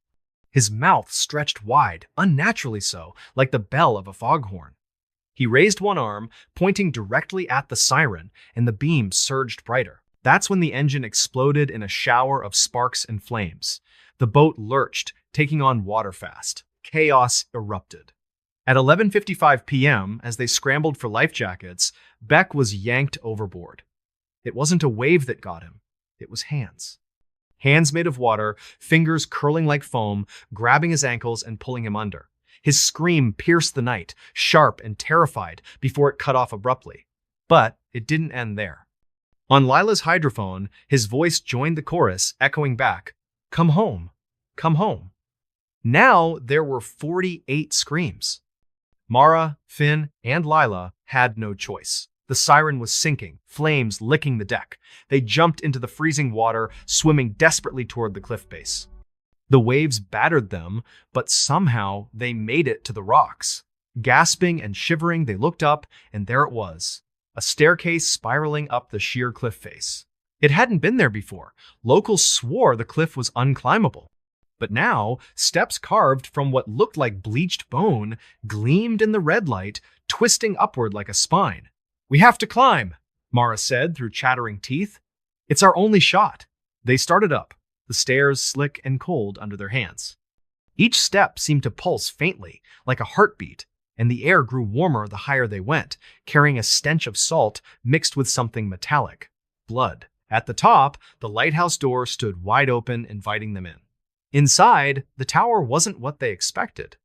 His mouth stretched wide, unnaturally so, like the bell of a foghorn. He raised one arm, pointing directly at the siren, and the beam surged brighter. That's when the engine exploded in a shower of sparks and flames. The boat lurched, taking on water fast. Chaos erupted. At 11:55 p.m., as they scrambled for life jackets, Beck was yanked overboard. It wasn't a wave that got him. It was hands. Hands made of water, fingers curling like foam, grabbing his ankles and pulling him under. His scream pierced the night, sharp and terrified, before it cut off abruptly. But it didn't end there. On Lila's hydrophone, his voice joined the chorus, echoing back, "Come home, come home." Now there were 48 screams. Mara, Finn, and Lila had no choice. The siren was sinking, flames licking the deck. They jumped into the freezing water, swimming desperately toward the cliff base. The waves battered them, but somehow they made it to the rocks. Gasping and shivering, they looked up, and there it was, a staircase spiraling up the sheer cliff face. It hadn't been there before. Locals swore the cliff was unclimbable. But now, steps carved from what looked like bleached bone gleamed in the red light, twisting upward like a spine. "We have to climb," Mara said through chattering teeth. "It's our only shot." They started up, the stairs slick and cold under their hands. Each step seemed to pulse faintly, like a heartbeat, and the air grew warmer the higher they went, carrying a stench of salt mixed with something metallic. Blood. At the top, the lighthouse door stood wide open, inviting them in. Inside, the tower wasn't what they expected.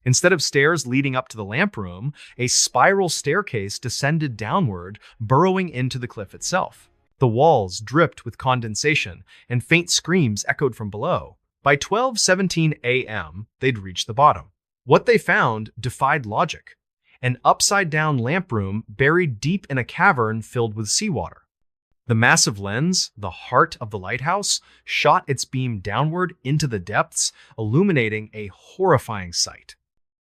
Instead of stairs leading up to the lamp room, a spiral staircase descended downward, burrowing into the cliff itself. The walls dripped with condensation, and faint screams echoed from below. By 12:17 a.m., they'd reached the bottom. What they found defied logic. An upside-down lamp room buried deep in a cavern filled with seawater. The massive lens, the heart of the lighthouse, shot its beam downward into the depths, illuminating a horrifying sight.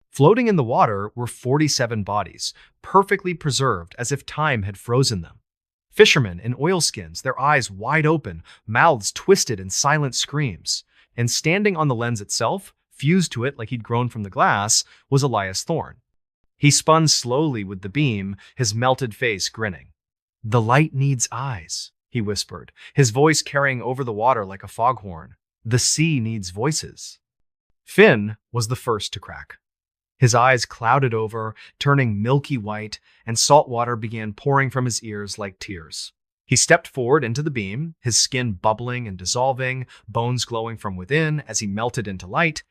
Floating in the water were 47 bodies, perfectly preserved as if time had frozen them. Fishermen in oilskins, their eyes wide open, mouths twisted in silent screams. And standing on the lens itself, fused to it like he'd grown from the glass, was Elias Thorne. He spun slowly with the beam, his melted face grinning. "The light needs eyes," he whispered, his voice carrying over the water like a foghorn. "The sea needs voices." Finn was the first to crack. His eyes clouded over, turning milky white, and salt water began pouring from his ears like tears. He stepped forward into the beam, his skin bubbling and dissolving, bones glowing from within as he melted into light.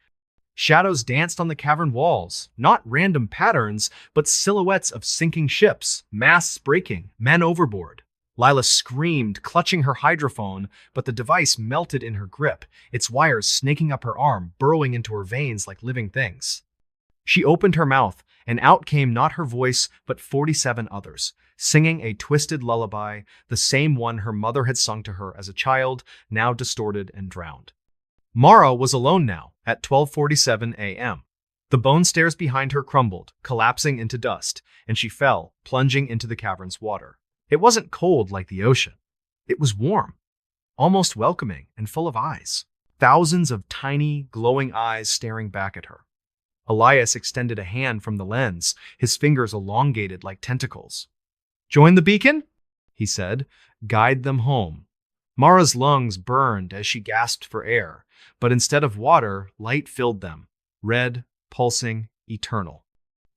Shadows danced on the cavern walls, not random patterns, but silhouettes of sinking ships, masts breaking, men overboard. Lila screamed, clutching her hydrophone, but the device melted in her grip, its wires snaking up her arm, burrowing into her veins like living things. She opened her mouth, and out came not her voice, but 47 others, singing a twisted lullaby, the same one her mother had sung to her as a child, now distorted and drowned. Mara was alone now, at 12:47 a.m. The bone stairs behind her crumbled, collapsing into dust, and she fell, plunging into the cavern's water. It wasn't cold like the ocean. It was warm, almost welcoming, and full of eyes. Thousands of tiny, glowing eyes staring back at her. Elias extended a hand from the lens, his fingers elongated like tentacles. "Join the beacon?" he said. "Guide them home." Mara's lungs burned as she gasped for air, but instead of water, light filled them. Red, pulsing, eternal.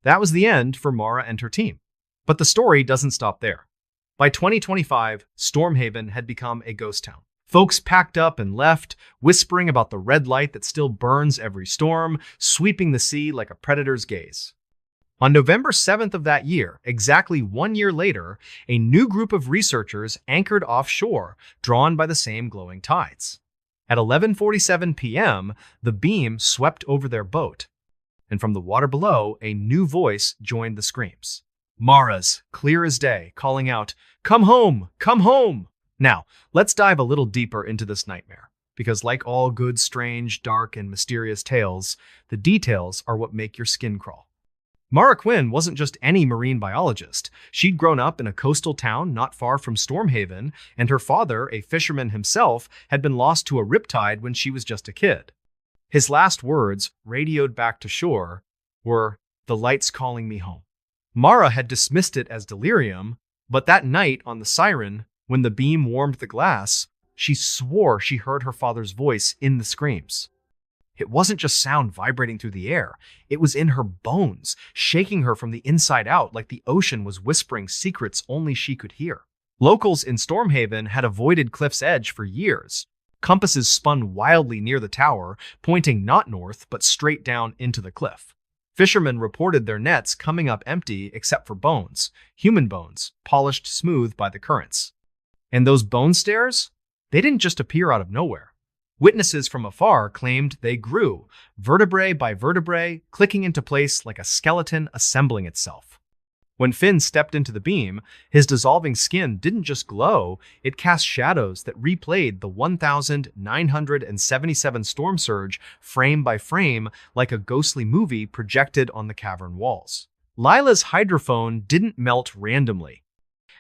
That was the end for Mara and her team. But the story doesn't stop there. By 2025, Stormhaven had become a ghost town. Folks packed up and left, whispering about the red light that still burns every storm, sweeping the sea like a predator's gaze. On November 7th of that year, exactly 1 year later, a new group of researchers anchored offshore, drawn by the same glowing tides. At 11:47 p.m., the beam swept over their boat, and from the water below, a new voice joined the screams. Mara's, clear as day, calling out, "Come home! Come home!" Now, let's dive a little deeper into this nightmare, because like all good, strange, dark, and mysterious tales, the details are what make your skin crawl. Mara Quinn wasn't just any marine biologist. She'd grown up in a coastal town not far from Stormhaven, and her father, a fisherman himself, had been lost to a riptide when she was just a kid. His last words, radioed back to shore, were, "The light's calling me home." Mara had dismissed it as delirium, but that night on the Siren, when the beam warmed the glass, she swore she heard her father's voice in the screams. It wasn't just sound vibrating through the air. It was in her bones, shaking her from the inside out like the ocean was whispering secrets only she could hear. Locals in Stormhaven had avoided Cliff's Edge for years. Compasses spun wildly near the tower, pointing not north, but straight down into the cliff. Fishermen reported their nets coming up empty except for bones, human bones, polished smooth by the currents. And those bone stairs? They didn't just appear out of nowhere. Witnesses from afar claimed they grew, vertebrae by vertebrae, clicking into place like a skeleton assembling itself. When Finn stepped into the beam, his dissolving skin didn't just glow, it cast shadows that replayed the 1977 storm surge frame by frame like a ghostly movie projected on the cavern walls. Lila's hydrophone didn't melt randomly.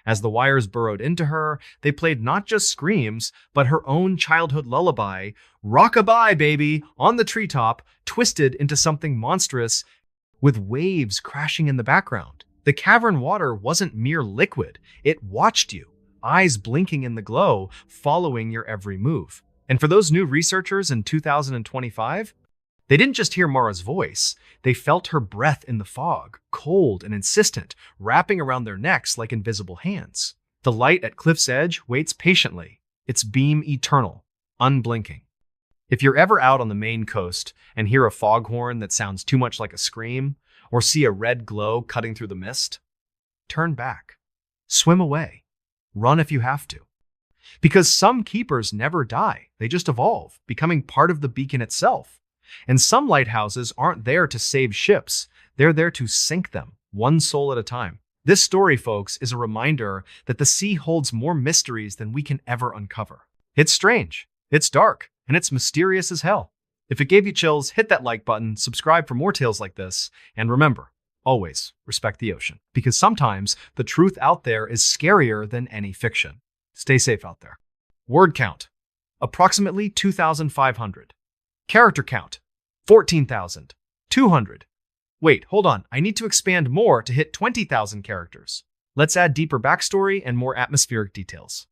As the wires burrowed into her, they played not just screams, but her own childhood lullaby, "Rock-a-bye, baby," on the treetop, twisted into something monstrous with waves crashing in the background. The cavern water wasn't mere liquid. It watched you, eyes blinking in the glow, following your every move. And for those new researchers in 2025, they didn't just hear Mara's voice. They felt her breath in the fog, cold and insistent, wrapping around their necks like invisible hands. The light at Cliff's Edge waits patiently, its beam eternal, unblinking. If you're ever out on the Maine coast and hear a foghorn that sounds too much like a scream, or see a red glow cutting through the mist, turn back. Swim away. Run if you have to. Because some keepers never die. They just evolve, becoming part of the beacon itself. And some lighthouses aren't there to save ships. They're there to sink them, one soul at a time. This story, folks, is a reminder that the sea holds more mysteries than we can ever uncover. It's strange, it's dark, and it's mysterious as hell. If it gave you chills, hit that like button, subscribe for more tales like this, and remember, always respect the ocean, because sometimes the truth out there is scarier than any fiction. Stay safe out there. Word count, approximately 2,500. Character count, 14,200. Wait, hold on, I need to expand more to hit 20,000 characters. Let's add deeper backstory and more atmospheric details.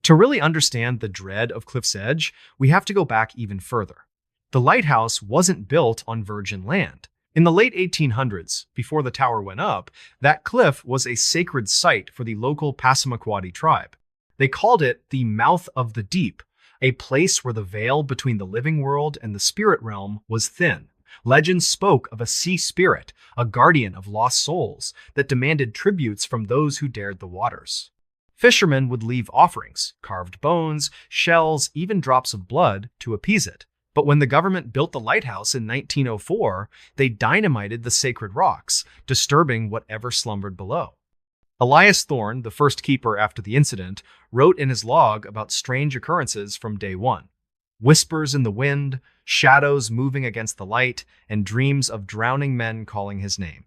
To really understand the dread of Cliff's Edge, we have to go back even further. The lighthouse wasn't built on virgin land. In the late 1800s, before the tower went up, that cliff was a sacred site for the local Passamaquoddy tribe. They called it the Mouth of the Deep, a place where the veil between the living world and the spirit realm was thin. Legends spoke of a sea spirit, a guardian of lost souls, that demanded tributes from those who dared the waters. Fishermen would leave offerings, carved bones, shells, even drops of blood, to appease it. But when the government built the lighthouse in 1904, they dynamited the sacred rocks, disturbing whatever slumbered below. Elias Thorne, the first keeper after the incident, wrote in his log about strange occurrences from day one. Whispers in the wind, shadows moving against the light, and dreams of drowning men calling his name.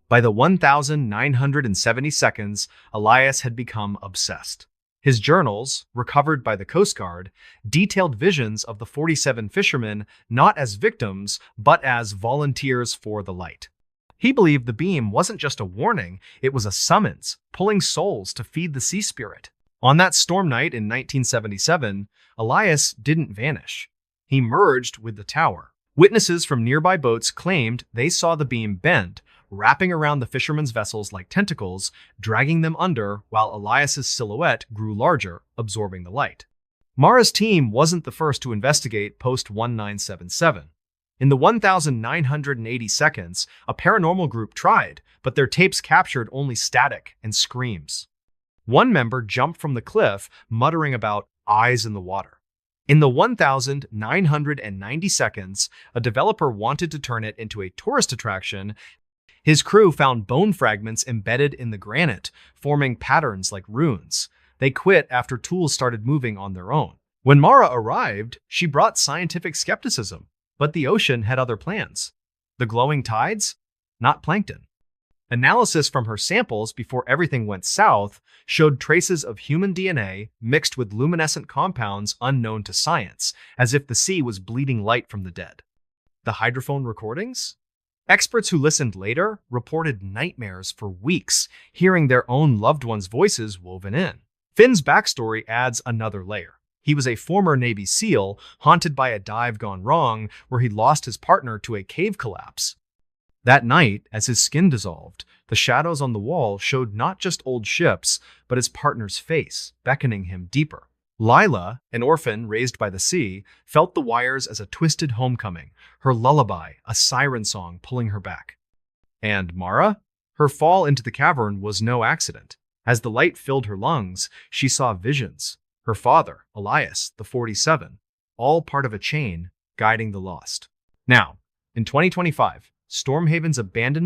By the 1,970 seconds, Elias had become obsessed. His journals, recovered by the Coast Guard, detailed visions of the 47 fishermen not as victims, but as volunteers for the light. He believed the beam wasn't just a warning, it was a summons, pulling souls to feed the sea spirit. On that storm night in 1977, Elias didn't vanish. He merged with the tower. Witnesses from nearby boats claimed they saw the beam bend, wrapping around the fishermen's vessels like tentacles, dragging them under while Elias's silhouette grew larger, absorbing the light. Mara's team wasn't the first to investigate post-1977. In the 1,980 seconds, a paranormal group tried, but their tapes captured only static and screams. One member jumped from the cliff, muttering about eyes in the water. In the 1,990 seconds, a developer wanted to turn it into a tourist attraction. His crew found bone fragments embedded in the granite, forming patterns like runes. They quit after tools started moving on their own. When Mara arrived, she brought scientific skepticism, but the ocean had other plans. The glowing tides? Not plankton. Analysis from her samples before everything went south showed traces of human DNA mixed with luminescent compounds unknown to science, as if the sea was bleeding light from the dead. The hydrophone recordings? Experts who listened later reported nightmares for weeks, hearing their own loved ones' voices woven in. Finn's backstory adds another layer. He was a former Navy SEAL, haunted by a dive gone wrong where he lost his partner to a cave collapse. That night, as his skin dissolved, the shadows on the wall showed not just old ships, but his partner's face, beckoning him deeper. Lila, an orphan raised by the sea, felt the wires as a twisted homecoming, her lullaby, a siren song pulling her back. And Mara? Her fall into the cavern was no accident. As the light filled her lungs, she saw visions. Her father, Elias, the 47, all part of a chain guiding the lost. Now, in 2025, Stormhaven's abandonment